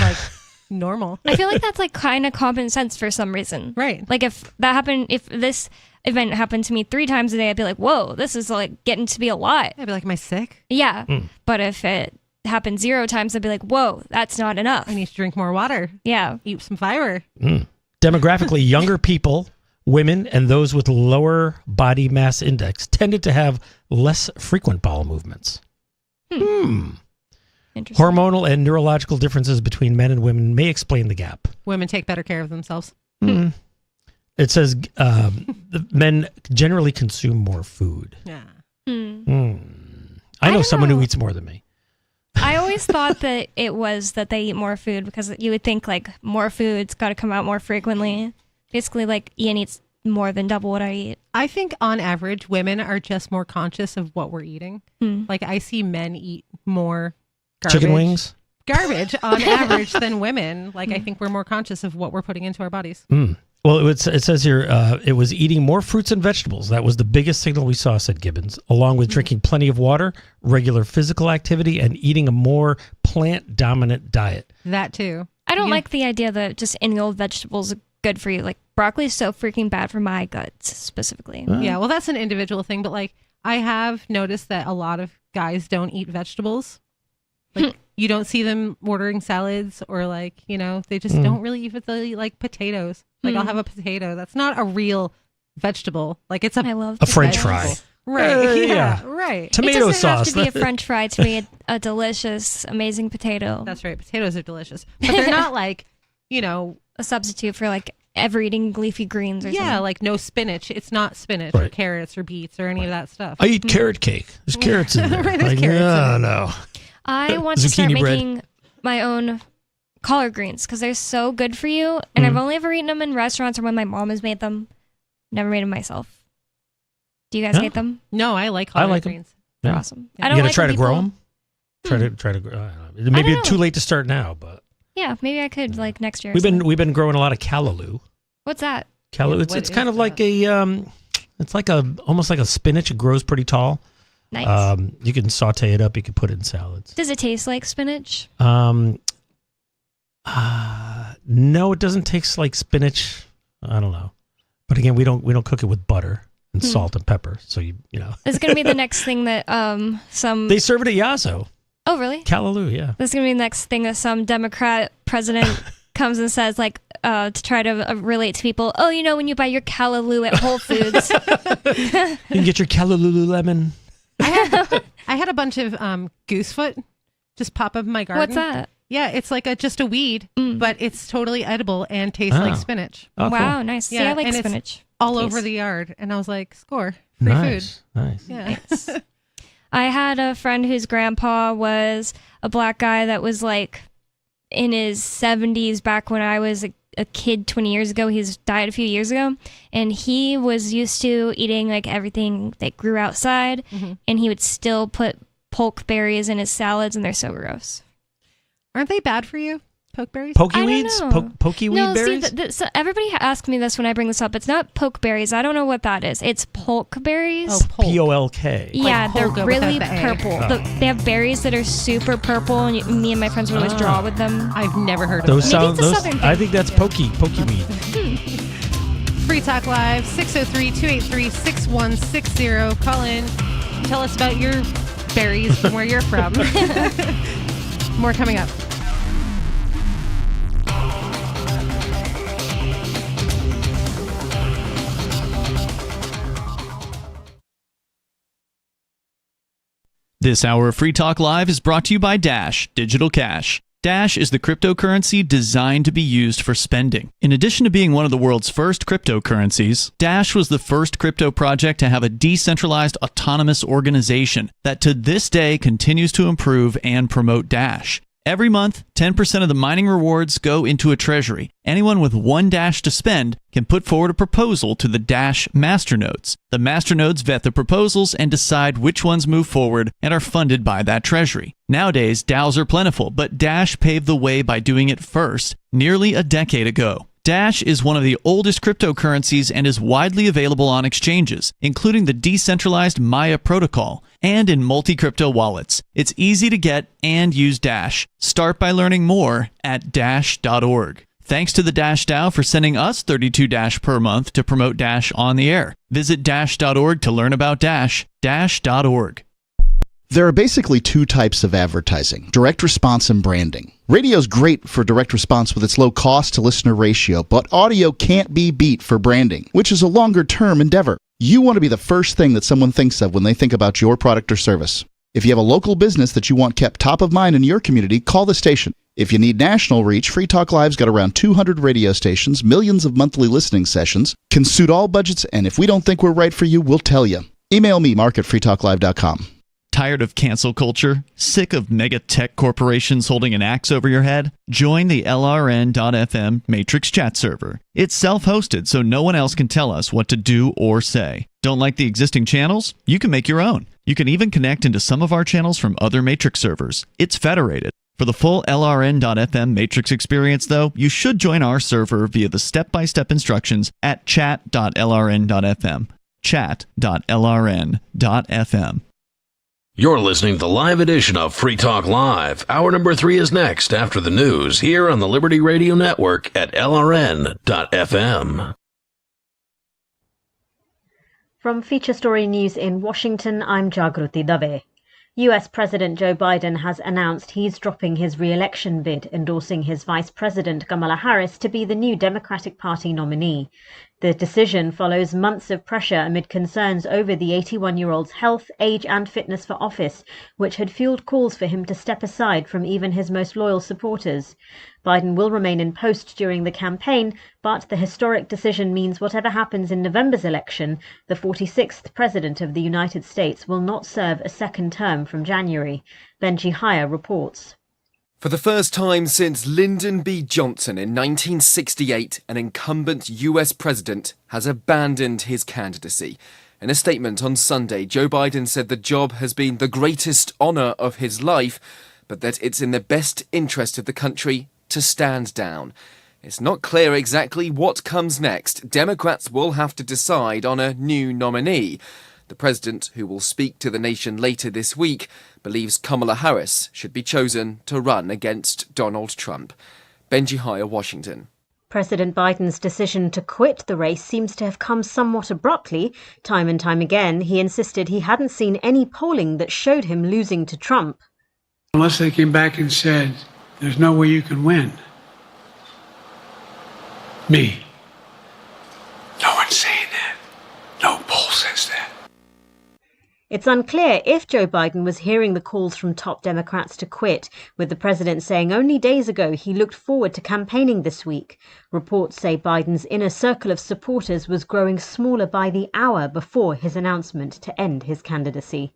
normal. I feel like that's kind of common sense for some reason. Right. If this event happened to me 3 times a day, I'd be like, whoa, this is getting to be a lot. I'd be like, am I sick? Yeah. But if it happened 0 times, I'd be like, whoa, that's not enough. I need to drink more water. Yeah. Eat some fiber. Demographically, younger people, women, and those with lower body mass index tended to have less frequent bowel movements. Interesting. Hormonal and neurological differences between men and women may explain the gap. Women take better care of themselves. It says the men generally consume more food. Yeah. I know someone who eats more than me. I always thought that it was that they eat more food because you would think like more food's got to come out more frequently. Basically, like Ian eats more than double what I eat. I think on average, women are just more conscious of what we're eating. Like I see men eat more Chicken wings? Garbage on average than women. Like I think we're more conscious of what we're putting into our bodies. Well, it says here it was eating more fruits and vegetables. That was the biggest signal we saw, said Gibbons, along with drinking plenty of water, regular physical activity, and eating a more plant-dominant diet. That too. I don't like the idea that just any old vegetables are good for you. Like broccoli is so freaking bad for my guts specifically. Yeah, well, that's an individual thing. But like I have noticed that a lot of guys don't eat vegetables. Like you don't see them ordering salads or like, you know, they just don't really eat like potatoes. Like I'll have a potato. That's not a real vegetable. Like it's a French fry. Right. Yeah. Right. Tomato it doesn't sauce. have to be a French fry to be a delicious, amazing potato. That's right. Potatoes are delicious, but they're not like, you know, a substitute for like ever eating leafy greens or something. like no spinach. It's not spinach or carrots or beets or any of that stuff. I eat carrot cake. There's carrots in there. Right, there's carrots in there. No. I want to start Zucchini bread. making my own collard greens because they're so good for you. And I've only ever eaten them in restaurants or when my mom has made them. Never made them myself. Do you guys hate them? No, I like collard like greens. They're awesome. You gotta try to grow them. Try to grow. Maybe it's too late to start now, but Yeah, maybe I could like next year. we've been growing a lot of callaloo. What's that? Callaloo. It's kind of like it's like almost like a spinach. It grows pretty tall. Nice. You can saute it up. You can put it in salads. Does it taste like spinach? No, it doesn't taste like spinach. I don't know, but again, we don't cook it with butter and salt and pepper. So you know, This is gonna be the next thing that some. They serve it at Yasso. Oh really? Callaloo, yeah. This is gonna be the next thing that some Democrat president comes and says like to try to relate to people. Oh, you know when you buy your callaloo at Whole Foods, you can get your callaloo lemon. I had a bunch of goosefoot just pop up in my garden. What's that? Yeah, it's like just a weed, but it's totally edible and tastes like spinach. Oh, wow, cool. nice. Yeah, See, I like and it's spinach. all taste. over the yard, and I was like, score, free food. Nice. Yeah. Nice. I had a friend whose grandpa was a black guy that was like in his 70s back when I was a kid 20 years ago. He's died a few years ago, and he was used to eating like everything that grew outside, and he would still put pokeberries in his salads, and they're so gross. Aren't they bad for you? Pokeberries? Pokey weeds? Pokey weed no, berries? see, so everybody asks me this when I bring this up. It's not pokeberries. I don't know what that is. It's polkberries. Oh, polk. Polk. Yeah, Like they're polka really without the A. purple. Oh. They have berries that are super purple, and me and my friends would always draw with them. I've never heard of Those them. sound. it's a southern I thing. think that's pokey weed. Free Talk Live, 603-283-6160. Call in. Tell us about your berries from where you're from. More coming up. This hour of Free Talk Live is brought to you by Dash Digital Cash. Dash is the cryptocurrency designed to be used for spending. In addition to being one of the world's first cryptocurrencies, Dash was the first crypto project to have a decentralized autonomous organization that to this day continues to improve and promote Dash. Every month, 10% of the mining rewards go into a treasury. Anyone with one Dash to spend can put forward a proposal to the Dash masternodes. The masternodes vet the proposals and decide which ones move forward and are funded by that treasury. Nowadays, DAOs are plentiful, but Dash paved the way by doing it first, nearly a decade ago. Dash is one of the oldest cryptocurrencies and is widely available on exchanges, including the decentralized Maya protocol, and in multi-crypto wallets. It's easy to get and use Dash. Start by learning more at dash.org. Thanks to the Dash DAO for sending us 32 Dash per month to promote Dash on the air. Visit dash.org to learn about Dash. Dash.org. There are basically two types of advertising, direct response and branding. Radio's great for direct response with its low cost to listener ratio, but audio can't be beat for branding, which is a longer term endeavor. You want to be the first thing that someone thinks of when they think about your product or service. If you have a local business that you want kept top of mind in your community, call the station. If you need national reach, Free Talk Live's got around 200 radio stations, millions of monthly listening sessions, can suit all budgets, and if we don't think we're right for you, we'll tell you. Email me, mark@freetalklive.com. Tired of cancel culture? Sick of mega tech corporations holding an axe over your head? Join the LRN.FM Matrix chat server. It's self-hosted, so no one else can tell us what to do or say. Don't like the existing channels? You can make your own. You can even connect into some of our channels from other Matrix servers. It's federated. For the full LRN.FM Matrix experience, though, you should join our server via the step-by-step instructions at chat.lrn.fm. Chat.lrn.fm. You're listening to the live edition of Free Talk Live. Hour number 3 is next after the news here on the Liberty Radio Network at LRN.FM. From Feature Story News in Washington, I'm Jagruti Dave. US President Joe Biden has announced he's dropping his re-election bid, endorsing his Vice President Kamala Harris to be the new Democratic Party nominee. The decision follows months of pressure amid concerns over the 81-year-old's health, age and fitness for office, which had fueled calls for him to step aside from even his most loyal supporters. Biden will remain in post during the campaign, but the historic decision means whatever happens in November's election, the 46th President of the United States will not serve a second term from January. Benji Hire reports. For the first time since Lyndon B. Johnson in 1968, an incumbent US president has abandoned his candidacy. In a statement on Sunday, Joe Biden said the job has been the greatest honour of his life, but that it's in the best interest of the country to stand down. It's not clear exactly what comes next. Democrats will have to decide on a new nominee. The president, who will speak to the nation later this week, believes Kamala Harris should be chosen to run against Donald Trump. Benji Hire, Washington. President Biden's decision to quit the race seems to have come somewhat abruptly. Time and time again, he insisted he hadn't seen any polling that showed him losing to Trump. Unless they came back and said, there's no way you can win. Me. No one's saying that. No poll says that. It's unclear if Joe Biden was hearing the calls from top Democrats to quit, with the president saying only days ago he looked forward to campaigning this week. Reports say Biden's inner circle of supporters was growing smaller by the hour before his announcement to end his candidacy.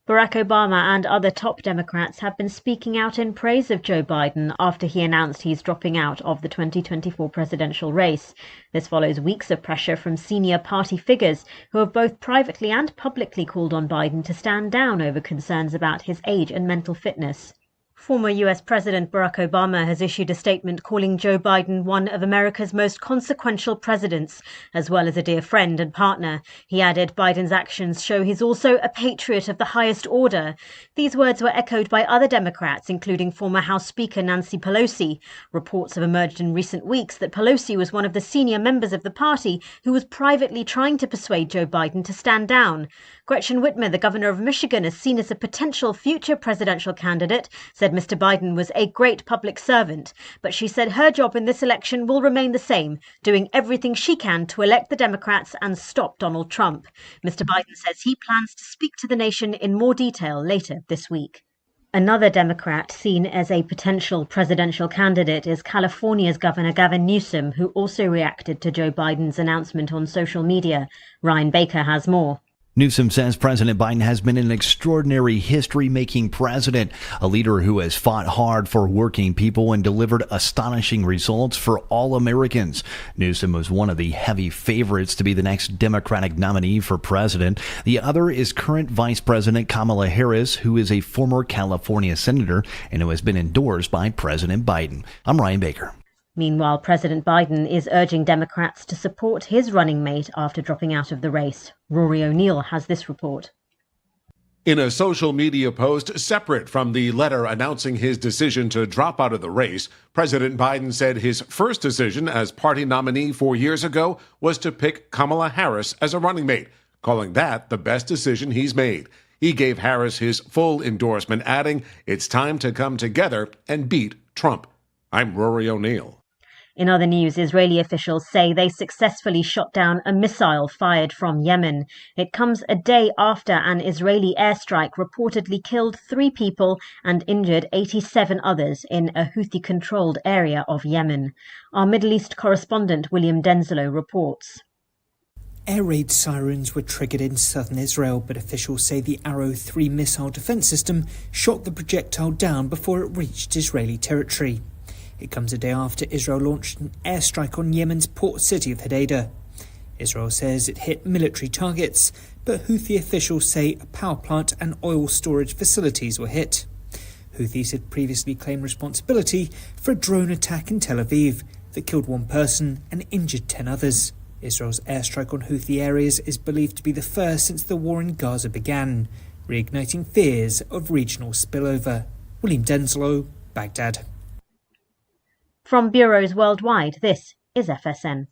Barack Obama and other top Democrats have been speaking out in praise of Joe Biden after he announced he's dropping out of the 2024 presidential race. This follows weeks of pressure from senior party figures who have both privately and publicly called on Biden to stand down over concerns about his age and mental fitness. Former US President Barack Obama has issued a statement calling Joe Biden one of America's most consequential presidents, as well as a dear friend and partner. He added, Biden's actions show he's also a patriot of the highest order. These words were echoed by other Democrats, including former House Speaker Nancy Pelosi. Reports have emerged in recent weeks that Pelosi was one of the senior members of the party who was privately trying to persuade Joe Biden to stand down. Gretchen Whitmer, the governor of Michigan, is seen as a potential future presidential candidate, said Mr. Biden was a great public servant, but she said her job in this election will remain the same, doing everything she can to elect the Democrats and stop Donald Trump. Mr. Biden says he plans to speak to the nation in more detail later this week. Another Democrat seen as a potential presidential candidate is California's Governor Gavin Newsom, who also reacted to Joe Biden's announcement on social media. Ryan Baker has more. Newsom says President Biden has been an extraordinary history-making president, a leader who has fought hard for working people and delivered astonishing results for all Americans. Newsom was one of the heavy favorites to be the next Democratic nominee for president. The other is current Vice President Kamala Harris, who is a former California senator and who has been endorsed by President Biden. I'm Ryan Baker. Meanwhile, President Biden is urging Democrats to support his running mate after dropping out of the race. Rory O'Neill has this report. In a social media post separate from the letter announcing his decision to drop out of the race, President Biden said his first decision as party nominee 4 years ago was to pick Kamala Harris as a running mate, calling that the best decision he's made. He gave Harris his full endorsement, adding, "It's time to come together and beat Trump." I'm Rory O'Neill. In other news, Israeli officials say they successfully shot down a missile fired from Yemen. It comes a day after an Israeli airstrike reportedly killed 3 people and injured 87 others in a Houthi-controlled area of Yemen. Our Middle East correspondent William Denzelo reports. Air raid sirens were triggered in southern Israel, but officials say the Arrow 3 missile defense system shot the projectile down before it reached Israeli territory. It comes a day after Israel launched an airstrike on Yemen's port city of Hodeidah. Israel says it hit military targets, but Houthi officials say a power plant and oil storage facilities were hit. Houthis had previously claimed responsibility for a drone attack in Tel Aviv that killed 1 person and injured 10 others. Israel's airstrike on Houthi areas is believed to be the first since the war in Gaza began, reigniting fears of regional spillover. William Denzelo, Baghdad. From bureaus worldwide, this is FSN.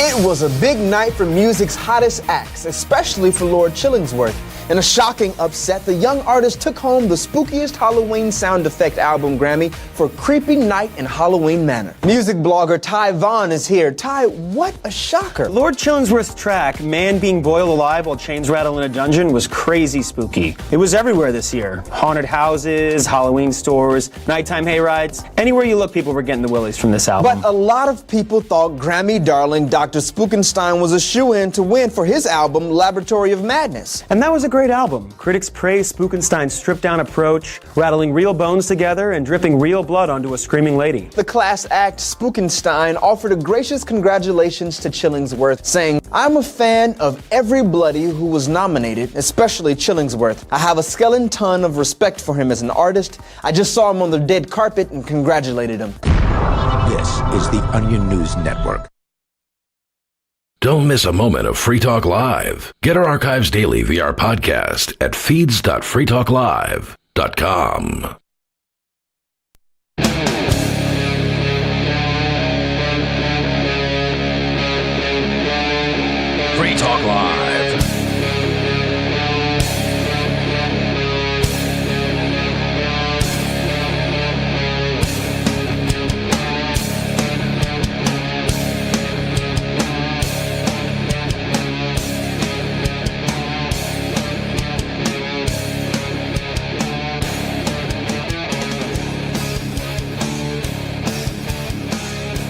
It was a big night for music's hottest acts, especially for Lord Chillingsworth. In a shocking upset, the young artist took home the spookiest Halloween sound effect album Grammy for Creepy Night in Halloween Manor. Music blogger Ty Vaughn is here. Ty, what a shocker. Lord Chillingsworth's track, Man Being Boiled Alive While Chains Rattle in a Dungeon, was crazy spooky. It was everywhere this year. Haunted houses, Halloween stores, nighttime hayrides. Anywhere you look, people were getting the willies from this album. But a lot of people thought Grammy darling Dr. Spookenstein was a shoo-in to win for his album Laboratory of Madness. And that was a great album. Critics praised Spookenstein's stripped-down approach, rattling real bones together and dripping real blood onto a screaming lady. The class act Spookenstein offered a gracious congratulations to Chillingsworth, saying, "I'm a fan of every bloody who was nominated, especially Chillingsworth. I have a skeleton ton of respect for him as an artist. I just saw him on the red carpet and congratulated him." This is the Onion News Network. Don't miss a moment of Free Talk Live. Get our archives daily via our podcast at feeds.freetalklive.com. Free Talk Live.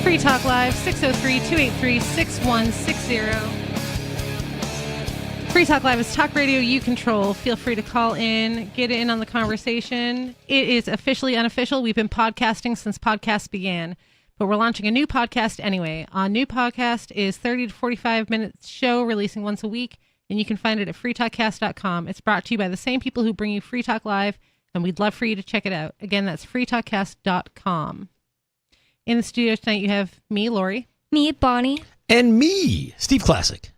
Free Talk Live, 603-283-6160. Free Talk Live is talk radio you control. Feel free to call in, get in on the conversation. It is officially unofficial. We've been podcasting since podcasts began, but we're launching a new podcast anyway. Our new podcast is 30 to 45 minutes show releasing once a week, and you can find it at freetalkcast.com. It's brought to you by the same people who bring you Free Talk Live, and we'd love for you to check it out. Again, that's freetalkcast.com. In the studio tonight, you have me, Lori. Me, Bonnie. And me, Steve Classic.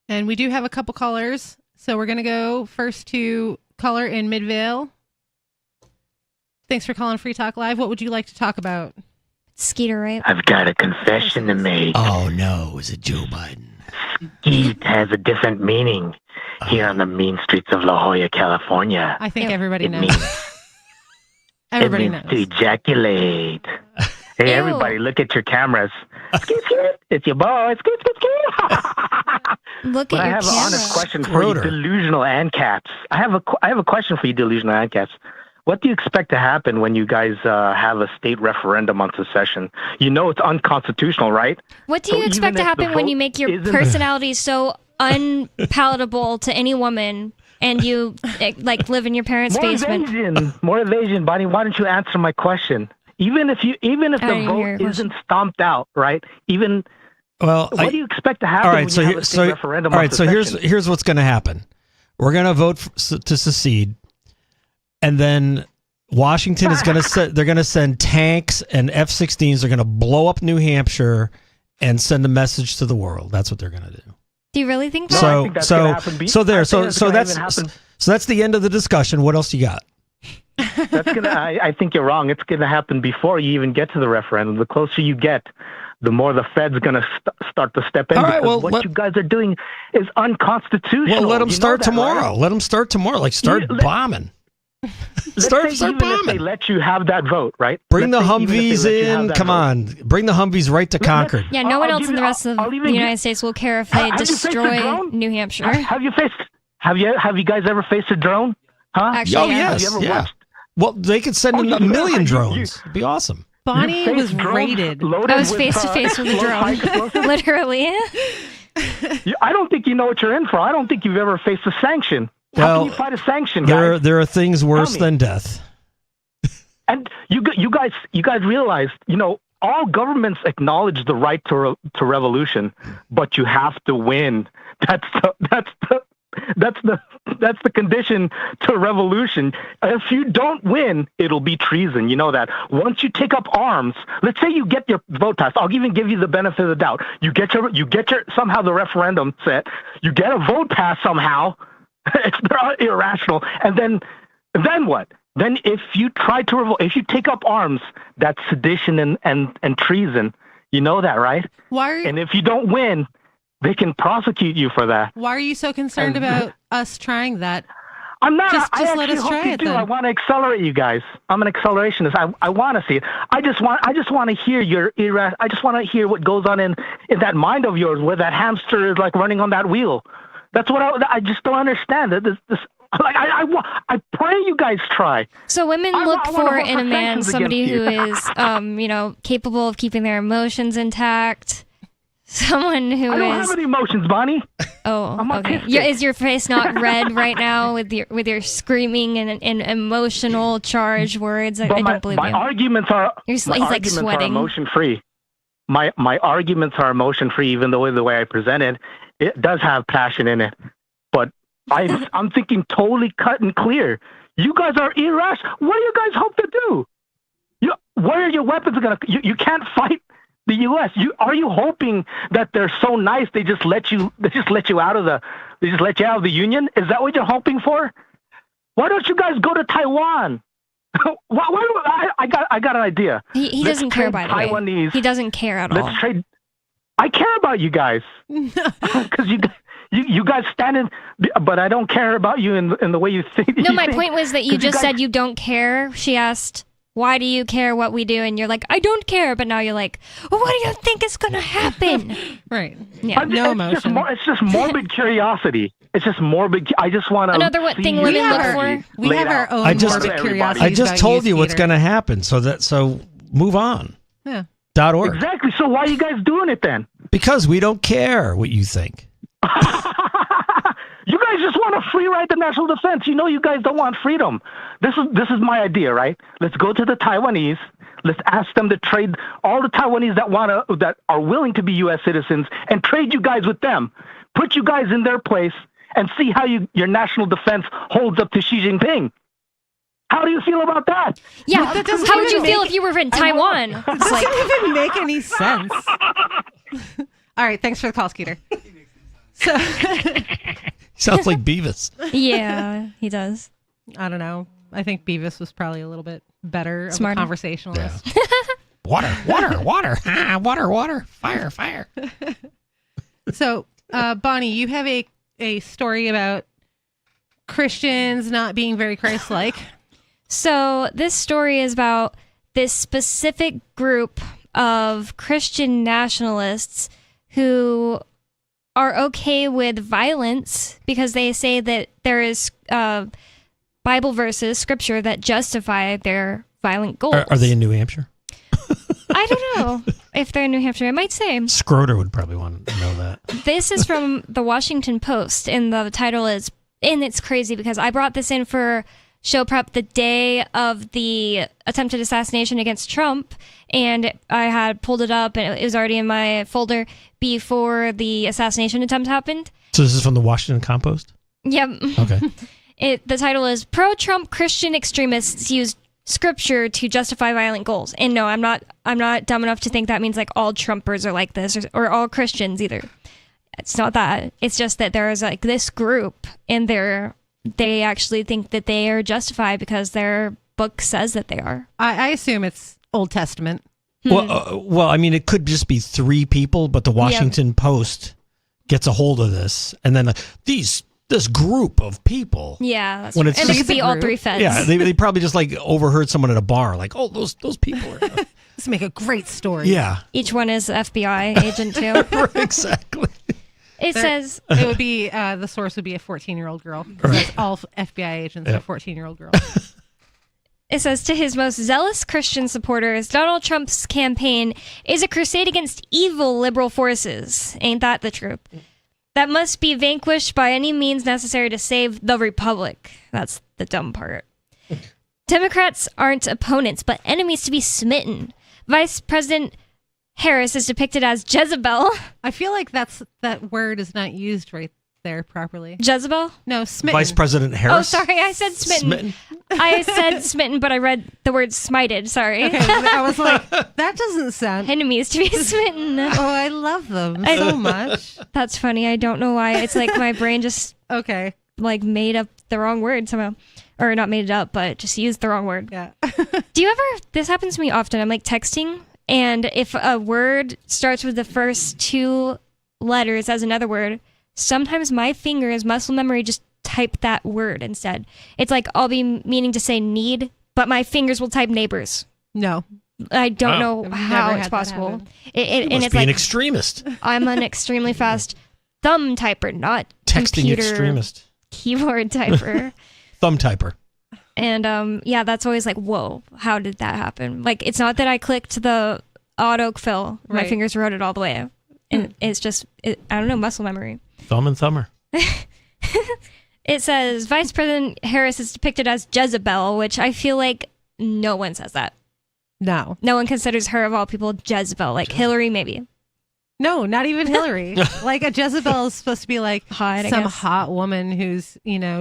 And we do have a couple callers. So we're going to go first to caller in Midvale. Thanks for calling Free Talk Live. What would you like to talk about? Skeeter, right? I've got a confession to make. Oh, no. Is it Joe Biden? Skeet has a different meaning here on the mean streets of La Jolla, California. I think everybody knows. Everybody knows. To ejaculate. Hey, everybody, look at your cameras. Skip, skip. It's your boy. Skip, skip, skip. Look but at I your have camera. an honest question for you, delusional ANCAPs. I have a question for you, delusional ANCAPs. What do you expect to happen when you guys have a state referendum on secession? You know it's unconstitutional, right? What do you expect to happen when you make your personality so unpalatable to any woman and you like live in your parents' basement? More evasion, Bonnie. Why don't you answer my question? Even if the vote isn't stomped out, right? What do you expect to happen when you have a state referendum on secession? So here's what's going to happen. We're going to vote to secede, and then Washington is going to they're going to send tanks and F-16s. They're going to blow up New Hampshire and send a message to the world. That's what they're going to do. Do you really think that? No, I think that's gonna happen. So that's the end of the discussion. What else you got? I think you're wrong. It's gonna happen before you even get to the referendum. The closer you get, the more the Fed's going to start to step in. All right, because what you guys are doing is unconstitutional. Well, let them You start know that, tomorrow. right? Let them start tomorrow. Like, start bombing. Start Even if bombing. they let you have that vote, right? Bring the Let's say even if they Humvees let you have in. that Come vote. on. Bring the Humvees right to Concord. Yeah, no one I'll else give in the you- rest of I'll the even United give- States will care if they Have you faced a destroy drone? New Hampshire. Have you guys ever faced a drone? Huh? Actually, Oh, yeah. Have yes. you ever Yeah. watched? Well, they could send in you- a million you- drones. It'd be awesome. Bonnie faced was drones raided. loaded I was with, face to face with a drone. explosives? Literally. I don't think you know what you're in for. I don't think you've ever faced a sanction. How Well, can you fight a sanction, guys? There are things worse me. than death. And you guys realize, all governments acknowledge the right to revolution, but you have to win. That's the condition to revolution. If you don't win, it'll be treason. You know that. Once you take up arms, let's say you get your vote passed. I'll even give you the benefit of the doubt. You get your somehow the referendum set. You get a vote passed somehow. They're irrational. And then what? Then if you try to revolt, if you take up arms, that's sedition and treason. You know that, right? And if you don't win, they can prosecute you for that. Why are you so concerned about us trying that? I'm not. Just I let actually us hope try you it do. then. I want to accelerate you guys. I'm an accelerationist. I want to see it. I just want to hear your I just want to hear what goes on in that mind of yours, where that hamster is like running on that wheel. That's what I just don't understand. I pray you guys try. So women look I wanna for vote in a for man sanctions somebody against who you. is, capable of keeping their emotions intact. Someone who I don't is. have any emotions, Bonnie. Oh, I'm okay. autistic. Is your face not red right now with your screaming and emotional charged words? I But don't believe my you. arguments are He's my like arguments are sweating. emotion free. My arguments are emotion free, even though the way I present it does have passion in it. But I'm thinking totally cut and clear. You guys are irrational. What do you guys hope to do? Where are your weapons gonna? You can't fight the U.S. Are you hoping that they're so nice they just let you out of the Union? Is that what you're hoping for? Why don't you guys go to Taiwan? I got an idea. He Let's doesn't care, trade by the way. Taiwanese. He doesn't care at all. Let's trade. I care about you guys because you guys stand in, but I don't care about you in the way you think. No, my point was that you 'Cause just guys- said you don't care. She asked, "Why do you care what we do?" And you're like, "I don't care." But now you're like, "Well, what do you think is going to happen?" Right. Yeah. It's just morbid curiosity. It's just morbid. I just want to. Another thing women look for. We have our own I just morbid curiosity. I just told you what's going to happen. So move on. Yeah. .org. Exactly. So why are you guys doing it then? Because we don't care what you think. You guys just want to free ride the national defense. You guys don't want freedom. This is my idea, right? Let's go to the Taiwanese. Let's ask them to trade all the Taiwanese that are willing to be U.S. citizens and trade you guys with them. Put you guys in their place and see how your national defense holds up to Xi Jinping. How do you feel about that? Yeah. That doesn't How would you even feel make- if you were in Taiwan? It It's like, doesn't even make any sense. All right, thanks for the call, Skeeter. So Sounds like Beavis. yeah, he does. I don't know. I think Beavis was probably a little bit better of Smarter. a conversationalist. Water, water, fire. So, Bonnie, you have a story about Christians not being very Christ-like. So this story is about this specific group of Christian nationalists who are okay with violence because they say that there is Bible verses, scripture that justify their violent goals. Are they in New Hampshire? I don't know if they're in New Hampshire. I might say. Schroeder would probably want to know that. This is from the Washington Post, and the title is, and it's crazy because I brought this in for show prep the day of the attempted assassination against Trump, and I had pulled it up, and it was already in my folder before the assassination attempt happened. So this is from the Washington Compost? Yep. Okay. The title is Pro-Trump Christian Extremists Use Scripture to Justify Violent Goals. And no, I'm not dumb enough to think that means like all Trumpers are like this or all Christians either. It's not that. It's just that there is like this group and they actually think that they are justified because their book says that they are. I assume it's Old Testament. Well, I mean, it could just be 3 people, but the Washington Post gets a hold of this, and then this group of people. Yeah, that's when right. it's It could be all 3 feds. Yeah, they probably just like overheard someone at a bar, like, oh, those people are. Let's make a great story. Yeah. Each one is FBI agent too. Exactly. It says it would be the source would be a 14-year-old girl. Right. All FBI agents are 14-year-old girls. It says, to his most zealous Christian supporters, Donald Trump's campaign is a crusade against evil liberal forces. Ain't that the truth? That must be vanquished by any means necessary to save the republic. That's the dumb part. Democrats aren't opponents, but enemies to be smitten. Vice President Harris is depicted as Jezebel. I feel like that word is not used right there properly. Jezebel? No, smitten. Vice President Harris. Oh, sorry, I said smitten. I said smitten, but I read the word smited. Sorry. Okay, I was like, that doesn't sound. Enemies to be smitten. Oh, I love them so much. That's funny. I don't know why. It's like my brain just like made up the wrong word somehow. Or not made it up, but just used the wrong word. Yeah. Do you ever, this happens to me often, I'm like texting, and if a word starts with the first 2 letters as another word, sometimes my fingers, muscle memory, just type that word instead. It's like I'll be meaning to say need, but my fingers will type neighbors. No. I don't know I've how never it's had that possible. happen. And must it's be like an extremist. I'm an extremely fast thumb typer, not Texting computer extremist. keyboard typer. Thumb typer. And yeah, that's always like, whoa, how did that happen? Like, it's not that I clicked the autofill, my Right. fingers wrote it all the way. And it's just, I don't know, muscle memory. Thumb and thumber. It says, Vice President Harris is depicted as Jezebel, which I feel like no one says that. No. No one considers her, of all people, Jezebel. Like Hillary, maybe. No, not even Hillary. Like a Jezebel is supposed to be like hot, some hot woman who's,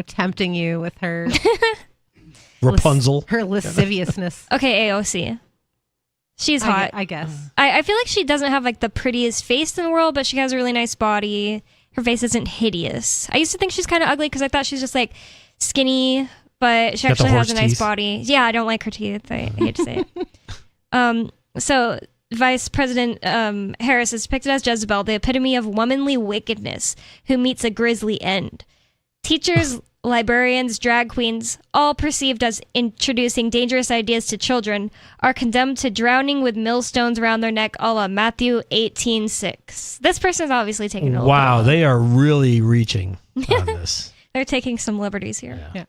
tempting you with her Rapunzel. her lasciviousness. Okay, AOC. She's hot. I guess. I feel like she doesn't have like the prettiest face in the world, but she has a really nice body. Her face isn't hideous. I used to think she's kind of ugly because I thought she's just like skinny, but she Got the actually has horse a nice teeth. body. Yeah, I don't like her teeth. I hate to say it. So Vice President Harris is depicted as Jezebel, the epitome of womanly wickedness, who meets a grisly end. Teachers, librarians, drag queens, all perceived as introducing dangerous ideas to children, are condemned to drowning with millstones around their neck, a la Matthew 18:6. This person's obviously taking a little Wow, they are really reaching on this. They're taking some liberties here. Yeah.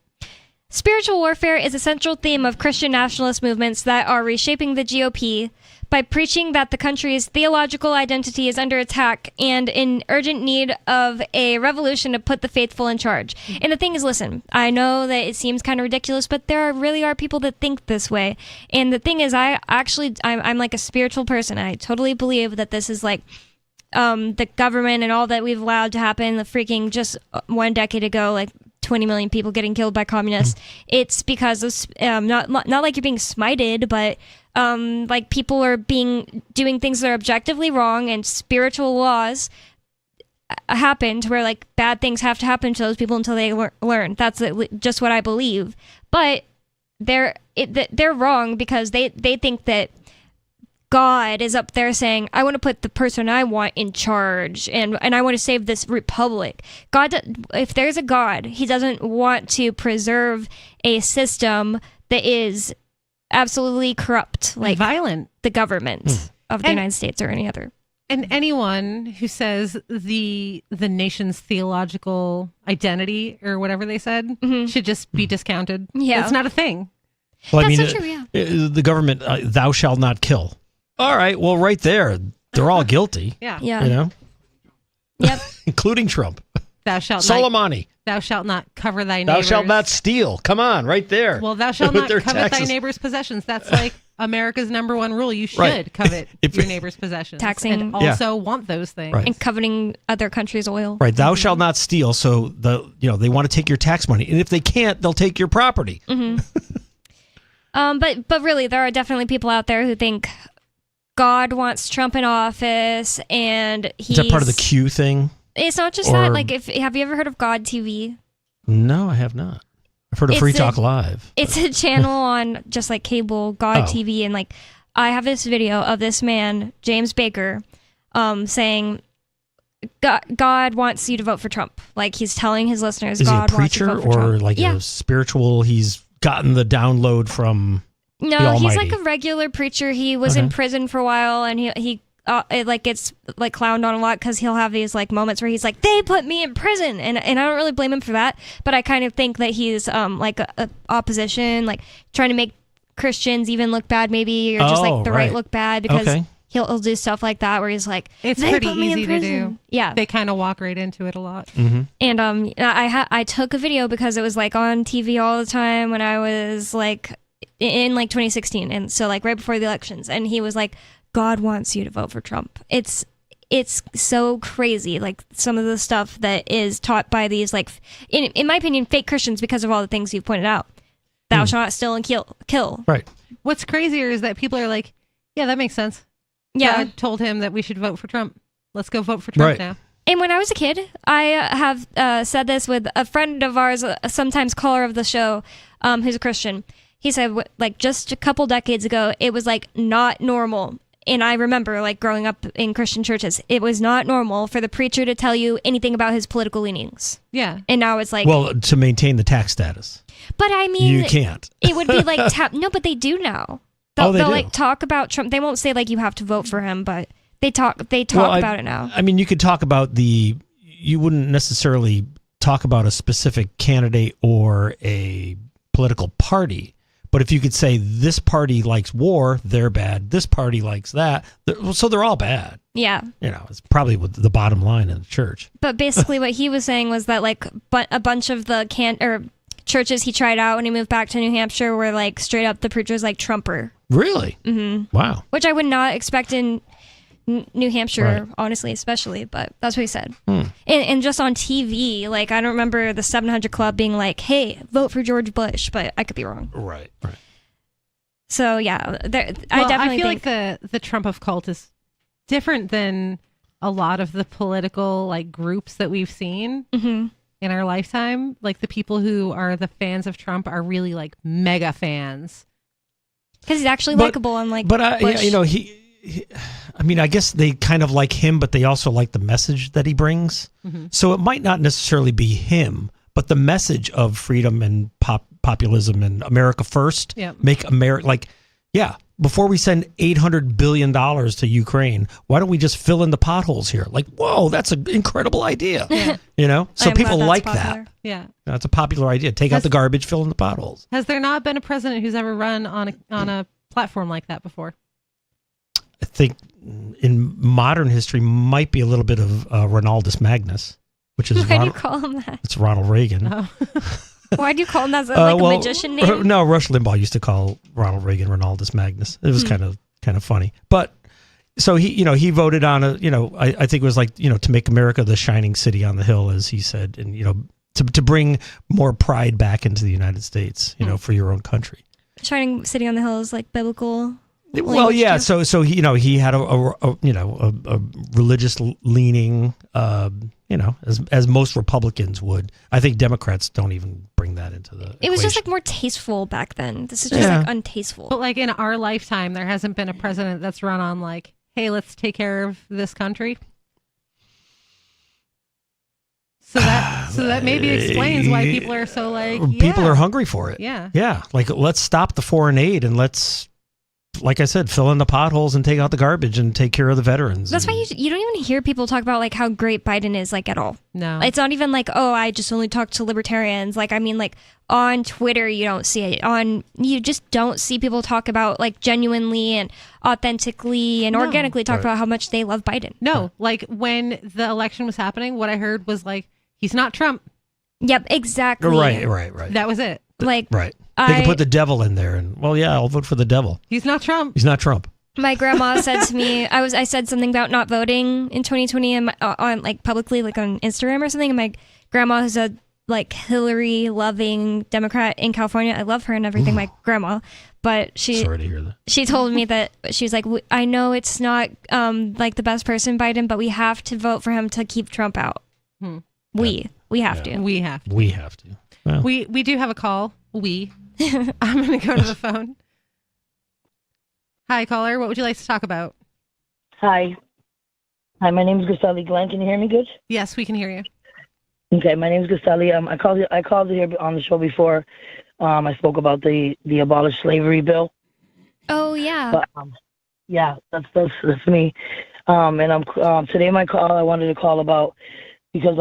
Spiritual warfare is a central theme of Christian nationalist movements that are reshaping the GOP by preaching that the country's theological identity is under attack and in urgent need of a revolution to put the faithful in charge. And the thing is, listen, I know that it seems kind of ridiculous, but there really are people that think this way. And the thing is, I'm like a spiritual person. I totally believe that this is like the government and all that we've allowed to happen, the freaking just 1 decade ago, like 20 million people getting killed by communists. It's because of not like you're being smited, but like people are doing things that are objectively wrong, and spiritual laws happen to where like bad things have to happen to those people until they learn. That's just what I believe. But they're wrong because they think that God is up there saying, I want to put the person I want in charge, and I want to save this republic. God, if there's a God, he doesn't want to preserve a system that is absolutely corrupt, like violent, the government of the United States or any other. And anyone who says the nation's theological identity or whatever they said should just be discounted. Yeah. It's not a thing. Well, I That's mean, so true, yeah. the government, thou shalt not kill. All right, well, right there, they're all guilty. Yeah. Yeah. You know? Yep. Including Trump. Thou shalt Soleimani. Thou shalt not cover thy Thou neighbor's. shalt not steal. Come on, right there. Well, thou shalt With not their covet thy taxes. neighbor's possessions. That's like America's #1 rule. You should Right. covet If- your neighbor's possessions. Taxing. And also want those things. Right. And coveting other countries' oil. Right, thou shalt not steal. So they want to take your tax money, and if they can't, they'll take your property. But really, there are definitely people out there who think God wants Trump in office, and he's Is that part of the Q thing? It's not just Or- that. Like, have you ever heard of God TV? No, I have not. I've heard of It's Free a- Talk Live. It's a channel on just like cable, God Oh. TV, and like I have this video of this man, James Baker, saying God wants you to vote for Trump. Like, he's telling his listeners, Is God he a wants you to preacher vote for Trump. or like a spiritual? He's gotten the download from the No, Almighty. he's like a regular preacher. He was in prison for a while, and he it gets like clowned on a lot because he'll have these like moments where he's like, they put me in prison, and I don't really blame him for that, but I kind of think that he's like a opposition, like trying to make Christians even look bad, maybe, or just like the right look bad, because he'll do stuff like that where he's like, It's they pretty put me in easy to prison. do. Yeah, They kind of walk right into it a lot. and I took a video because it was like on TV all the time when I was like in like 2016, and so like right before the elections, and he was like, God wants you to vote for Trump. It's so crazy, like some of the stuff that is taught by these like in my opinion fake Christians, because of all the things you've pointed out. Thou shalt not steal and kill. Right. What's crazier is that people are like, yeah, that makes sense. Yeah. God told him that we should vote for Trump. Let's go vote for Trump now. And when I was a kid, I have said this with a friend of ours, a sometimes caller of the show, who's a Christian. He said, like, just a couple decades ago, it was like not normal. And I remember, like, growing up in Christian churches, it was not normal for the preacher to tell you anything about his political leanings. Yeah. And now it's like, well, to maintain the tax status. but I mean, You can't. It would be like, no, but they do now. Oh, they They'll do. like talk about Trump. They won't say like you have to vote for him, but they talk about it now. I mean, you could talk about you wouldn't necessarily talk about a specific candidate or a political party. But if you could say this party likes war, they're bad. This party likes that. So they're all bad. Yeah. You know, it's probably the bottom line in the church. But basically what he was saying was that like a bunch of the churches he tried out when he moved back to New Hampshire were like straight up the preachers like Trumper. Really? Mm-hmm. Wow. Which I would not expect in New Hampshire, Right. honestly, especially, but that's what he said. And just on TV, like I don't remember the 700 Club being like, hey, vote for George Bush, but I could be wrong. Right. So yeah, I Well, definitely feel think like the Trump of cult is different than a lot of the political like groups that we've seen in our lifetime. Like the people who are the fans of Trump are really like mega fans because he's actually likable, unlike But Bush. you know, I mean, I guess they kind of like him, but they also like the message that he brings. So it might not necessarily be him, but the message of freedom and populism and America first, make America before we send $800 billion to Ukraine, why don't we just fill in the potholes here? Like, whoa, that's an incredible idea. You know, so I'm people glad that's like popular. that. Yeah. That's a popular idea. Take out the garbage, fill in the potholes. Has there not been a president who's ever run on a platform like that before? I think in modern history might be a little bit of Ronaldus Magnus, which is Why do you call him that? it's Ronald Reagan. Oh. Why do you call him that? Is that like a magician name? No, Rush Limbaugh used to call Ronald Reagan Ronaldus Magnus. It was kind of funny. But so he voted on I think it was like, to make America the shining city on the hill, as he said, and to bring more pride back into the United States, for your own country. Shining City on the Hill is like biblical. Well, yeah. So he had a religious leaning, as most Republicans would. I think Democrats don't even bring that into the. It was just equation. like more tasteful back then. This is just like untasteful. But like in our lifetime, there hasn't been a president that's run on like, hey, let's take care of this country. So that maybe explains why people are so like, people are hungry for it. Yeah. Yeah. Like, let's stop the foreign aid and let's, like I said, fill in the potholes and take out the garbage and take care of the veterans. That's why you don't even hear people talk about like how great Biden is, like, at all. No. It's not even like, oh, I just only talk to libertarians. Like, I mean, like on Twitter, you don't see it. You just don't see people talk about like genuinely and authentically and organically talk about how much they love Biden. No, like when the election was happening, what I heard was like, he's not Trump. Yep, exactly. Right. That was it. Like, right. They can put the devil in there, and I'll vote for the devil. He's not Trump. He's not Trump. My grandma said to me, I said something about not voting in 2020 and on like publicly, like on Instagram or something. And my grandma is a like Hillary loving Democrat in California. I love her and everything, my grandma. But sorry to hear that. She told me that she was like, I know it's not like the best person, Biden, but we have to vote for him to keep Trump out. We have to. We have to. We have to. Well. We do have a call. I'm going to go to the phone. Hi, caller. What would you like to talk about? Hi. Hi, my name is Gustali Glenn. Can you hear me good? Yes, we can hear you. Okay, my name is Gustali. I called here on the show before. I spoke about the abolished slavery bill. Oh, yeah. But, yeah, that's me. And I'm today my call I wanted to call about because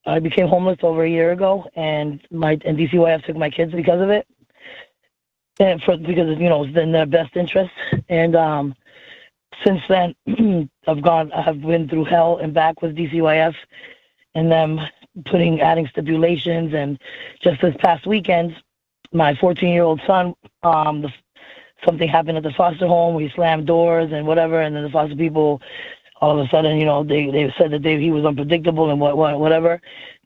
I became homeless over a year ago, and DCYF took my kids because of it, and because it's in their best interest. And since then, I've been through hell and back with DCYF, and them adding stipulations. And just this past weekend, my 14-year-old son, something happened at the foster home. We slammed doors and whatever, and then the foster people, all of a sudden, they said that he was unpredictable and whatever.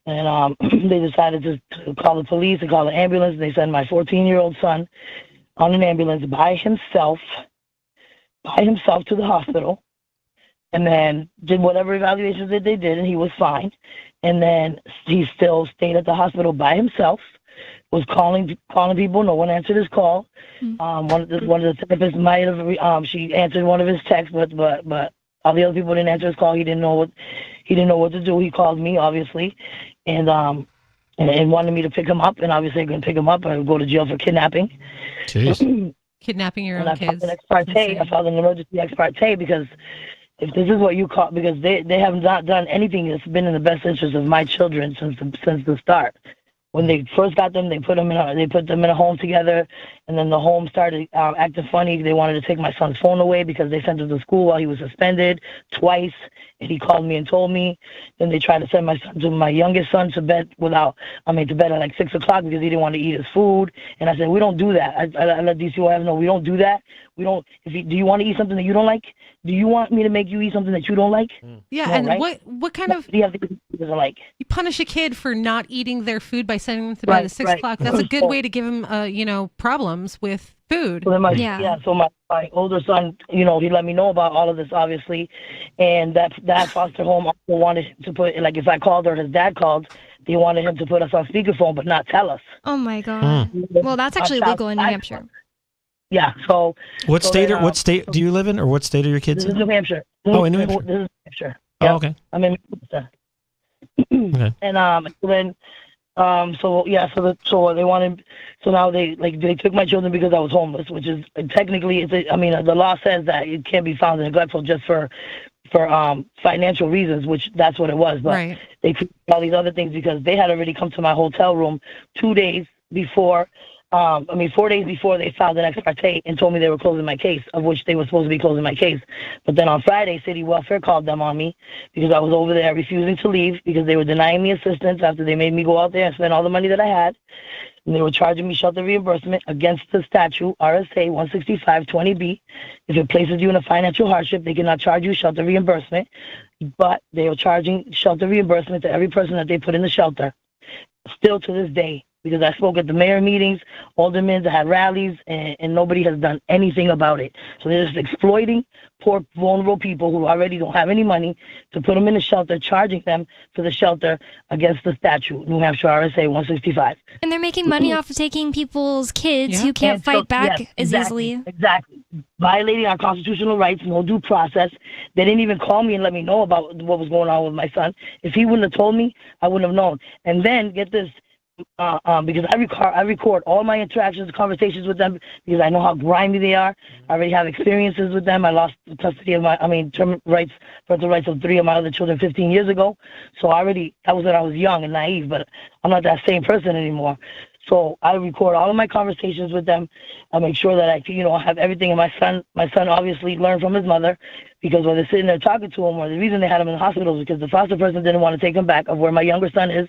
And they decided to call the police and call the ambulance. And they sent my 14-year-old son on an ambulance by himself to the hospital, and then did whatever evaluations that they did, and he was fine. And then he still stayed at the hospital by himself, was calling people. No one answered his call. One of the therapists might have she answered one of his texts, but all the other people didn't answer his call. He didn't know what to do. He called me, obviously, and wanted me to pick him up, and obviously I couldn't pick him up. I would go to jail for kidnapping. Jeez. Kidnapping your own kids. I filed an emergency ex parte because if this is what you call, because they have not done anything that's been in the best interest of my children since the start. When they first got them, they put them in a home together, and then the home started acting funny. They wanted to take my son's phone away because they sent him to school while he was suspended twice, and he called me and told me. Then they tried to send my youngest son to bed at like 6 o'clock because he didn't want to eat his food. And I said, we don't do that. I let DCYF know we don't do that. We don't. Do you want to eat something that you don't like? Do you want me to make you eat something that you don't like? Yeah, No, and right? what kind of you like? You punish a kid for not eating their food by sending them to bed at 6 o'clock. That's a good way to give him, problems with food. So my older son, he let me know about all of this, obviously, and that foster home also wanted him to put, like, if I called or his dad called, they wanted him to put us on speakerphone but not tell us. Oh my God. Well, that's actually legal in New Hampshire. Yeah. So What state do you live in, or what state are your kids This is in? New Hampshire. Oh, in New Hampshire. This is New Hampshire. Oh, Yep. okay. I'm in Minnesota. Okay. And so they wanted, so now they took my children because I was homeless, which is technically the law says that it can't be found neglectful just for financial reasons, which that's what it was. But they took all these other things because they had already come to my hotel room 2 days before. 4 days before they filed an ex parte and told me they were closing my case, of which they were supposed to be closing my case. But then on Friday, City Welfare called them on me because I was over there refusing to leave because they were denying me assistance after they made me go out there and spend all the money that I had. And they were charging me shelter reimbursement against the statute, RSA 165-20B. If it places you in a financial hardship, they cannot charge you shelter reimbursement. But they were charging shelter reimbursement to every person that they put in the shelter, still to this day. Because I spoke at the mayor meetings, aldermen, I had rallies, and nobody has done anything about it. So they're just exploiting poor, vulnerable people who already don't have any money to put them in a shelter, charging them for the shelter against the statute, New Hampshire RSA 165. And they're making money off of taking people's kids who can't fight back as easily. Exactly. Violating our constitutional rights, no due process. They didn't even call me and let me know about what was going on with my son. If he wouldn't have told me, I wouldn't have known. And then, get this, because I record all my interactions, conversations with them because I know how grimy they are. I already have experiences with them. I lost custody of parental rights of 3 of my other children 15 years ago. So that was when I was young and naive, but I'm not that same person anymore. So I record all of my conversations with them. I make sure that I have everything. And my son obviously learned from his mother because when they're sitting there talking to him, or the reason they had him in the hospital is because the foster person didn't want to take him back of where my younger son is.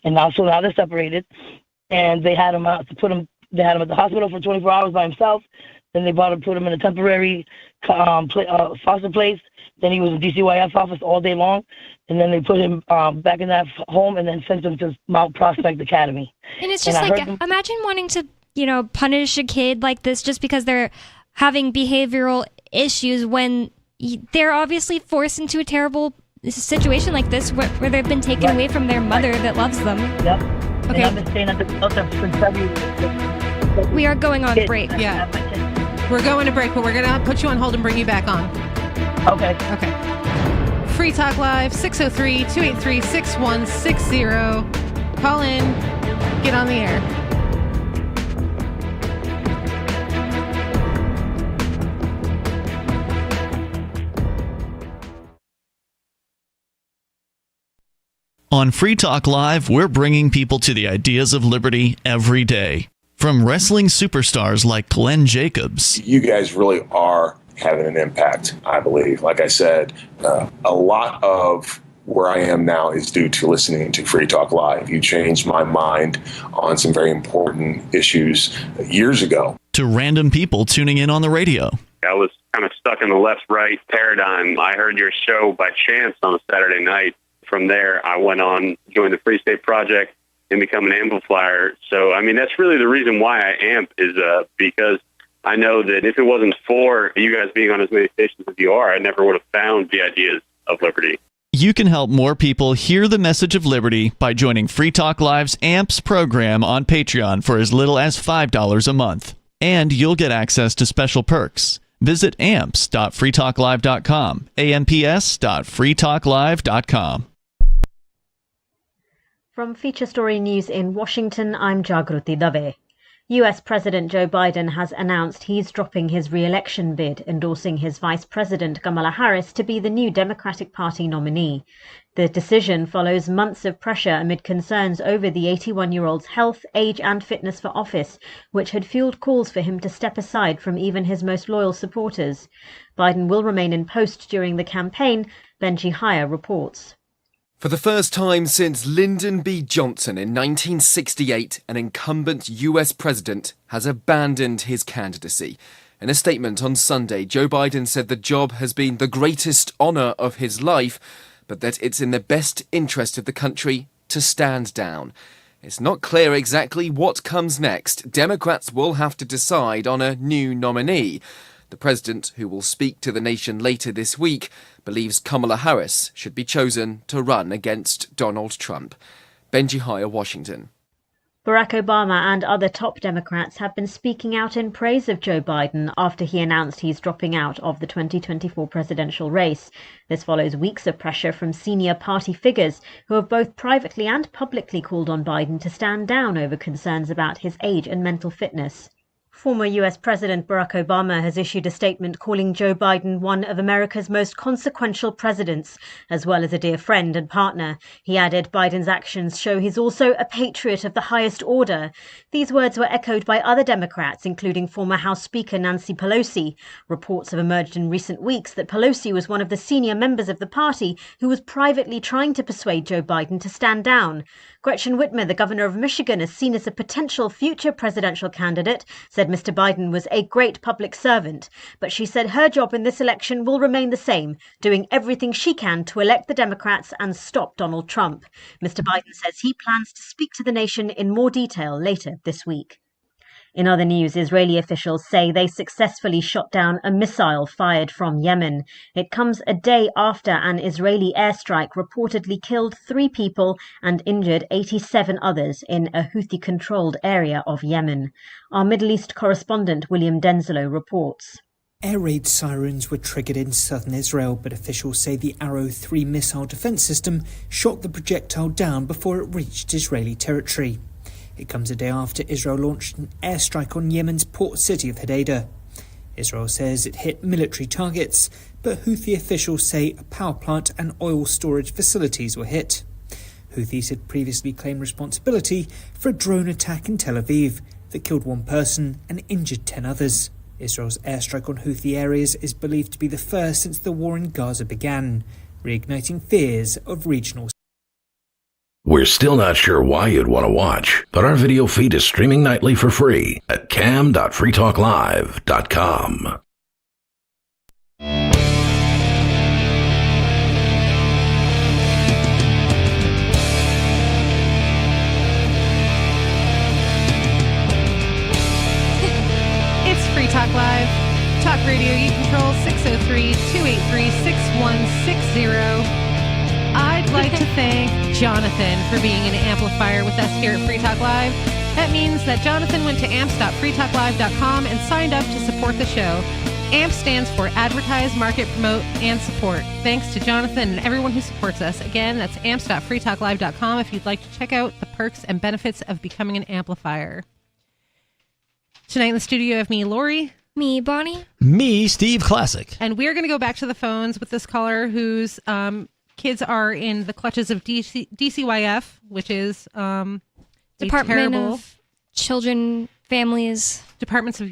And now they're separated. And they had him they had him at the hospital for 24 hours by himself. Then they put him in a temporary foster place. Then he was in DCYF office all day long. And then they put him back in that home and then sent him to Mount Prospect Academy. And it's just imagine wanting to, punish a kid like this just because they're having behavioral issues when they're obviously forced into a terrible situation like this where they've been taken away from their mother that loves them. Yep. Okay. And I've been staying at the shelter since February. We are going on break. Yeah. We're going to break, but we're going to put you on hold and bring you back on. Okay. Okay. Free Talk Live, 603-283-6160. Call in. Get on the air. On Free Talk Live, we're bringing people to the ideas of liberty every day. From wrestling superstars like Glenn Jacobs. You guys really are having an impact, I believe. Like I said, a lot of where I am now is due to listening to Free Talk Live. You changed my mind on some very important issues years ago. To random people tuning in on the radio. I was kind of stuck in the left-right paradigm. I heard your show by chance on a Saturday night. From there, I went on, joined the Free State Project, and become an amplifier. So, I mean, that's really the reason why I amp is because I know that if it wasn't for you guys being on as many stations as you are, I never would have found the ideas of liberty. You can help more people hear the message of liberty by joining Free Talk Live's AMPS program on Patreon for as little as $5 a month. And you'll get access to special perks. Visit amps.freetalklive.com, amps.freetalklive.com. From Feature Story News in Washington, I'm Jagruti Dave. US President Joe Biden has announced he's dropping his re-election bid, endorsing his Vice President Kamala Harris to be the new Democratic Party nominee. The decision follows months of pressure amid concerns over the 81-year-old's health, age and fitness for office, which had fueled calls for him to step aside from even his most loyal supporters. Biden will remain in post during the campaign, Benji Hire reports. For the first time since Lyndon B. Johnson in 1968, an incumbent US president has abandoned his candidacy. In a statement on Sunday, Joe Biden said the job has been the greatest honour of his life, but that it's in the best interest of the country to stand down. It's not clear exactly what comes next. Democrats will have to decide on a new nominee. The president, who will speak to the nation later this week, believes Kamala Harris should be chosen to run against Donald Trump. Benji Hire, Washington. Barack Obama and other top Democrats have been speaking out in praise of Joe Biden after he announced he's dropping out of the 2024 presidential race. This follows weeks of pressure from senior party figures who have both privately and publicly called on Biden to stand down over concerns about his age and mental fitness. Former US President Barack Obama has issued a statement calling Joe Biden one of America's most consequential presidents, as well as a dear friend and partner. He added Biden's actions show he's also a patriot of the highest order. These words were echoed by other Democrats, including former House Speaker Nancy Pelosi. Reports have emerged in recent weeks that Pelosi was one of the senior members of the party who was privately trying to persuade Joe Biden to stand down. Gretchen Whitmer, the governor of Michigan, is seen as a potential future presidential candidate, said Mr. Biden was a great public servant, but she said her job in this election will remain the same, doing everything she can to elect the Democrats and stop Donald Trump. Mr. Biden says he plans to speak to the nation in more detail later this week. In other news, Israeli officials say they successfully shot down a missile fired from Yemen. It comes a day after an Israeli airstrike reportedly killed 3 people and injured 87 others in a Houthi-controlled area of Yemen. Our Middle East correspondent William Denzelo reports. Air raid sirens were triggered in southern Israel, but officials say the Arrow 3 missile defense system shot the projectile down before it reached Israeli territory. It comes a day after Israel launched an airstrike on Yemen's port city of Hodeidah. Israel says it hit military targets, but Houthi officials say a power plant and oil storage facilities were hit. Houthis had previously claimed responsibility for a drone attack in Tel Aviv that killed 1 person and injured 10 others. Israel's airstrike on Houthi areas is believed to be the first since the war in Gaza began, reigniting fears of regional. We're still not sure why you'd want to watch, but our video feed is streaming nightly for free at cam.freetalklive.com. It's Free Talk Live. Talk radio you control, 603-283-6160. I'd like to thank Jonathan for being an amplifier with us here at Free Talk Live. That means that Jonathan went to amps.freetalklive.com and signed up to support the show. AMP stands for Advertise, Market, Promote, and Support. Thanks to Jonathan and everyone who supports us. Again, that's amps.freetalklive.com if you'd like to check out the perks and benefits of becoming an amplifier. Tonight in the studio, I have me, Lori. Me, Bonnie. Me, Steve Classic. And we're going to go back to the phones with this caller whose kids are in the clutches of DCYF, which is Department of Children, Families. Department of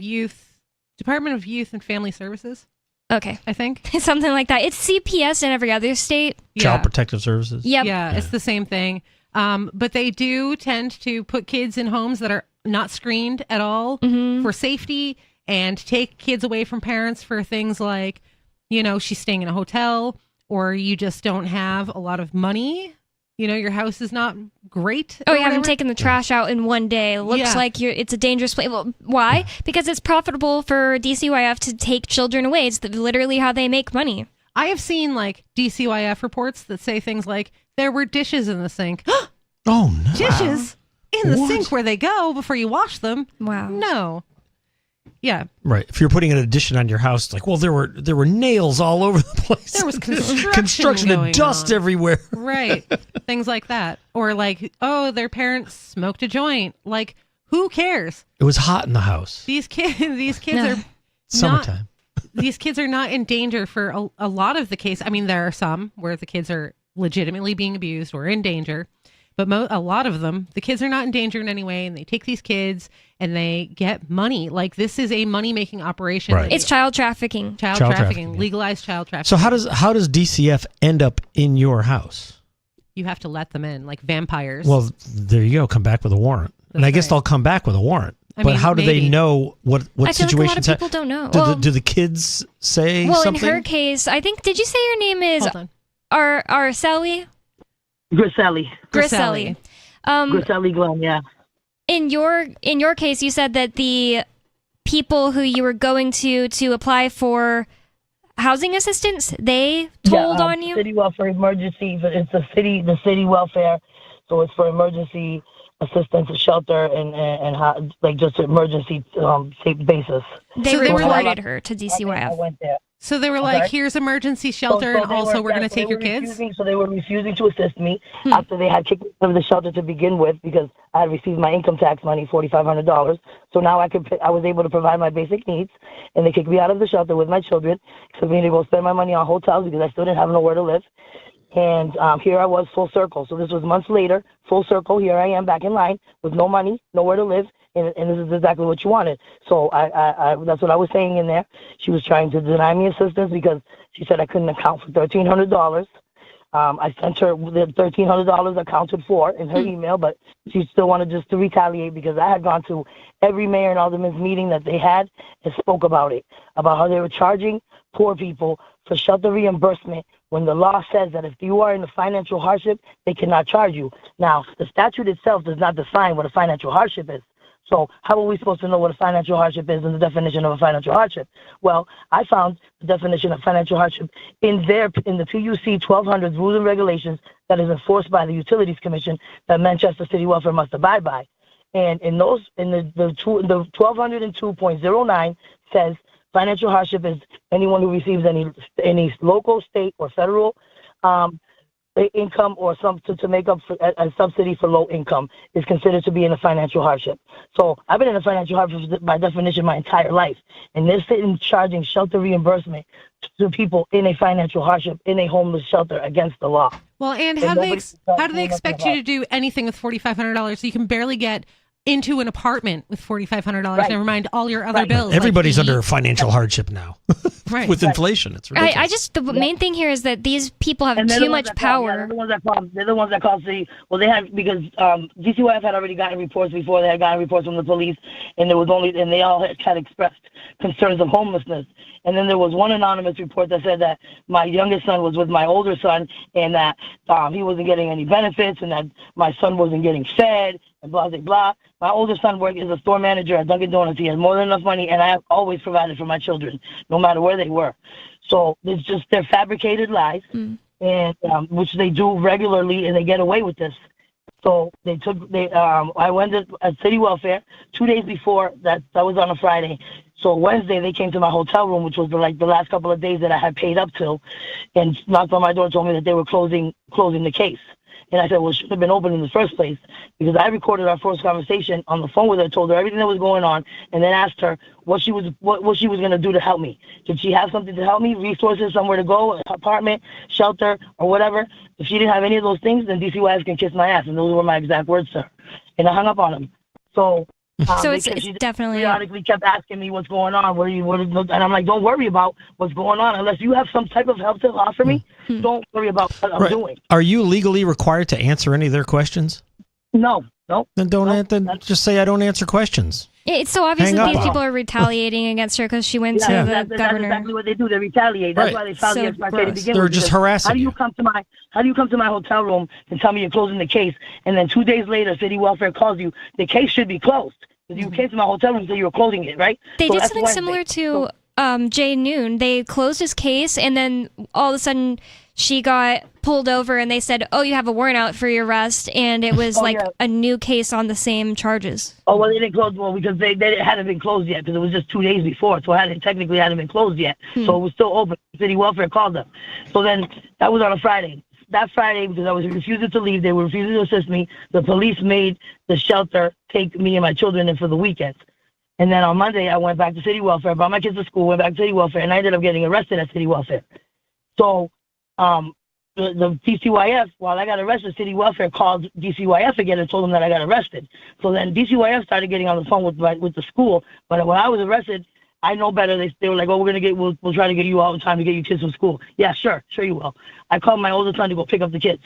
Youth and Family Services. Okay. I think. Something like that. It's CPS in every other state. Child Protective Services. Yep. Yeah, it's the same thing. But they do tend to put kids in homes that are not screened at all for safety and take kids away from parents for things like, she's staying in a hotel or you just don't have a lot of money. Your house is not great. Oh, you haven't taken the trash out in one day. It looks like it's a dangerous place. Well, why? Because it's profitable for DCYF to take children away. It's literally how they make money. I have seen DCYF reports that say things like, there were dishes in the sink. Oh, no. Dishes in the sink where they go before you wash them? Wow. No. Yeah. Right. If you're putting an addition on your house, there were nails all over the place. There was construction and dust everywhere. Right. Things like that. Or their parents smoked a joint. Who cares? It was hot in the house. These kids are summertime. These kids are not in danger for a lot of the case. I mean, there are some where the kids are legitimately being abused or in danger. But a lot of them, the kids are not in danger in any way, and they take these kids and they get money. This is a money-making operation. Right. It's child trafficking. Child trafficking, legalized child trafficking. So how does DCF end up in your house? You have to let them in, like vampires. Well, there you go. Come back with a warrant. And I guess they'll come back with a warrant. But how do they know what situations? I feel like a lot of people don't know. Do the kids say something? Well, in her case, I think, did you say your name is Araceli? Griselli. Griselli. Griselli Glenn, yeah. In your case, you said that the people who you were going to apply for housing assistance, they told on you? City welfare emergency. It's the city welfare, so it's for emergency assistance, shelter, and just emergency basis. They reported her to DCYF. I went there. So they were here's emergency shelter, and also we're going to take your kids? So they were refusing to assist me after they had kicked me out of the shelter to begin with because I had received my income tax money, $4,500. So now I was able to provide my basic needs, and they kicked me out of the shelter with my children, so me to go spend my money on hotels because I still didn't have nowhere to live. And here I was, full circle. So this was months later, full circle. Here I am back in line with no money, nowhere to live. And this is exactly what you wanted. So I that's what I was saying in there. She was trying to deny me assistance because she said I couldn't account for $1,300. I sent her the $1,300 accounted for in her email, but she still wanted just to retaliate because I had gone to every mayor and alderman's meeting that they had and spoke about it, about how they were charging poor people for shelter reimbursement when the law says that if you are in a financial hardship, they cannot charge you. Now, the statute itself does not define what a financial hardship is. So how are we supposed to know what a financial hardship is and the definition of a financial hardship? Well, I found the definition of financial hardship in the PUC 1200 rules and regulations that is enforced by the Utilities Commission that Manchester City Welfare must abide by. And in the 1202.09 says financial hardship is anyone who receives any local, state, or federal income or to make up for a subsidy for low income is considered to be in a financial hardship. So I've been in a financial hardship by definition my entire life, and they're sitting charging shelter reimbursement to people in a financial hardship in a homeless shelter against the law. Well, and how do they expect you to do anything with $4,500? So you can barely get into an apartment with $4,500. Right. Never mind all your other bills. Everybody's under financial hardship now. Right. With inflation, it's ridiculous. The main thing here is that these people have too much power. They're the ones that called City. Well, they had because DCYF had already gotten reports before. They had gotten reports from the police, and they all had expressed concerns of homelessness. And then there was one anonymous report that said that my youngest son was with my older son, and that he wasn't getting any benefits, and that my son wasn't getting fed, and blah blah blah. My older son is a store manager at Dunkin' Donuts. He has more than enough money, and I have always provided for my children, no matter where they were. So they're fabricated lies, and which they do regularly, and they get away with this. So I went at City Welfare 2 days before that. That was on a Friday. So Wednesday they came to my hotel room, which was the last couple of days that I had paid up till, and knocked on my door and told me that they were closing the case. And I said, well, it should have been open in the first place, because I recorded our first conversation on the phone with her, told her everything that was going on, and then asked her what she was going to do to help me. Did she have something to help me, resources, somewhere to go, an apartment, shelter, or whatever? If she didn't have any of those things, then DCYF can kiss my ass, and those were my exact words to her. And I hung up on them. So it's definitely periodically kept asking me what's going on. And I'm like, don't worry about what's going on unless you have some type of help to offer me. Don't worry about what I'm doing. Are you legally required to answer any of their questions? No. Then just say I don't answer questions. It's so obvious that these people are retaliating against her because she went to the governor. That's exactly what they do. They retaliate. That's why they filed the ex parte to begin with. They're just harassing How do you come to my hotel room and tell me you're closing the case, and then 2 days later, City Welfare calls you? The case should be closed. Because you came to my hotel room and said you were closing it, right? They did something similar to Jay Noon. They closed his case, and then all of a sudden she got pulled over, and they said, "Oh, you have a warrant out for your arrest," and it was a new case on the same charges. Oh, well, they didn't close because they hadn't been closed yet, because it was just 2 days before, so it technically hadn't been closed yet. So it was still open. City Welfare called them. So then that was on a Friday. That Friday, because I was refusing to leave, they were refusing to assist me. The police made the shelter take me and my children in for the weekend. And then on Monday, I went back to City Welfare, brought my kids to school, went back to City Welfare, and I ended up getting arrested at City Welfare. So the DCYF, while I got arrested, City Welfare called DCYF again and told them that I got arrested. So then DCYF started getting on the phone with the school. But when I was arrested, I know better. They were like, "Oh, we'll try to get you out in time to get your kids from school." Yeah, sure you will. I called my older son to go pick up the kids,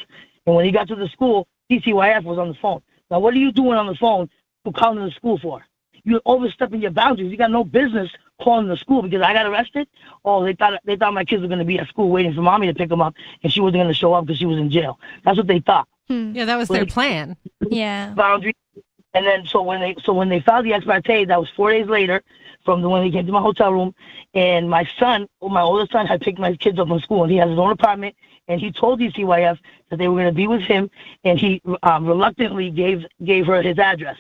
and when he got to the school, DCYF was on the phone. Now, what are you doing on the phone? Calling the school for? You're overstepping your boundaries. You got no business calling the school because I got arrested. Oh, they thought my kids were going to be at school waiting for mommy to pick them up, and she wasn't going to show up because she was in jail. That's what they thought. Yeah, that was their plan. Yeah. Boundary. And then so when they filed the ex parte, that was 4 days later from when they came to my hotel room, and my oldest son had picked my kids up from school, and he has his own apartment, and he told DCYF that they were going to be with him, and he reluctantly gave her his address.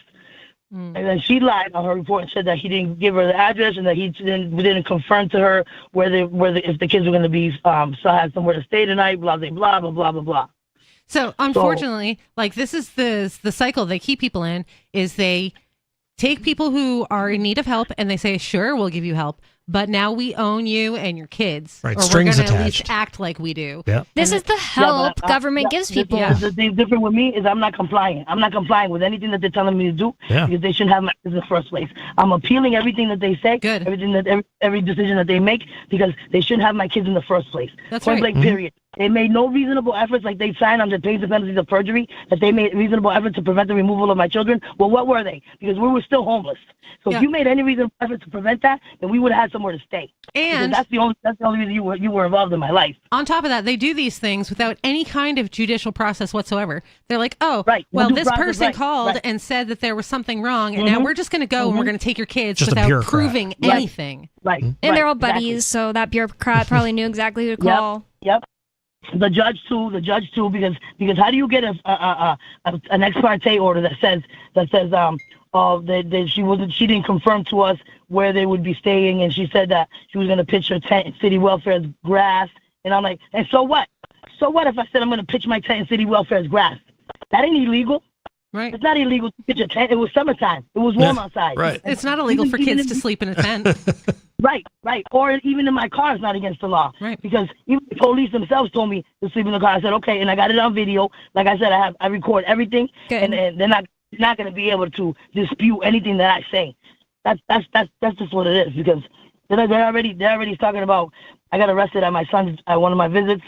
And then she lied on her report and said that he didn't give her the address, and that he didn't confirm to her if the kids were going to be still have somewhere to stay tonight. Blah blah blah blah blah blah blah. So unfortunately, this is the cycle they keep people in, is they take people who are in need of help and they say, "Sure, we'll give you help, but now we own you and your kids, right? Or Strings we're going to at attached. least act like we do." Yeah. This is the help government gives people. The thing different with me is I'm not complying. I'm not complying with anything that they're telling me to do because they shouldn't have my kids in the first place. I'm appealing everything that they say, everything that every decision that they make, because they shouldn't have my kids in the first place. That's point right. blank, period. They made no reasonable efforts, like they signed under pains and penalties of perjury, that they made reasonable efforts to prevent the removal of my children. Well, what were they? Because we were still homeless. So if you made any reasonable effort to prevent that, then we would have had somewhere to stay. And that's the only reason you were involved in my life. On top of that, they do these things without any kind of judicial process whatsoever. They're like, "Oh, well, this person called and said that there was something wrong, and now we're just going to go and we're going to take your kids without proving anything." Right. And they're all buddies, so that bureaucrat probably knew exactly who to call. Yep. The judge too, because how do you get an ex parte order that says that she didn't confirm to us where they would be staying, and she said that she was going to pitch her tent in City Welfare's grass, and I'm like, and so what? So what if I said I'm going to pitch my tent in City Welfare's grass? That ain't illegal. Right. It's not illegal to pitch a tent. It was summertime. It was warm outside. Right. It's not illegal for kids to sleep in a tent. Right. Or even in my car, it's not against the law. Right. Because even the police themselves told me to sleep in the car. I said, okay, and I got it on video. Like I said, I record everything, and they're not going to be able to dispute anything that I say. That's just what it is. Because they're already talking about. I got arrested at my son's at one of my visits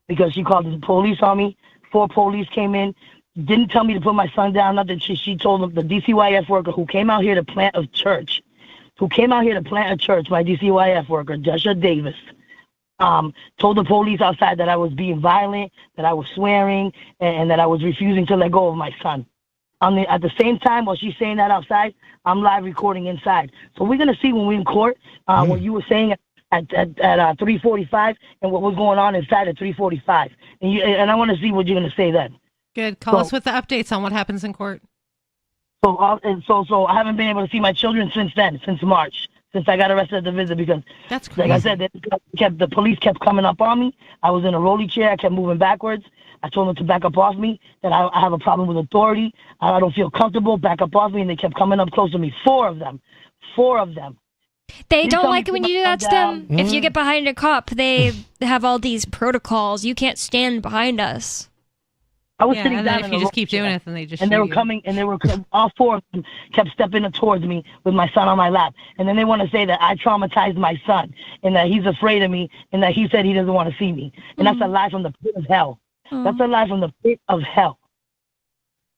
because she called the police on me. 4 police came in. Didn't tell me to put my son down. Nothing. She told them, the DCYF worker who came out here to plant a church. My DCYF worker, Joshua Davis, told the police outside that I was being violent, that I was swearing, and that I was refusing to let go of my son. At the same time, while she's saying that outside, I'm live recording inside. So we're going to see when we're in court what you were saying at 3:45 and what was going on inside at 3:45. And I want to see what you're going to say then. Good. Call us with the updates on what happens in court. So I haven't been able to see my children since then, since March, since I got arrested at the visit, because that's crazy. Like I said, the police kept coming up on me. I was in a rolly chair. I kept moving backwards. I told them to back up off me, that I have a problem with authority. I don't feel comfortable. Back up off me, and they kept coming up close to me. 4 of them. They don't like it when you do that to them. If you get behind a cop, they have all these protocols. You can't stand behind us. I was sitting and down then if you just keep doing it, then they just and they were shoot you. coming, and all 4 of them kept stepping towards me with my son on my lap. And then they want to say that I traumatized my son, and that he's afraid of me, and that he said he doesn't want to see me. And that's a lie from the pit of hell. That's a lie from the pit of hell.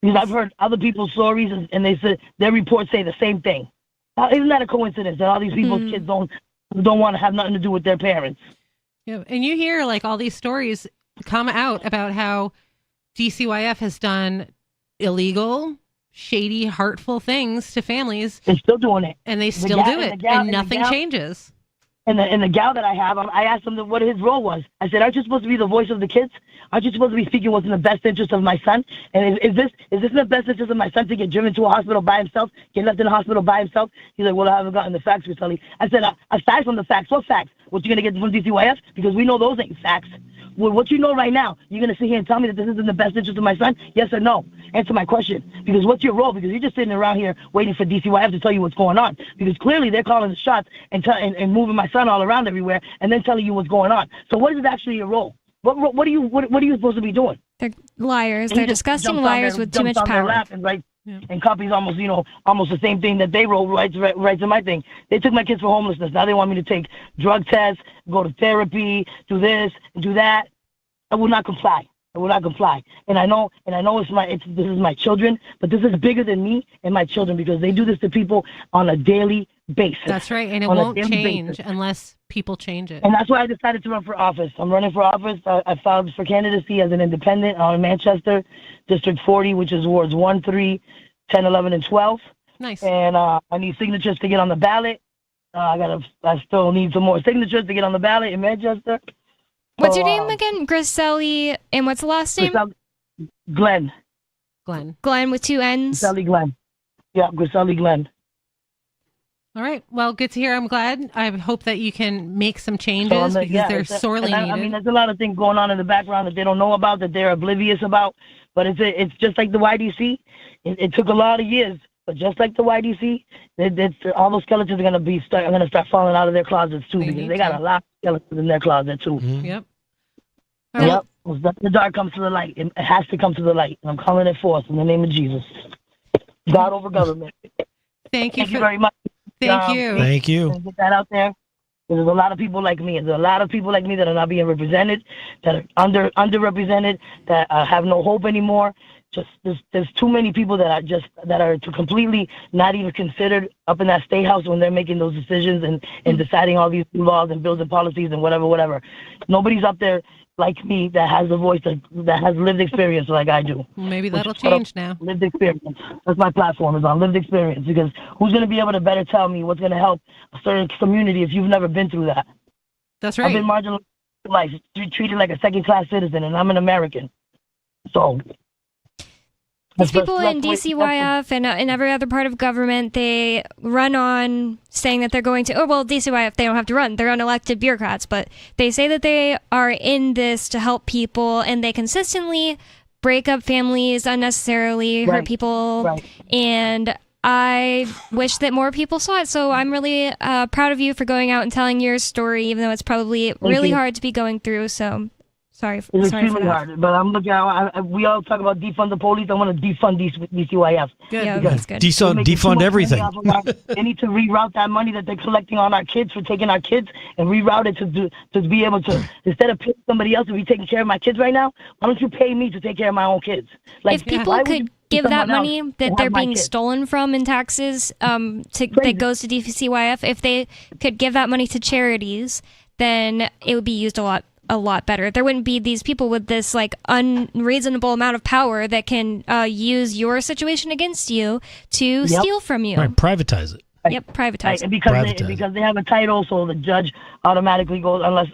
Because I've heard other people's stories, and they said their reports say the same thing. Now, isn't that a coincidence that all these people's kids don't want to have nothing to do with their parents? Yeah, and you hear like all these stories come out about how DCYF has done illegal, shady, hurtful things to families. They're still doing it. And they still do it. And nothing changes. And the gal that I have, I asked him what his role was. I said, aren't you supposed to be the voice of the kids? Aren't you supposed to be speaking what's in the best interest of my son? And is this in the best interest of my son to get driven to a hospital by himself, get left in a hospital by himself? He's like, well, I haven't gotten the facts, Griselli. I said, aside from the facts, what facts? What you going to get from DCYF? Because we know those ain't facts. Well, what you know right now, you're going to sit here and tell me that this is in the best interest of my son? Yes or no? Answer my question. Because what's your role? Because you're just sitting around here waiting for DCYF to tell you what's going on. Because clearly they're calling the shots and moving my son all around everywhere and then telling you what's going on. So what is actually your role? What are you supposed to be doing? They're liars. They're disgusting liars with too much power. And copies almost the same thing that they wrote writes in my thing. They took my kids for homelessness. Now they want me to take drug tests, go to therapy, do this, and do that. I will not comply. And I know this is my children, but this is bigger than me and my children because they do this to people on a daily basis. That's right, and it won't change unless people change it. And that's why I decided to run for office. I'm running for office. I filed for candidacy as an independent in Manchester, District 40, which is wards 1, 3, 10, 11, and 12. Nice. And I need signatures to get on the ballot. I still need some more signatures to get on the ballot in Manchester. What's your name again? Griselli, and what's the last name? Glenn. Glenn with 2 N's? Griselli Glenn. Yeah, Griselli Glenn. All right. Well, good to hear. I'm glad. I hope that you can make some changes because they're sorely needed. I mean, there's a lot of things going on in the background that they don't know about, that they're oblivious about. But it's just like the YDC. It took a lot of years, but just like the YDC, all those skeletons are going to start falling out of their closets too, because they got a lot of skeletons in their closet too. Mm-hmm. Yep. Yep. The dark comes to the light. It has to come to the light. And I'm calling it forth in the name of Jesus. God over government. Thank you very much. Thank you. Thank you. Get that out there. There's a lot of people like me. There's a lot of people like me that are not being represented, that are underrepresented, that have no hope anymore. Just there's too many people that are completely not even considered up in that state house when they're making those decisions and deciding all these laws and bills and policies and whatever. Nobody's up there like me that has a voice that has lived experience like I do. Maybe that'll change now. Lived experience. That's my platform, is on lived experience, because who's going to be able to better tell me what's going to help a certain community if you've never been through that? That's right. I've been marginalized, life, treated like a second-class citizen, and I'm an American. So these people in DCYF and in every other part of government, they run on saying that they're going to, DCYF, they don't have to run. They're unelected bureaucrats, but they say that they are in this to help people, and they consistently break up families unnecessarily, hurt people, and I wish that more people saw it. So I'm really proud of you for going out and telling your story, even though it's probably really hard to be going through, so... It's extremely hard, but I'm looking. We all talk about defund the police. I want to defund DCYF. Good. Yeah, that's good. Defund everything. They need to reroute that money that they're collecting on our kids for taking our kids and reroute it to be able to, instead of paying somebody else to be taking care of my kids right now, why don't you pay me to take care of my own kids? Like, if people could give that money that they're being stolen from in taxes that goes to DCYF, if they could give that money to charities, then it would be used a lot better. There wouldn't be these people with this like unreasonable amount of power that can use your situation against you to steal from you. Right, privatize it. Yep, privatized. Because they have a title, so the judge automatically goes unless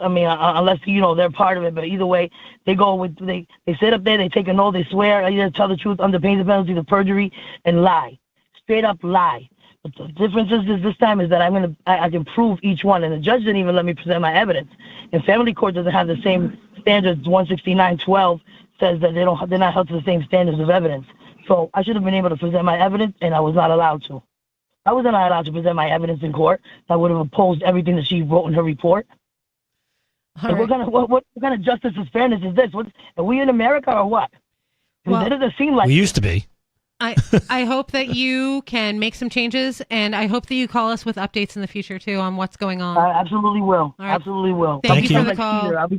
they're part of it. But either way, they go with they sit up there, they take an oath, they swear either tell the truth under pain of penalty of perjury and lie, straight up lie. But the difference is this time is that I can prove each one, and the judge didn't even let me present my evidence. And family court doesn't have the same standards. 169.12 says that they're not held to the same standards of evidence. So I should have been able to present my evidence, and I was not allowed to. I wasn't allowed to present my evidence in court. I would have opposed everything that she wrote in her report. Like, what kind of justice and fairness is this? Are we in America or what? Well, that doesn't seem like we used to be. I hope that you can make some changes, and I hope that you call us with updates in the future too on what's going on. I absolutely will. Right. Absolutely will. Thank you for the call. Skeeter. I'm going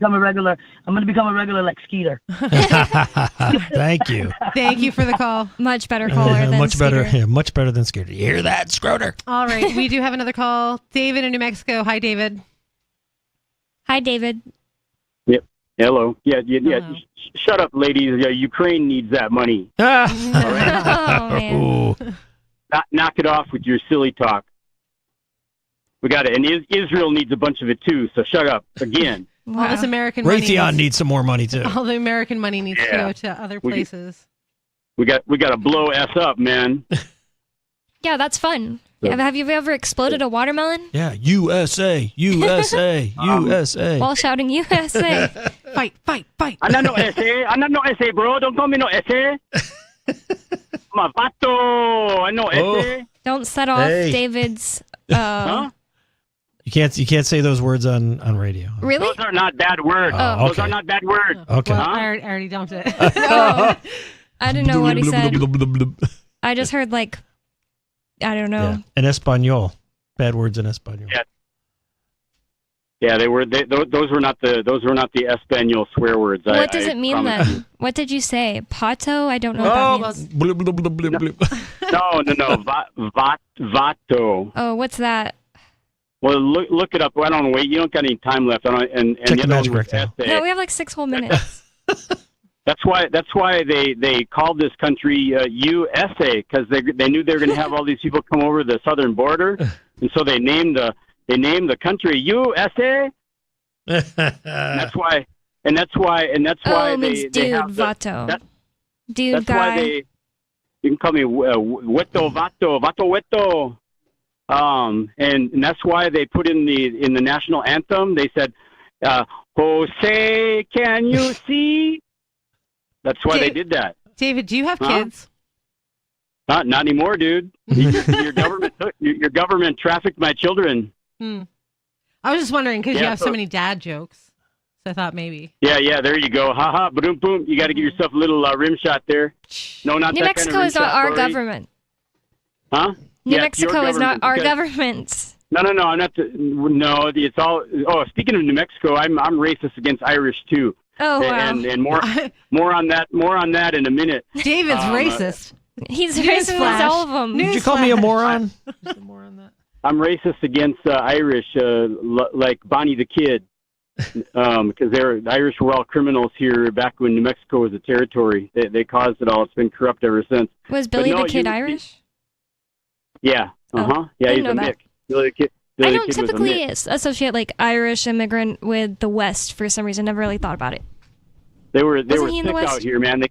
to become a regular like Skeeter. Thank you. Thank you for the call. Much better caller than much Skeeter. better. Yeah, much better than Skeeter. You hear that, Scroter? All right, we do have another call. David in New Mexico. Hi, David. Hi, David. Yep. Hello. Yeah. Hello. Shut up, ladies. Ukraine needs that money. All right? Oh, man. Knock it off with your silly talk. We got it. And Israel needs a bunch of it too, so shut up again. Wow. All this American money Raytheon needs some more money too. All the American money needs to go to other places. We got to blow S up, man. Yeah, that's fun. Have you ever exploded a watermelon? Yeah, USA, USA, USA. While shouting USA. Fight. I'm not no essay, bro. Don't call me no essay. I'm a vato. I know essay. Don't set off David's... Huh? You can't say those words on radio. Really? Those are not bad words. Oh, Those are not bad words. Okay. Well, I already dumped it. No, I didn't know what he said. I just heard I don't know. Yeah. In Espanol. Bad words in Espanol. Yeah, those were not the Espanol swear words. What does it mean then? What did you say? Pato? I don't know what that means. No. Vato. Oh, what's that? Well, look it up. I don't know. Wait, you don't got any time left. And check the magic rectangle. No, we have like 6 whole minutes. That's why they called this country USA, because they knew they were going to have all these people come over the southern border, and so they named the country USA. That's why. Oh, it means dude, vato. Dude, that's guy. Why you can call me Weto Vato. And that's why they put in the national anthem. They said, "Jose, can you see?" That's why they did that. David, do you have kids? Not anymore, dude. Your government trafficked my children. I was just wondering because you have so many dad jokes. So I thought maybe. Yeah. There you go. Ha ha. Boom, boom. You got to give yourself a little rim shot there. No, not New that Mexico kind of is not our Rory. government. Huh? New Mexico is not our government. No. I'm not. No, it's all. Oh, speaking of New Mexico, I'm racist against Irish too. Oh wow. And more on that in a minute. David's racist. He's racist against all of them. Did you call me a moron? I'm racist against Irish, like Bonnie the Kid, because the Irish were all criminals here back when New Mexico was a territory. They caused it all. It's been corrupt ever since. Was Billy the Kid Irish? Yeah. Yeah, he's a Mick. Billy the Kid. I don't typically associate Irish immigrant with the West for some reason. Never really thought about it. They were Wasn't he in the sick West? out here, man. They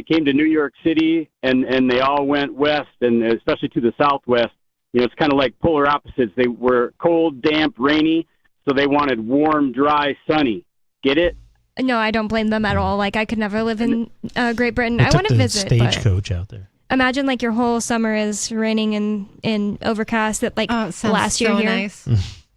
came to New York City and they all went west, and especially to the southwest. You know, it's kind of like polar opposites. They were cold, damp, rainy, so they wanted warm, dry, sunny. Get it? No, I don't blame them at all. I could never live in Great Britain. I want to visit. Stagecoach out there. Imagine your whole summer is raining and overcast. That last year so here. Nice.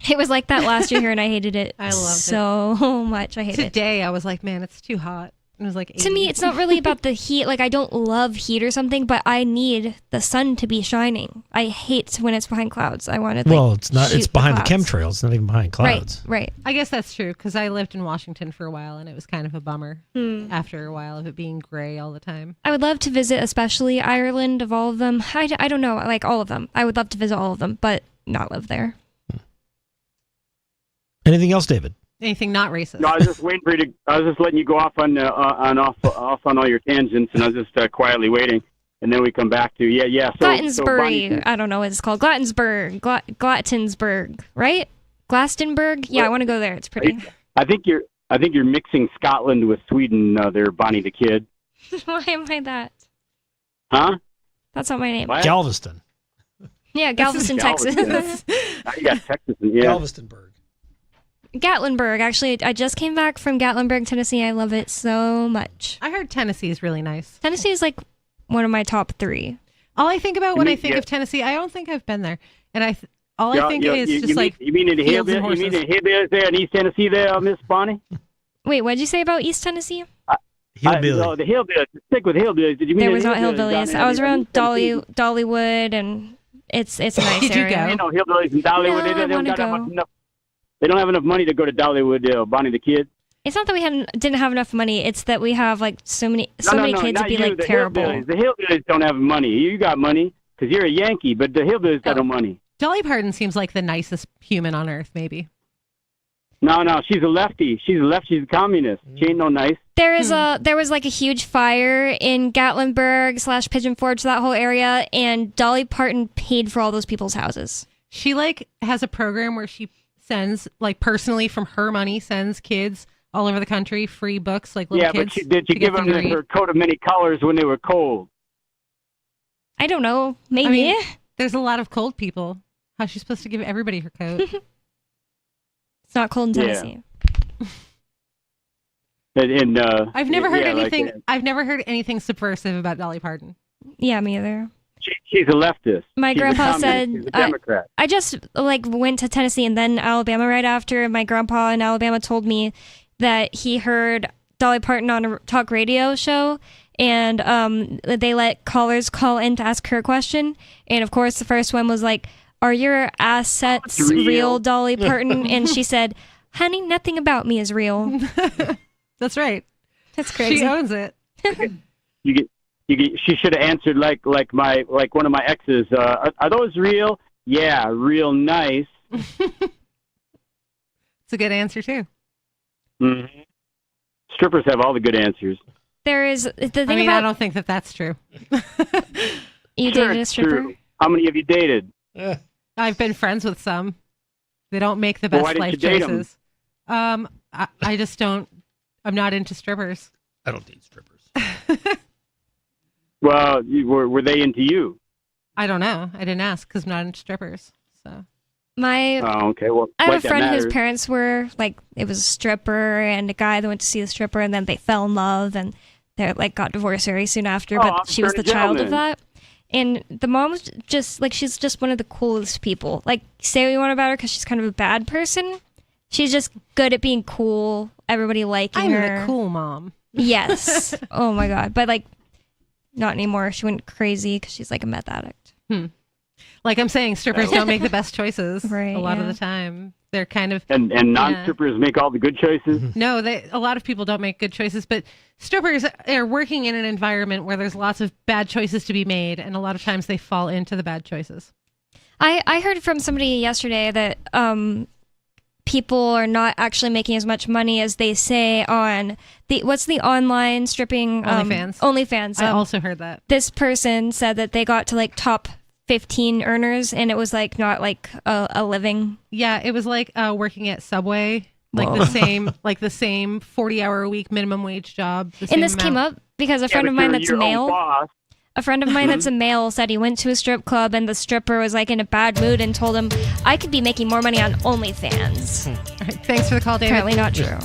It was like that last year here, and I hated it. I loved so much. I hated it. Today, I was like, man, it's too hot. It was 80. To me, it's not really about the heat. I don't love heat or something, but I need the sun to be shining. I hate when it's behind clouds. I want it. It's not. It's behind the chemtrails. It's not even behind clouds. Right. I guess that's true because I lived in Washington for a while, and it was kind of a bummer after a while of it being gray all the time. I would love to visit, especially Ireland. Of all of them, I don't know, all of them. I would love to visit all of them, but not live there. Anything else, David? Anything not racist? No, I was just waiting for you to. I was just letting you go off on all your tangents, and I was just quietly waiting. and then we come back to So Glattensbury, I don't know what it's called. Glattensburg, right? Glastonbury. Yeah, I want to go there. It's pretty. I think you're mixing Scotland with Sweden. There, Bonnie the Kid. Why am I that? Huh? That's not my name. What? Galveston. Yeah, Galveston, Texas. You got Texas. Yeah. Galvestonburg. Gatlinburg. Actually, I just came back from Gatlinburg, Tennessee. I love it so much. I heard Tennessee is really nice. Tennessee is like one of my top 3. All I think about when I think of Tennessee, I don't think I've been there, and I think is just like you mean in the hillbillies there in East Tennessee there, Miss Bonnie? Wait, what did you say about East Tennessee? No, the hillbillies. Stick with hillbillies. Did you mean there was not hillbillies? I was around Dollywood, and it's a nice Did area. You know, hillbillies in Dollywood. They don't have enough money to go to Dollywood. Bonnie the Kid. It's not that we didn't have enough money. It's that we have like so many kids would be like terrible. The hillbillies don't have money. You got money because you're a Yankee, but the hillbillies got no money. Dolly Parton seems like the nicest human on earth, maybe. No, she's a lefty. She's a communist. She ain't no nice. There was like a huge fire in Gatlinburg / Pigeon Forge, that whole area, and Dolly Parton paid for all those people's houses. She like has a program where she sends like personally from her money sends kids all over the country free books like little kids. Yeah, but did you give them her coat of many colors when they were cold? I don't know. Maybe. I mean, there's a lot of cold people. How's she supposed to give everybody her coat? It's not cold in Tennessee. I've never heard anything. I've never heard anything subversive about Dolly Parton. Yeah, me either. She's a leftist. My grandpa said, she's a Democrat. I just like went to Tennessee and then Alabama right after. My grandpa in Alabama told me that he heard Dolly Parton on a talk radio show, and they let callers call in to ask her a question. And of course, the first one was like, "Are your assets real, Dolly Parton?" And she said, "Honey, nothing about me is real." That's right. That's crazy. She owns it. She should have answered like one of my exes. Are those real? Yeah, real nice. It's a good answer too. Mm-hmm. Strippers have all the good answers. There is the thing I don't think that's true. You dated a stripper? True. How many have you dated? I've been friends with some. They don't make the best life choices. I just don't. I'm not into strippers. I don't date strippers. Well, were they into you? I don't know. I didn't ask because I'm not into strippers. So. Okay. Well, I have a friend whose parents were like, it was a stripper and a guy that went to see the stripper, and then they fell in love, and they like got divorced very soon after. But she was the child of that. And the mom was just like, she's just one of the coolest people. Like, say what you want about her because she's kind of a bad person. She's just good at being cool. Everybody liking her. I'm the cool mom. Yes. Oh my God. But like, not anymore. She went crazy because she's like a meth addict. Like I'm saying, strippers don't make the best choices right, a lot of the time. They're kind of and non-strippers make all the good choices. No, a lot of people don't make good choices, but strippers are working in an environment where there's lots of bad choices to be made, and a lot of times they fall into the bad choices. I heard from somebody yesterday that people are not actually making as much money as they say on what's the online stripping OnlyFans. I also heard that. This person said that they got to like top 15 earners, and it was like not like a living. Yeah, it was like working at Subway, like the same 40-hour a week minimum wage job. And this came up because a friend of mine that's a male. A friend of mine that's a male said he went to a strip club and the stripper was like in a bad mood and told him, "I could be making more money on OnlyFans." All right, thanks for the call, David. Apparently not true.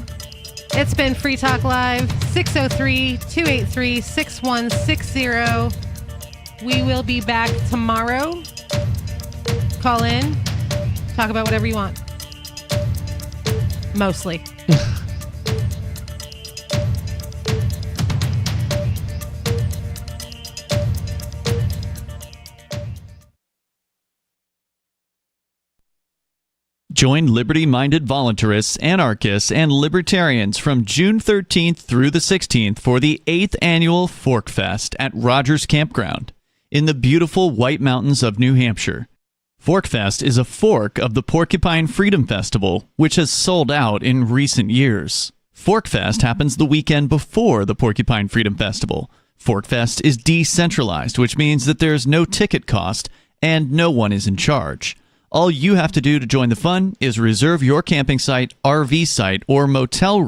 It's been Free Talk Live, 603-283-6160. We will be back tomorrow. Call in. Talk about whatever you want. Mostly. Join liberty-minded voluntarists, anarchists, and libertarians from June 13th through the 16th for the 8th annual Fork Fest at Rogers Campground in the beautiful White Mountains of New Hampshire. Fork Fest is a fork of the Porcupine Freedom Festival, which has sold out in recent years. Fork Fest happens the weekend before the Porcupine Freedom Festival, FortFest is decentralized, which means that there's no ticket cost and no one is in charge. All you have to do to join the fun is reserve your camping site, RV site, or motel room